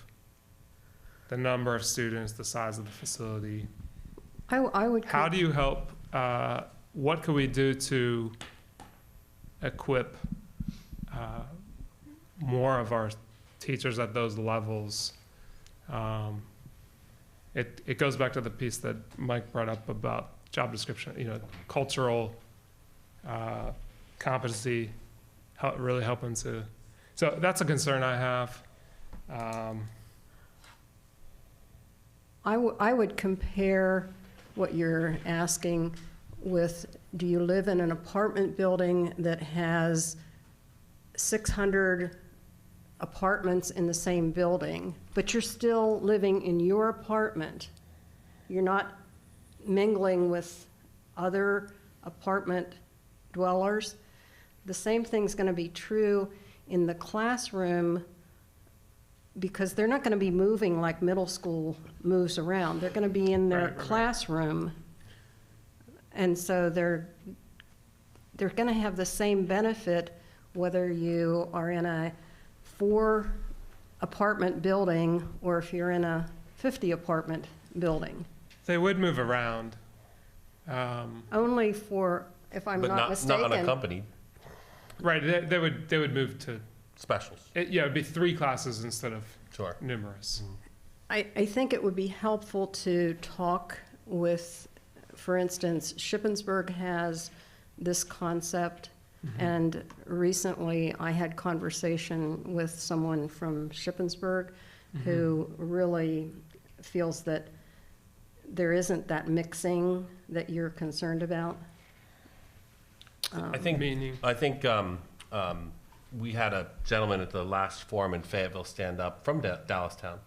the number of students, the size of the facility? I would. How do you help, what could we do to equip more of our teachers at those levels? It goes back to the piece that Mike brought up about job description, cultural competency, really helping to, so that's a concern I have. I would compare what you're asking with, do you live in an apartment building that has 600 apartments in the same building, but you're still living in your apartment? You're not mingling with other apartment dwellers. The same thing's going to be true in the classroom, because they're not going to be moving like middle school moves around. They're going to be in their classroom. And so they're going to have the same benefit whether you are in a 4 apartment building or if you're in a 50 apartment building. They would move around. Only for, if I'm not mistaken. Not unaccompanied. Right, they would move to specials. It'd be 3 classes instead of Sure. numerous. I think it would be helpful to talk with, for instance, Shippensburg has this concept, and recently I had conversation with someone from Shippensburg who really feels that there isn't that mixing that you're concerned about. I think we had a gentleman at the last forum in Fayetteville stand up from Dallastown.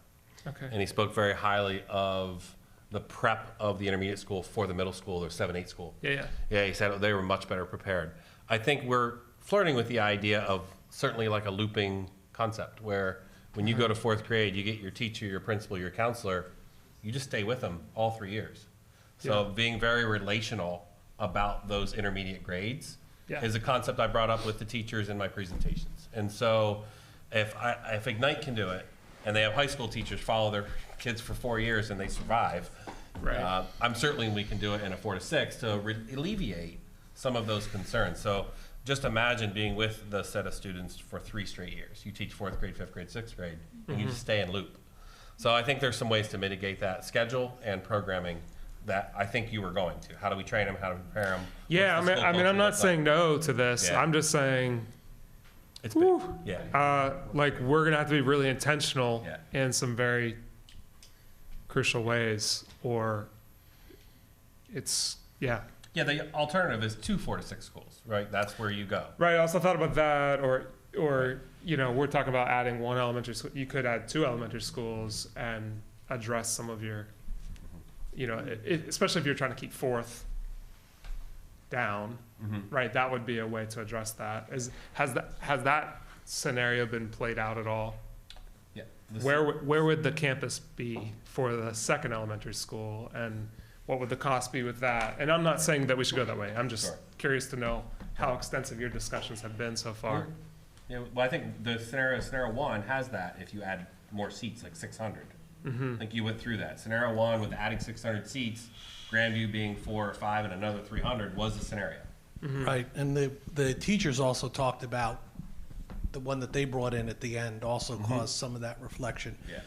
Okay. And he spoke very highly of the prep of the intermediate school for the middle school or 7-8 school. Yeah. Yeah, he said they were much better prepared. I think we're flirting with the idea of certainly like a looping concept where when you go to 4th grade, you get your teacher, your principal, your counselor, you just stay with them all 3 years. So being very relational about those intermediate grades is a concept I brought up with the teachers in my presentations. And so if Ignite can do it, and they have high school teachers follow their kids for 4 years and they survive, I'm certain we can do it in a 4 to 6 to alleviate some of those concerns. So just imagine being with the set of students for 3 straight years. You teach 4th grade, 5th grade, 6th grade, and you just stay in loop. So I think there's some ways to mitigate that schedule and programming that I think you were going to. How do we train them? How do we prepare them? Yeah, I'm not saying no to this. Yeah. I'm just saying, it's big. Yeah. like we're gonna have to be really intentional in some very crucial ways, or it's Yeah, the alternative is 2 4 to 6 schools, right? That's where you go. Right. I also thought about that, or we're talking about adding 1 elementary school. You could add 2 elementary schools and address some of your, especially if you're trying to keep 4th down, right? That would be a way to address that. Has that scenario been played out at all? Yeah. Where would the campus be for the 2nd elementary school, and what would the cost be with that? And I'm not saying that we should go that way. I'm just curious to know how extensive your discussions have been so far. Yeah, well, I think the scenario 1 has that. If you add more seats, like 600. I think you went through that. Scenario one with adding 600 seats, Grandview being 4 or 5 and another 300 was the scenario. Right, and the teachers also talked about the one that they brought in at the end also caused some of that reflection. Yeah.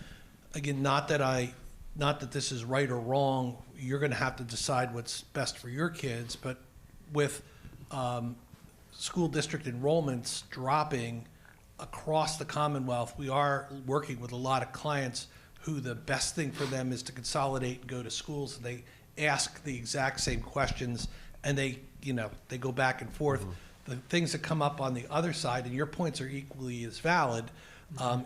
Again, not that this is right or wrong, you're gonna have to decide what's best for your kids, but with school district enrollments dropping across the Commonwealth, we are working with a lot of clients who the best thing for them is to consolidate and go to schools. And they ask the exact same questions, and they go back and forth. The things that come up on the other side, and your points are equally as valid,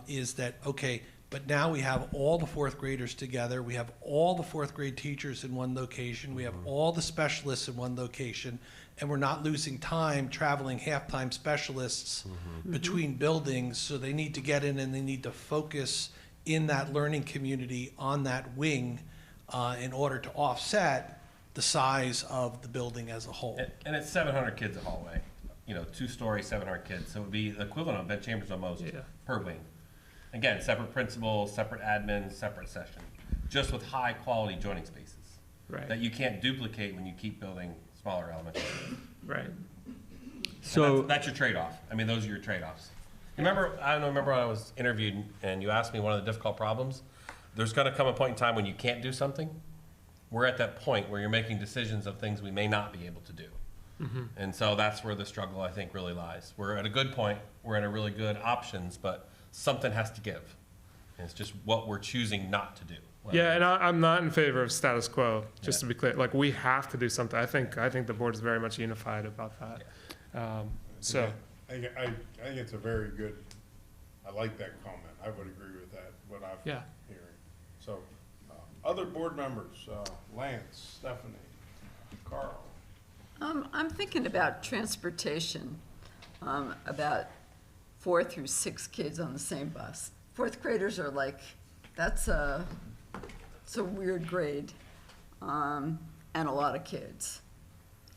is that, okay, but now we have all the fourth graders together. We have all the fourth grade teachers in one location. We have all the specialists in one location. And we're not losing time traveling half-time specialists between buildings. So they need to get in and they need to focus in that learning community on that wing in order to offset the size of the building as a whole. And it's 700 kids a hallway, 2-story, 700 kids. So it would be the equivalent of Ben Chambers almost per wing. Again, separate principals, separate admins, separate session, just with high quality joining spaces that you can't duplicate when you keep building smaller elementary. Right. So that's your trade-off. I mean, those are your trade-offs. Remember when I was interviewed and you asked me one of the difficult problems? There's going to come a point in time when you can't do something. We're at that point where you're making decisions of things we may not be able to do. And so that's where the struggle, I think, really lies. We're at a good point. We're at a really good options, but something has to give. And it's just what we're choosing not to do. Yeah, and I'm not in favor of status quo, just to be clear. Like, we have to do something. I think the board is very much unified about that. So. I think it's a very good, I like that comment. I would agree with that, what I'm hearing. So, other board members, Lance, Stephanie, Carl. I'm thinking about transportation, about 4 through 6 kids on the same bus. Fourth graders are like, it's a weird grade, and a lot of kids.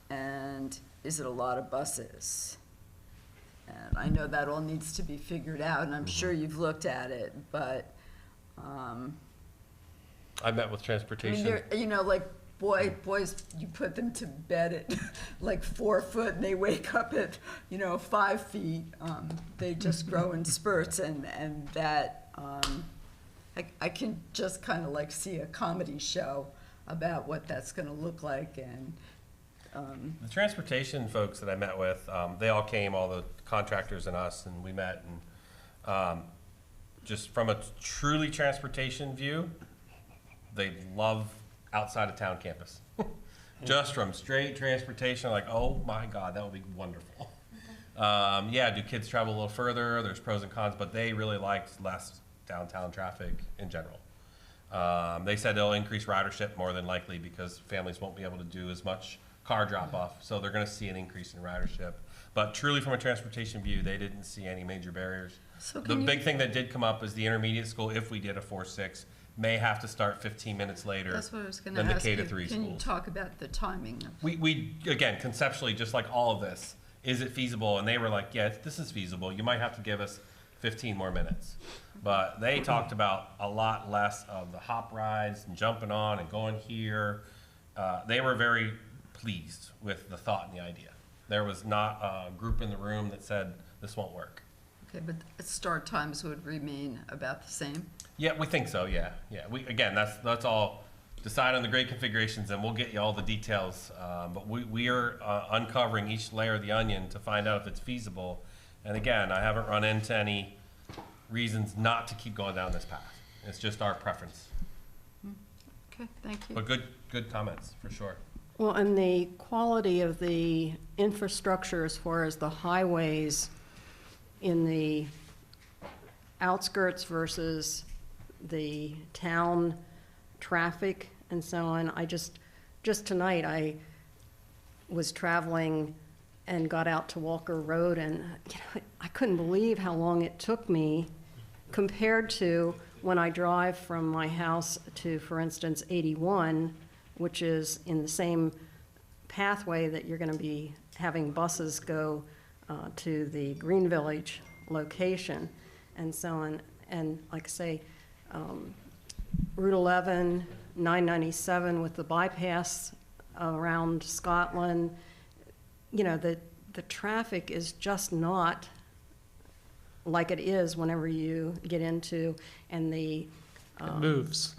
And is it a lot of buses? And I know that all needs to be figured out, and I'm sure you've looked at it, but I met with transportation. I mean, like boys, you put them to bed at like 4 foot, and they wake up at 5 feet. They just grow in spurts, and that I can just kind of like see a comedy show about what that's going to look like. And the transportation folks that I met with, they all came, all the contractors and us, and we met. And just from a truly transportation view, they love outside of town campus. Just from straight transportation, like, oh my God, that would be wonderful. Do kids travel a little further? There's pros and cons, but they really liked less downtown traffic in general. They said they'll increase ridership more than likely because families won't be able to do as much car drop-off, so they're going to see an increase in ridership. But truly, from a transportation view, they didn't see any major barriers. So the big thing that did come up is the intermediate school, if we did a 4-6, may have to start 15 minutes later that's what I was going to than the ask K you. to 3 schools. Can you talk about the timing? We again, conceptually, just like all of this, is it feasible? And they were like, yeah, this is feasible. You might have to give us 15 more minutes. But they talked about a lot less of the hop rides and jumping on and going here. They were very pleased with the thought and the idea. There was not a group in the room that said this won't work. Okay, but start times would remain about the same? Yeah, we think so, yeah. Again, that's all. Decide on the grade configurations and we'll get you all the details. But we are uncovering each layer of the onion to find out if it's feasible. And again, I haven't run into any reasons not to keep going down this path. It's just our preference. Okay, thank you. But good comments, for sure. Well, and the quality of the infrastructure as far as the highways in the outskirts versus the town traffic and so on. Just tonight, I was traveling and got out to Walker Road, and I couldn't believe how long it took me compared to when I drive from my house to, for instance, 81, which is in the same pathway that you're going to be having buses go to the Green Village location and so on. And like I say, Route 11, 997 with the bypass around Scotland, you know, the traffic is just not like it is whenever you get into, and the. It moves.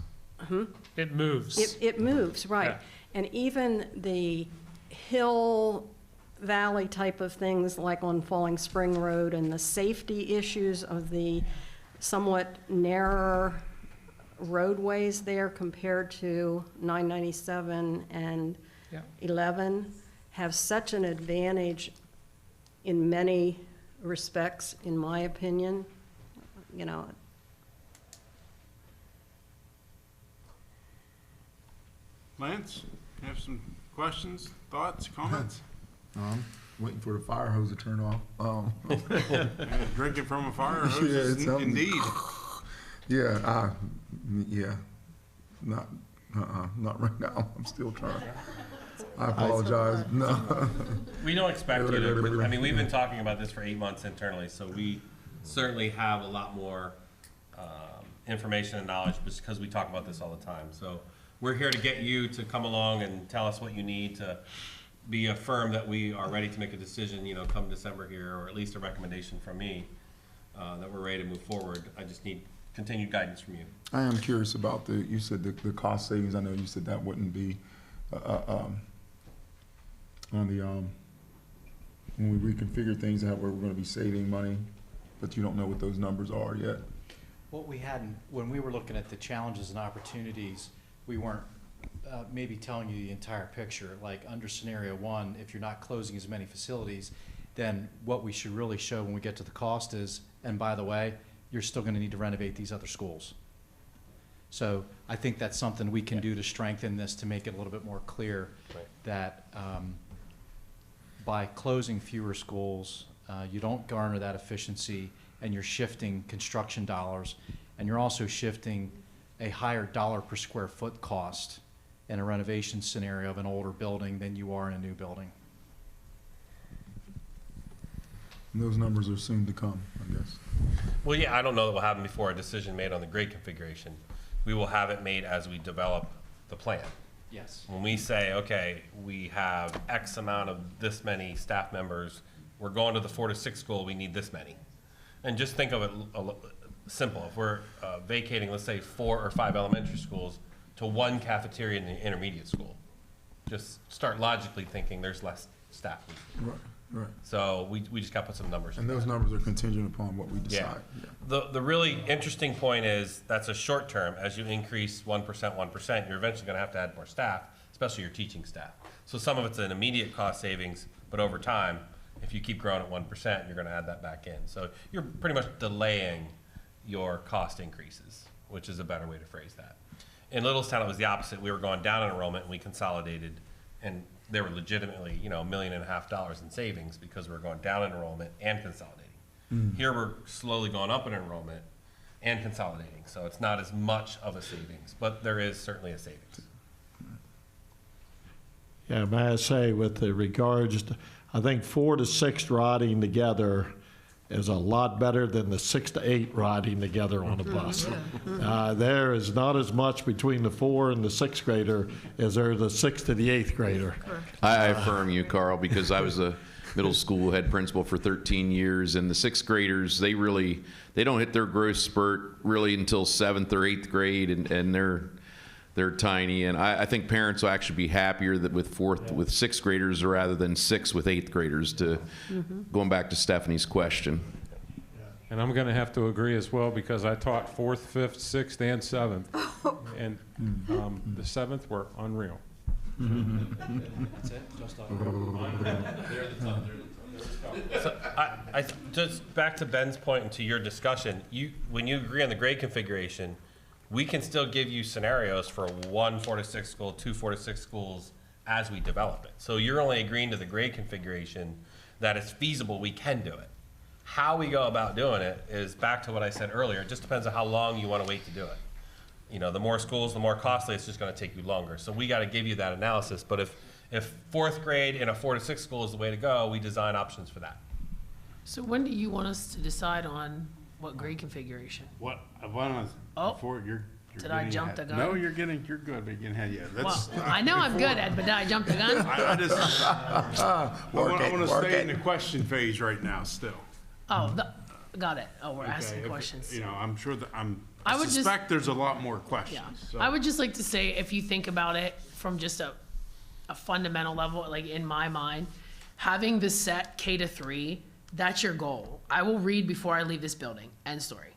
It moves. It moves, right. Yeah. And even the hill valley type of things like on Falling Spring Road and the safety issues of the somewhat narrower roadways there compared to 997 and Yeah. 11 have such an advantage in many respects, in my opinion, you know. Lance, you have some questions, thoughts, comments? Waiting for the fire hose to turn off. Drinking from a fire hose Yeah, is it's something. indeed. Yeah, yeah, not right now. I'm still trying. I apologize. No. We don't expect you to, I mean, we've been talking about this for 8 months internally, so we certainly have a lot more information and knowledge just because we talk about this all the time. So we're here to get you to come along and tell us what you need to be affirmed that we are ready to make a decision, you know, come December here, or at least a recommendation from me that we're ready to move forward. I just need continued guidance from you. I am curious about you said the cost savings. I know you said that wouldn't be on the, when we reconfigure things, how we're gonna be saving money, but you don't know what those numbers are yet. What we hadn't, when we were looking at the challenges and opportunities, we weren't maybe telling you the entire picture. Like under scenario one, if you're not closing as many facilities, then what we should really show when we get to the cost is, and by the way, you're still gonna need to renovate these other schools. So I think that's something we can do to strengthen this, to make it a little bit more clear that by closing fewer schools, you don't garner that efficiency, and you're shifting construction dollars, and you're also shifting a higher dollar per square foot cost in a renovation scenario of an older building than you are in a new building. And those numbers are soon to come, I guess. Well, yeah, I don't know that will happen before a decision made on the grade configuration. We will have it made as we develop the plan. Yes. When we say, okay, we have X amount of this many staff members, we're going to the 4 to 6 school, we need this many. And just think of it simple. If we're vacating, let's say 4 or 5 elementary schools to 1 cafeteria in the intermediate school, just start logically thinking there's less staff. Right, right. So we just got to put some numbers in And those numbers are contingent upon what we decide. Yeah. The really interesting point is that's a short term. As you increase 1%, you're eventually going to have to add more staff, especially your teaching staff. So some of it's an immediate cost savings, but over time, if you keep growing at 1%, you're going to add that back in. So you're pretty much delaying your cost increases, which is a better way to phrase that. In Littlestown, it was the opposite. We were going down in enrollment, and we consolidated, and there were legitimately, $1.5 million in savings because we were going down in enrollment and consolidating. Here we're slowly going up in enrollment and consolidating, so it's not as much of a savings, but there is certainly a savings. Yeah, may I say, with the regards, I think 4 to 6 riding together is a lot better than the 6 to 8 riding together on a bus. There is not as much between the 4 and the 6th grader as there the 6th to the 8th grader. I affirm you, Carl, because I was a middle school head principal for 13 years, and the 6th graders, they don't hit their growth spurt really until 7th or 8th grade, and they're tiny. And I think parents will actually be happier that with 6th graders rather than 6 with 8th graders, going back to Stephanie's question. And I'm going to have to agree as well, because I taught 4th, 5th, 6th, and 7th. And the 7th were unreal. That's it? Just So I just back to Ben's point and to your discussion, when you agree on the grade configuration, we can still give you scenarios for 1 4 to 6 school, 2 4 to 6 schools as we develop it. So you're only agreeing to the grade configuration that it's feasible, we can do it. How we go about doing it is back to what I said earlier. It just depends on how long you want to wait to do it. The more schools, the more costly, it's just going to take you longer. So we got to give you that analysis. But if 4th grade in a 4 to 6 school is the way to go, we design options for that. So when do you want us to decide on What grade configuration? What, I want to, Oh, before you're did I getting jump ahead. the gun? No, you're good, but you're getting ahead, yeah. Well, I know I'm good at, but did I jump the gun? I just, I want to stay in the question phase right now still. Oh, got it. Oh, we're Okay, asking if- questions. You know, I'm sure that, I I would just- suspect there's a lot more questions. Yeah. so. I would just like to say, if you think about it from just a fundamental level, like in my mind, having the set K to 3, that's your goal. I will read before I leave this building. End story.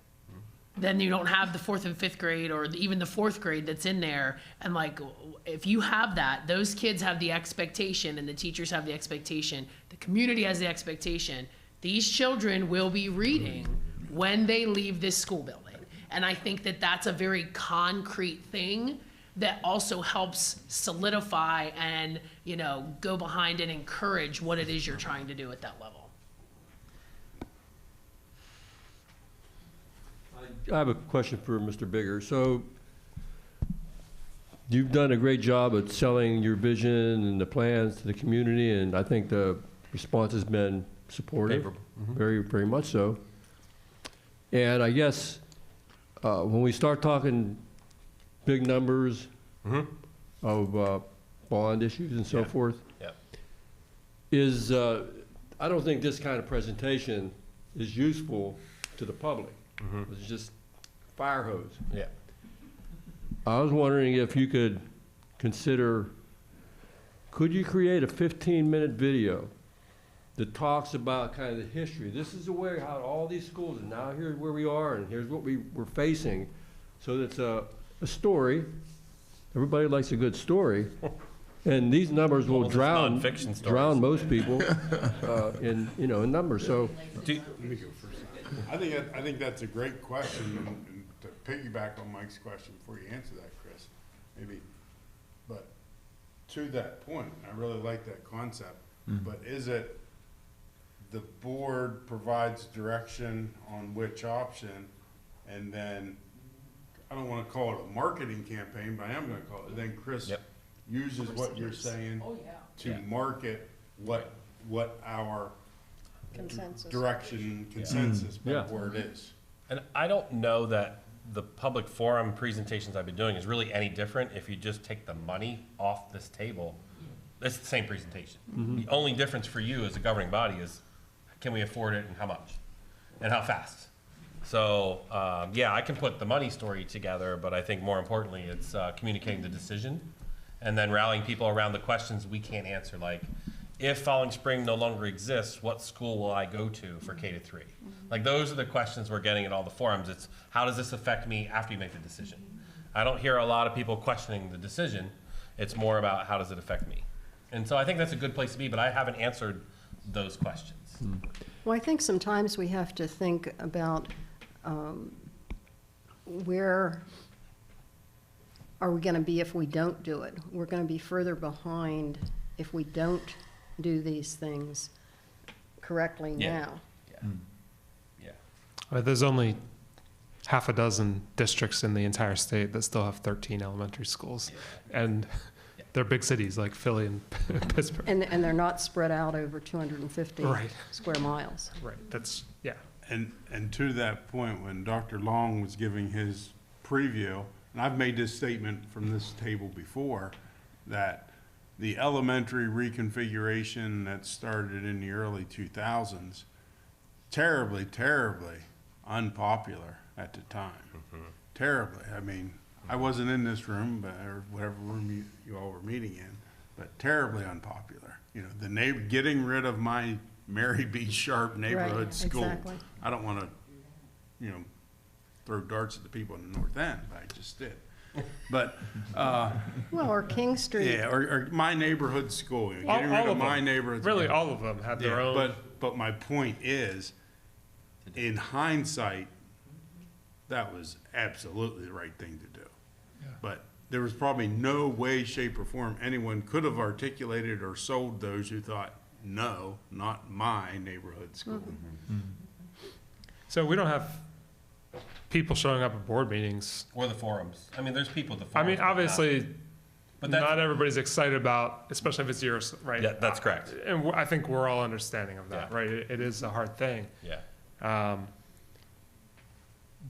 Then you don't have the 4th and 5th grade or even the 4th grade that's in there. And like, if you have that, those kids have the expectation and the teachers have the expectation, the community has the expectation, these children will be reading when they leave this school building. And I think that that's a very concrete thing that also helps solidify and, you know, go behind and encourage what it is you're trying to do at that level. I have a question for Mr. Bigger. So you've done a great job at selling your vision and the plans to the community, and I think the response has been supportive. Favorable. Very, very much so. And I guess when we start talking big numbers of bond issues and so forth, is I don't think this kind of presentation is useful to the public. It's just fire hose. Yeah. I was wondering if you could consider, could you create a 15-minute video that talks about kind of the history? This is the way how all these schools, and now here's where we are, and here's what we're facing. So that's a story. Everybody likes a good story. And these numbers will drown most people in numbers. So Let me go first. I think that's a great question, and to piggyback on Mike's question before you answer that, Chris, maybe. But to that point, I really like that concept. But is it the board provides direction on which option, and then I don't want to call it a marketing campaign, but I am going to call it. Then Chris uses what you're saying to market what our Consensus. direction, consensus, word is. And I don't know that the public forum presentations I've been doing is really any different if you just take the money off this table. It's the same presentation. The only difference for you as a governing body is, can we afford it and how much? And how fast? So, yeah, I can put the money story together, but I think more importantly, it's communicating the decision and then rallying people around the questions we can't answer, like, if Falling Spring no longer exists, what school will I go to for K to 3? Like, those are the questions we're getting at all the forums. It's, how does this affect me after you make the decision? I don't hear a lot of people questioning the decision. It's more about, how does it affect me? And so I think that's a good place to be, but I haven't answered those questions. Well, I think sometimes we have to think about where are we going to be if we don't do it? We're going to be further behind if we don't do these things correctly now. There's only half a dozen districts in the entire state that still have 13 elementary schools. And they're big cities like Philly and Pittsburgh. And they're not spread out over 250 Right. square miles. Right, that's, yeah. And to that point, when Dr. Long was giving his preview, and I've made this statement from this table before, that the elementary reconfiguration that started in the early 2000s, terribly, terribly unpopular at the time. Terribly. I mean, I wasn't in this room, or whatever room you all were meeting in, but terribly unpopular. You know, getting rid of my Mary B. Sharp neighborhood Right, school. exactly. I don't want to, throw darts at the people in the North End, but I just did. But, Well, or King Street. yeah, or my neighborhood school, getting All rid of of my them. neighborhood. Really, all of them had their own. But my point is, in hindsight, that was absolutely the right thing to do. But there was probably no way, shape, or form anyone could have articulated or sold those who thought, no, not my neighborhood school. So we don't have people showing up at board meetings. Or the forums. I mean, there's people at the I forums. mean, obviously, But that's- not everybody's excited about, especially if it's yours, right? Yeah, that's correct. And I think we're all understanding of that, Yeah. right? It is a hard thing. Yeah.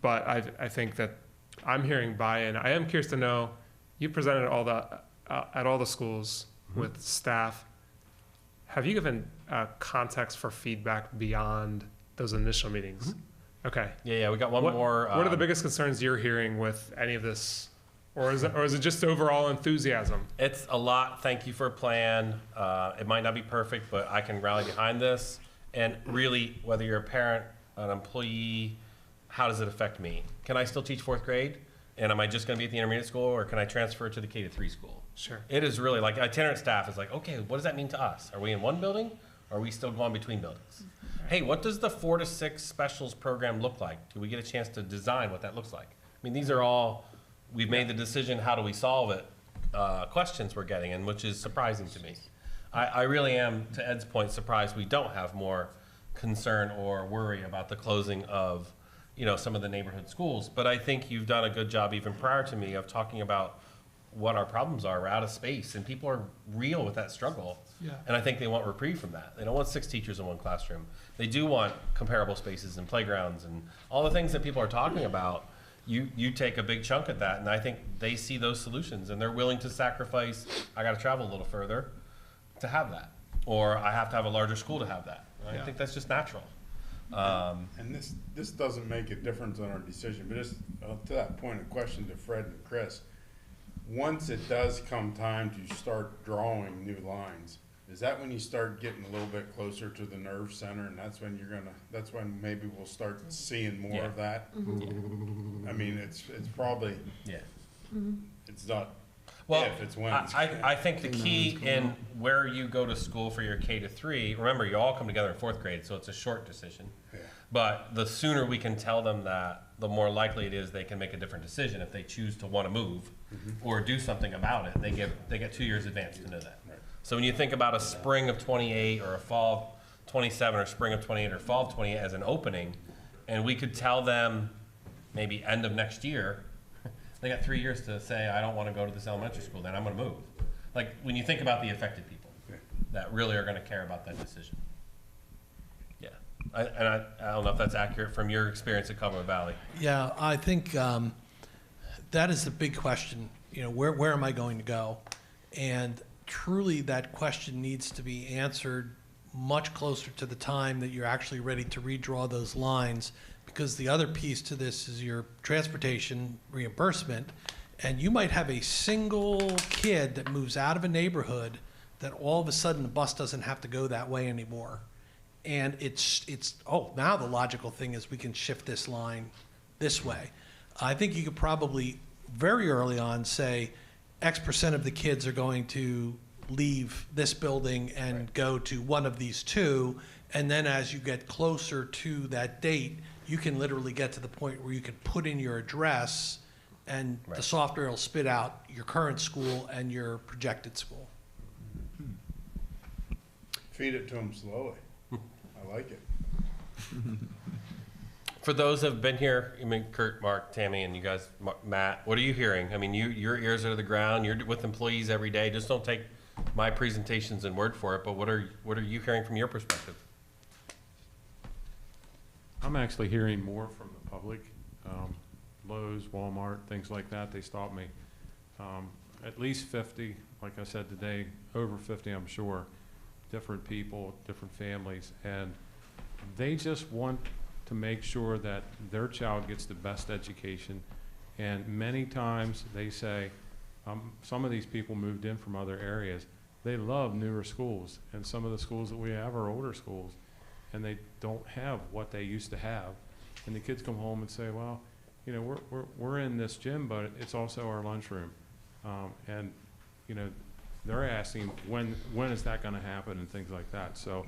but I think that I'm hearing buy-in. I am curious to know, you presented at all the schools with staff. Have you given context for feedback beyond those initial meetings? Okay. Yeah, we got one more. What are the biggest concerns you're hearing with any of this? Or is it just overall enthusiasm? It's a lot. Thank you for a plan. It might not be perfect, but I can rally behind this. And really, whether you're a parent, an employee, how does it affect me? Can I still teach fourth grade? And am I just going to be at the intermediate school, or can I transfer to the K-3 school? Sure. It is really like itinerant staff is like, okay, what does that mean to us? Are we in one building? Or are we still going between buildings? Hey, what does the 4 to 6 specials program look like? Do we get a chance to design what that looks like? I mean, these are all, we've made the decision, how do we solve it? Questions we're getting, and which is surprising to me. I really am, to Ed's point, surprised we don't have more concern or worry about the closing of, some of the neighborhood schools. But I think you've done a good job even prior to me of talking about what our problems are. We're out of space, and people are real with that struggle. Yeah. And I think they want reprieve from that. They don't want 6 teachers in one classroom. They do want comparable spaces and playgrounds and all the things that people are talking about. You take a big chunk at that, and I think they see those solutions, and they're willing to sacrifice, I gotta travel a little further to have that. Or I have to have a larger school to have that. I think that's just natural. And this doesn't make a difference on our decision, but just to that point, a question to Fred and Chris. Once it does come time to start drawing new lines, is that when you start getting a little bit closer to the nerve center, and that's when maybe we'll start seeing more of that? I mean, it's probably, it's not if, it's when. I think the key in where you go to school for your K-3, remember, you all come together in 4th grade, so it's a short decision. Yeah. But the sooner we can tell them that, the more likely it is they can make a different decision if they choose to want to move or do something about it. They get 2 years advance to know that. Right. So when you think about a spring of 28 or a fall of 27 or spring of 28 or fall of 28 as an opening, and we could tell them maybe end of next year, they got 3 years to say, I don't want to go to this elementary school, then I'm going to move. Like, when you think about the affected people that really are going to care about that decision. Yeah. I don't know if that's accurate from your experience at Cumberland Valley. Yeah, I think that is the big question. Where am I going to go? And truly, that question needs to be answered much closer to the time that you're actually ready to redraw those lines, because the other piece to this is your transportation reimbursement. And you might have a single kid that moves out of a neighborhood that all of a sudden the bus doesn't have to go that way anymore. And now the logical thing is we can shift this line this way. I think you could probably very early on say X% of the kids are going to leave this building and go to one of these two. And then as you get closer to that date, you can literally get to the point where you can put in your address and the software will spit out your current school and your projected school. Feed it to them slowly. I like it. For those that have been here, I mean, Kurt, Mark, Tammy, and you guys, Matt, what are you hearing? I mean, your ears are to the ground. You're with employees every day. Just don't take my presentations and word for it. But what are you hearing from your perspective? I'm actually hearing more from the public. Lowe's, Walmart, things like that, they stop me. At least 50, like I said today, over 50, I'm sure, different people, different families, and they just want to make sure that their child gets the best education. And many times they say, some of these people moved in from other areas. They love newer schools, and some of the schools that we have are older schools, and they don't have what they used to have. And the kids come home and say, well, we're in this gym, but it's also our lunchroom. And they're asking when is that going to happen and things like that. So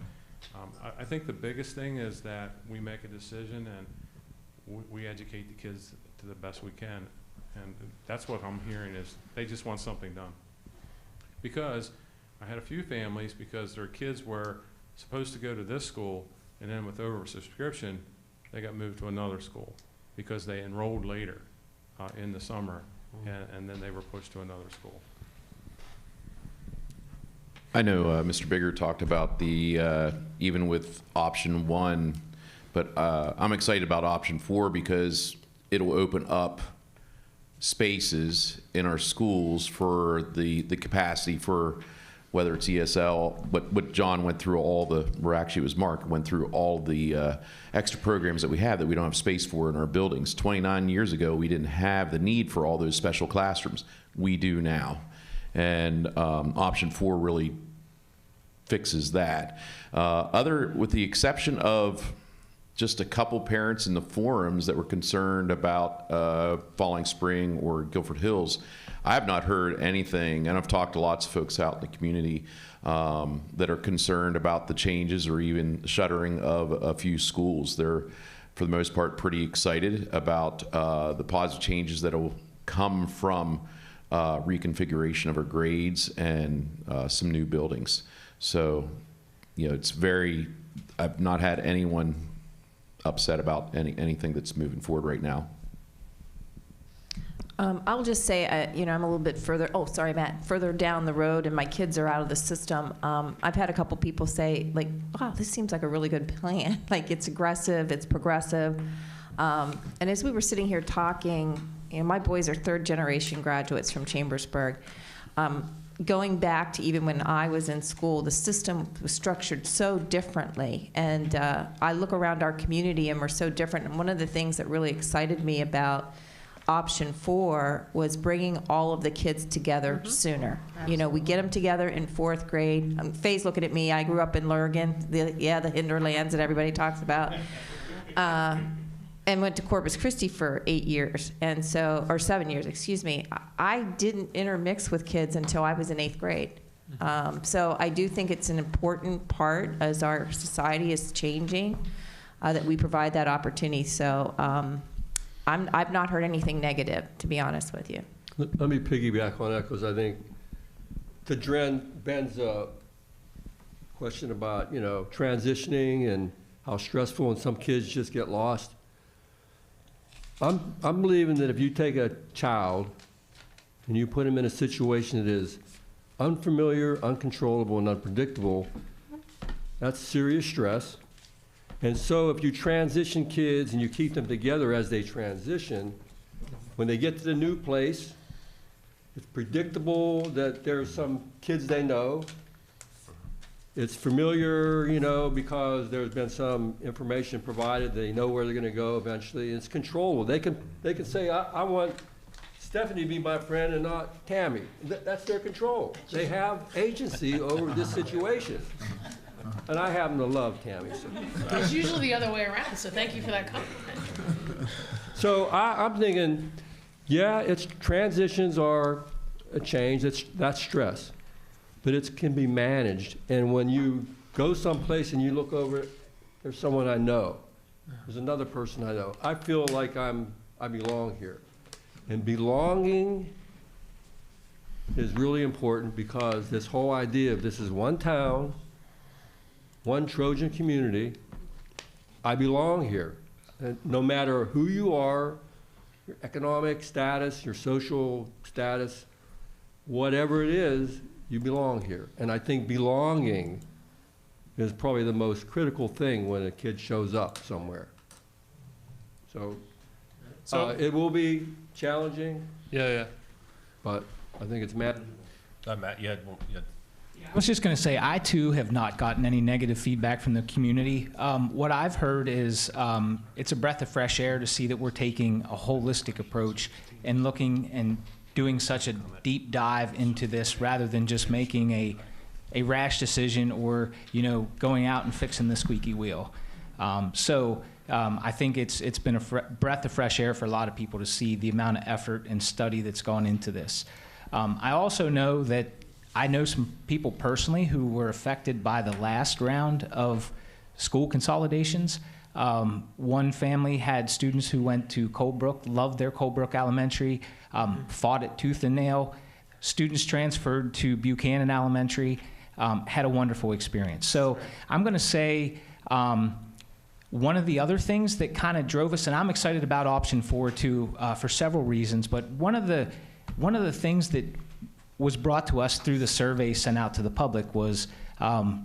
I think the biggest thing is that we make a decision and we educate the kids to the best we can. And that's what I'm hearing is they just want something done. Because I had a few families, because their kids were supposed to go to this school, and then with oversubscription, they got moved to another school because they enrolled later in the summer, and then they were pushed to another school. I know Mr. Bigger talked about the even with option 1, but I'm excited about option 4 because it'll open up spaces in our schools for the capacity for whether it's ESL, what John went through it was Mark, went through all the extra programs that we have that we don't have space for in our buildings. 29 years ago, we didn't have the need for all those special classrooms. We do now. And option 4 really fixes that. With the exception of just a couple parents in the forums that were concerned about Falling Spring or Guilford Hills, I have not heard anything, and I've talked to lots of folks out in the community that are concerned about the changes or even shuttering of a few schools. They're, for the most part, pretty excited about the positive changes that will come from reconfiguration of our grades and some new buildings. So, I've not had anyone upset about anything that's moving forward right now. I'll just say, I'm a little bit further, further down the road, and my kids are out of the system. I've had a couple people say, like, wow, this seems like a really good plan. Like, it's aggressive, it's progressive. And as we were sitting here talking, my boys are 3rd generation graduates from Chambersburg. Going back to even when I was in school, the system was structured so differently. And I look around our community and we're so different. And one of the things that really excited me about option 4 was bringing all of the kids together sooner. We get them together in 4th grade. Faye's looking at me. I grew up in Lurgan, the hinterlands that everybody talks about. And went to Corpus Christi for 8 years, or 7 years, excuse me. I didn't intermix with kids until I was in 8th grade. So I do think it's an important part as our society is changing that we provide that opportunity. So I've not heard anything negative, to be honest with you. Let me piggyback on that, because I think to Ben's question about, transitioning and how stressful, and some kids just get lost. I'm believing that if you take a child and you put him in a situation that is unfamiliar, uncontrollable, and unpredictable, that's serious stress. And so if you transition kids and you keep them together as they transition, when they get to the new place, it's predictable that there's some kids they know. It's familiar, because there's been some information provided. They know where they're going to go eventually. It's controllable. They can say, I want Stephanie to be my friend and not Tammy. That's their control. They have agency over this situation. And I happen to love Tammy. So. It's usually the other way around, so thank you for that compliment. So I'm thinking, transitions are a change. That's stress. But it can be managed. And when you go someplace and you look over it, there's someone I know. There's another person I know. I feel like I belong here. And belonging is really important, because this whole idea of this is one town, one Trojan community, I belong here. And no matter who you are, your economic status, your social status, whatever it is, you belong here. And I think belonging is probably the most critical thing when a kid shows up somewhere. So it will be challenging. Yeah. But I think it's manageable. Matt, you had I was just going to say, I too have not gotten any negative feedback from the community. What I've heard is it's a breath of fresh air to see that we're taking a holistic approach and looking and doing such a deep dive into this, rather than just making a rash decision or going out and fixing the squeaky wheel. I think it's been a breath of fresh air for a lot of people to see the amount of effort and study that's gone into this. I also know that I know some people personally who were affected by the last round of school consolidations. One family had students who went to Colebrook, loved their Colebrook Elementary, fought it tooth and nail. Students transferred to Buchanan Elementary, had a wonderful experience. So I'm going to say one of the other things that kind of drove us, and I'm excited about option 4 too, for several reasons, but one of the things that was brought to us through the survey sent out to the public was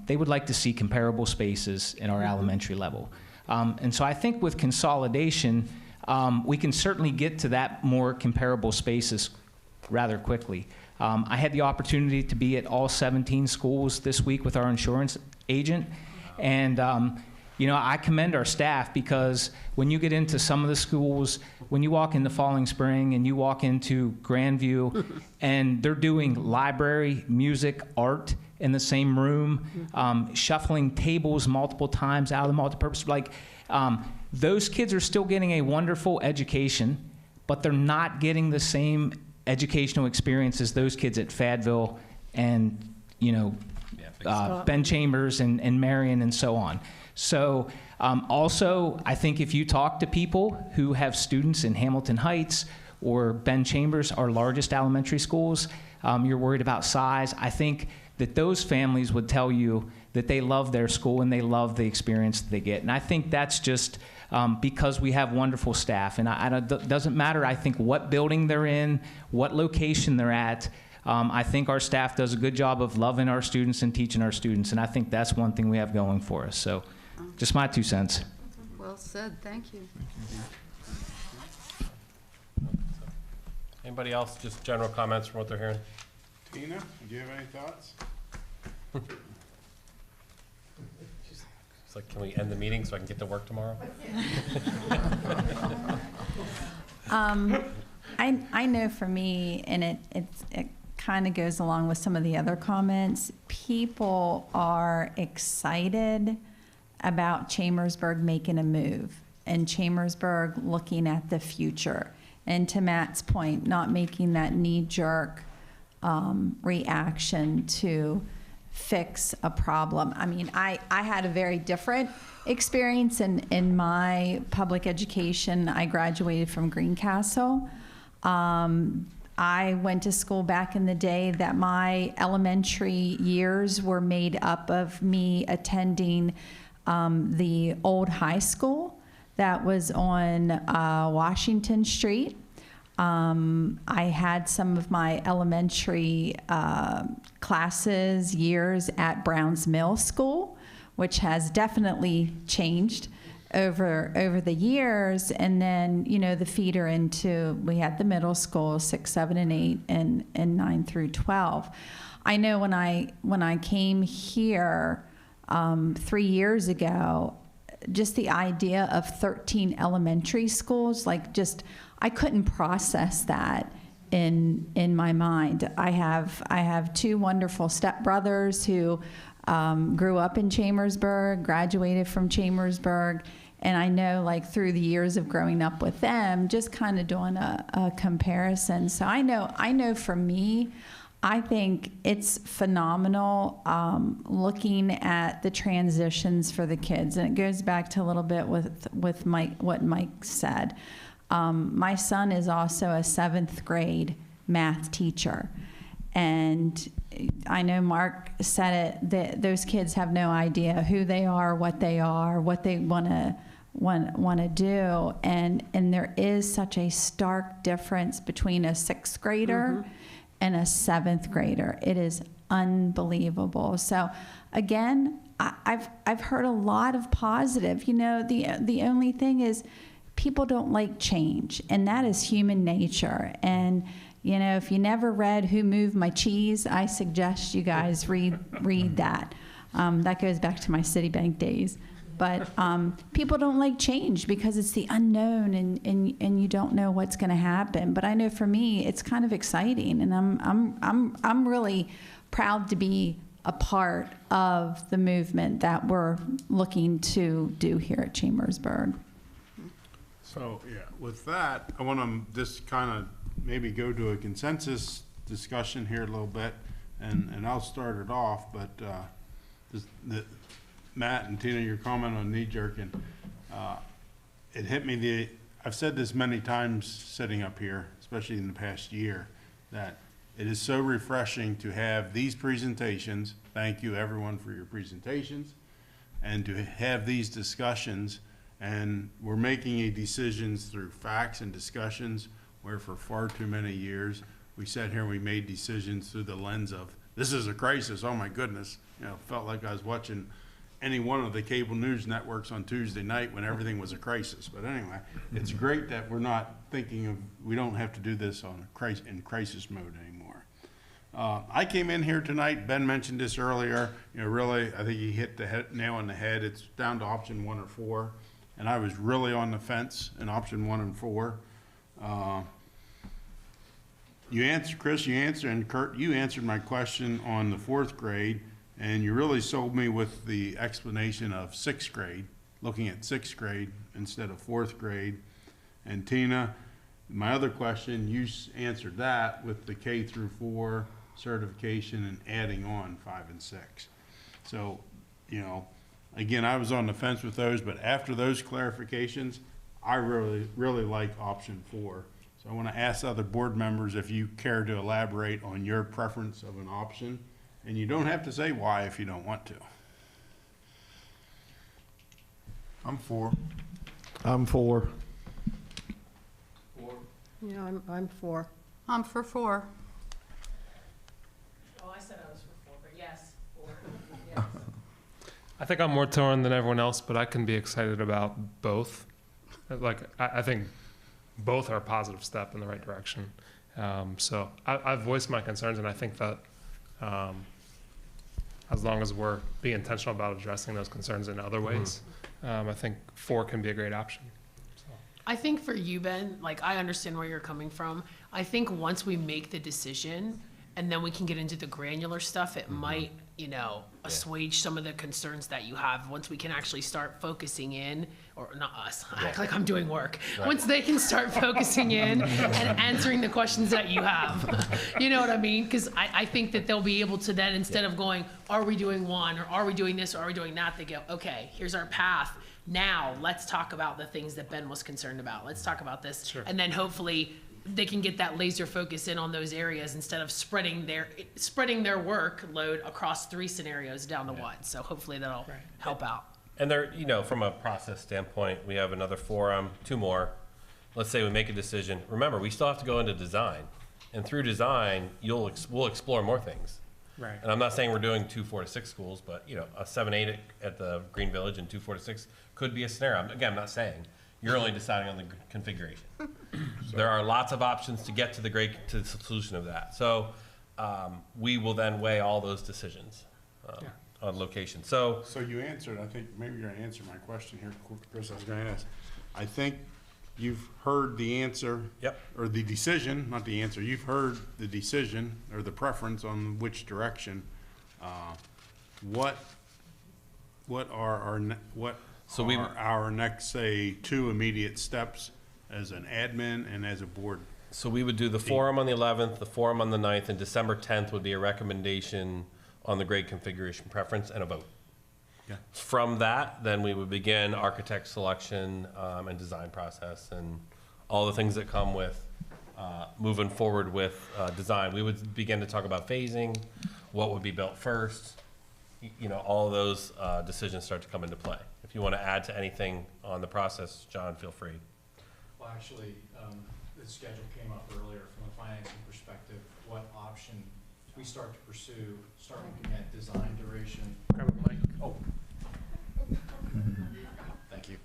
they would like to see comparable spaces in our elementary level. And so I think with consolidation, we can certainly get to that more comparable spaces rather quickly. I had the opportunity to be at all 17 schools this week with our insurance agent, and you know, I commend our staff, because when you get into some of the schools, when you walk into Falling Spring and you walk into Grandview, and they're doing library, music, art in the same room, shuffling tables multiple times out of the multipurpose, like, those kids are still getting a wonderful education, but they're not getting the same educational experience as those kids at Fayetteville and, you know, Ben Chambers and Marion and so on. So also, I think if you talk to people who have students in Hamilton Heights or Ben Chambers, our largest elementary schools, you're worried about size, I think that those families would tell you that they love their school and they love the experience that they get. And I think that's just because we have wonderful staff. And it doesn't matter, I think, what building they're in, what location they're at. I think our staff does a good job of loving our students and teaching our students. And I think that's one thing we have going for us. So just my 2 cents. Well said, thank you. Anybody else, just general comments from what they're hearing? Tina, do you have any thoughts? It's like, can we end the meeting so I can get to work tomorrow? I know for me, and it kind of goes along with some of the other comments, people are excited about Chambersburg making a move and Chambersburg looking at the future. And to Matt's point, not making that knee-jerk reaction to fix a problem. I mean, I had a very different experience in my public education. I graduated from Greencastle. I went to school back in the day that my elementary years were made up of me attending the old high school that was on Washington Street. I had some of my elementary classes, years at Browns Mill School, which has definitely changed over the years. And then, you know, the feeder into, we had the middle school, 6, 7, and 8, and 9 through 12. I know when I came here 3 years ago, just the idea of 13 elementary schools, like just, I couldn't process that in my mind. I have 2 wonderful stepbrothers who grew up in Chambersburg, graduated from Chambersburg, and I know, like, through the years of growing up with them, just kind of doing a comparison. So I know for me, I think it's phenomenal looking at the transitions for the kids, and it goes back to a little bit with Mike, what Mike said. My son is also a 7th grade math teacher, and I know Mark said it, that those kids have no idea who they are, what they want to do, and there is such a stark difference between a 6th grader and a 7th grader. It is unbelievable. So again, I've heard a lot of positive. You know, the only thing is people don't like change, and that is human nature. And you know, if you never read Who Moved My Cheese, I suggest you guys read that. That goes back to my Citibank days. But people don't like change because it's the unknown, and you don't know what's going to happen. But I know for me, it's kind of exciting, and I'm really proud to be a part of the movement that we're looking to do here at Chambersburg. So, yeah, with that, I want to just kind of maybe go to a consensus discussion here a little bit, and I'll start it off, but Matt and Tina, your comment on knee-jerking, it hit me, I've said this many times sitting up here, especially in the past year, that it is so refreshing to have these presentations. Thank you, everyone, for your presentations, and to have these discussions. And we're making decisions through facts and discussions, where for far too many years we sat here and we made decisions through the lens of, this is a crisis, oh my goodness. You know, felt like I was watching, any one of the cable news networks on Tuesday night when everything was a crisis. But anyway, it's great that we're not thinking of, we don't have to do this on in crisis mode anymore. I came in here tonight, Ben mentioned this earlier, you know, really, I think he hit the nail on the head. It's down to option 1 or 4. And I was really on the fence in option 1 and 4. You answered, Chris, and Kurt, you answered my question on the 4th grade, and you really sold me with the explanation of 6th grade, looking at 6th grade instead of 4th grade. And Tina, my other question, you answered that with the K through 4 certification and adding on 5 and 6. So, you know, again, I was on the fence with those, but after those clarifications, I really like option 4. So I want to ask other board members if you care to elaborate on your preference of an option, and you don't have to say why if you don't want to. I'm for. I'm for. Yeah, I'm for. I'm for 4. Oh, I said I was for 4, but yes, 4. Yes. I think I'm more torn than everyone else, but I can be excited about both. Like, I think both are a positive step in the right direction. So I've voiced my concerns, and I think that as long as we're being intentional about addressing those concerns in other ways, I think 4 can be a great option. I think for you, Ben, like, I understand where you're coming from. I think once we make the decision and then we can get into the granular stuff, it might, you know, assuage some of the concerns that you have once we can actually start focusing in, or not us, I act like I'm doing work. Right. Once they can start focusing in and answering the questions that you have. You know what I mean? Because I think that they'll be able to then, instead of going, are we doing one, or are we doing this, or are we doing that, they go, okay, here's our path. Now, let's talk about the things that Ben was concerned about. Let's talk about this. Sure. And then hopefully they can get that laser focus in on those areas instead of spreading their workload across 3 scenarios down to 1. So hopefully that'll help out. And there, you know, from a process standpoint, we have another forum, 2 more. Let's say we make a decision. Remember, we still have to go into design. And through design, we'll explore more things. Right. And I'm not saying we're doing 2 4 to 6 schools, but, you know, a 7-8 at the Green Village and 2 4 to 6 could be a scenario. Again, I'm not saying. You're only deciding on the configuration. There are lots of options to get to the solution of that. So we will then weigh all those decisions on location. So you answered, I think, maybe you're gonna answer my question here, Chris, I was gonna ask. I think you've heard the answer. Yep. Or the decision, not the answer, you've heard the decision or the preference on which direction. What are our next, say, 2 immediate steps as an admin and as a board? So we would do the forum on the 11th, the forum on the 9th, and December 10th would be a recommendation on the grade configuration preference and a vote. Yeah. From that, then we would begin architect selection and design process and all the things that come with moving forward with design. We would begin to talk about phasing, what would be built first. You know, all of those decisions start to come into play. If you want to add to anything on the process, John, feel free. Well, actually, the schedule came up earlier from a financing perspective. What option we start to pursue, start looking at design duration. Grab a mic. Oh. Thank you.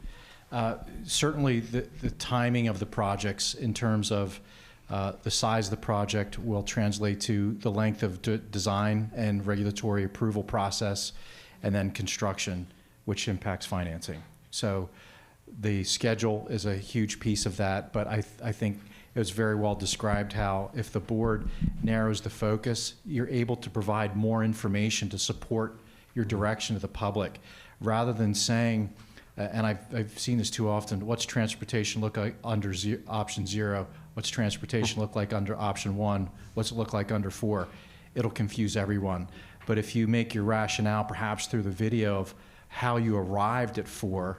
Certainly, the timing of the projects in terms of the size of the project will translate to the length of design and regulatory approval process, and then construction, which impacts financing. So the schedule is a huge piece of that, but I think it was very well described how if the board narrows the focus, you're able to provide more information to support your direction to the public, rather than saying, and I've seen this too often, what's transportation look like under option 0? What's transportation look like under option 1? What's it look like under 4? It'll confuse everyone. But if you make your rationale perhaps through the video of how you arrived at 4,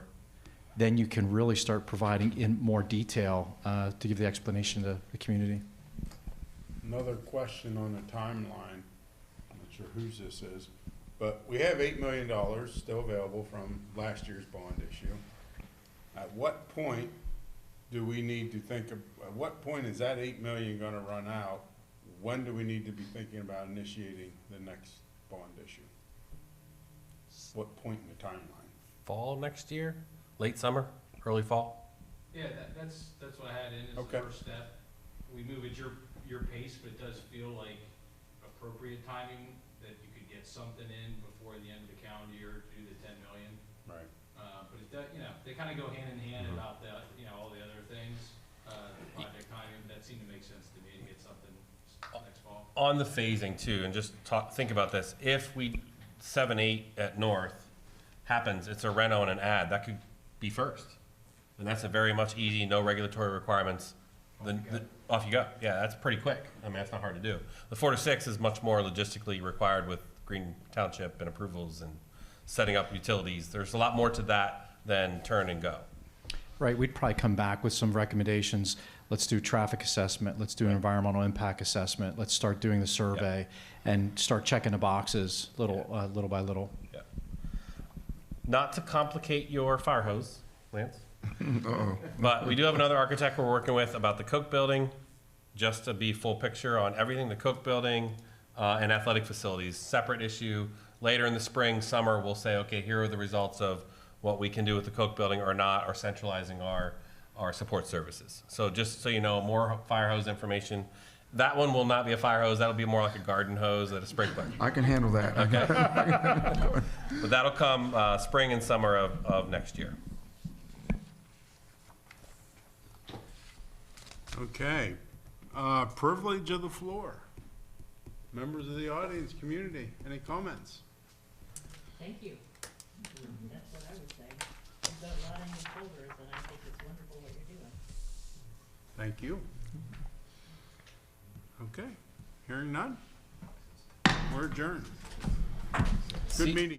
then you can really start providing in more detail to give the explanation to the community. Another question on the timeline, I'm not sure whose this is, but we have $8 million still available from last year's bond issue. At what point do we need to think of, at what point is that 8 million gonna run out? When do we need to be thinking about initiating the next bond issue? what point in the timeline? Fall next year, late summer, early fall? Yeah, that's what I had in as Okay. the first step. We move at your pace, but it does feel like appropriate timing that you could get something in before the end of the calendar year to do the 10 million. Right. But it does, they kind of go hand in hand about the, all the other things, project timing, that seemed to make sense to me to get something next fall. On the phasing too, and just think about this, if 7-8 at North happens, it's a reno and an ad, that could be first. And that's a very much easy, no regulatory requirements, off you go. Yeah, that's pretty quick. I mean, that's not hard to do. The 4 to 6 is much more logistically required with Green Township and approvals and setting up utilities. There's a lot more to that than turn and go. Right, we'd probably come back with some recommendations. Let's do traffic assessment, let's do an environmental impact assessment, let's start doing the survey, and start checking the boxes little by little. Yeah. Not to complicate your fire hose, Lance. Uh-oh. But we do have another architect we're working with about the Koch building, just to be full picture on everything, the Koch building and athletic facilities. Separate issue. Later in the spring, summer, we'll say, okay, here are the results of what we can do with the Koch building or not, or centralizing our support services. So just so you know, more fire hose information. That one will not be a fire hose. That'll be more like a garden hose at a sprinkler. I can handle that. Okay. But that'll come spring and summer of next year. Okay. Privilege of the floor. Members of the audience, community, any comments? Thank you. That's what I would say. You've got a lot on your shoulders, and I think it's wonderful what you're doing. Thank you. Okay, hearing none, we're adjourned. Good meeting.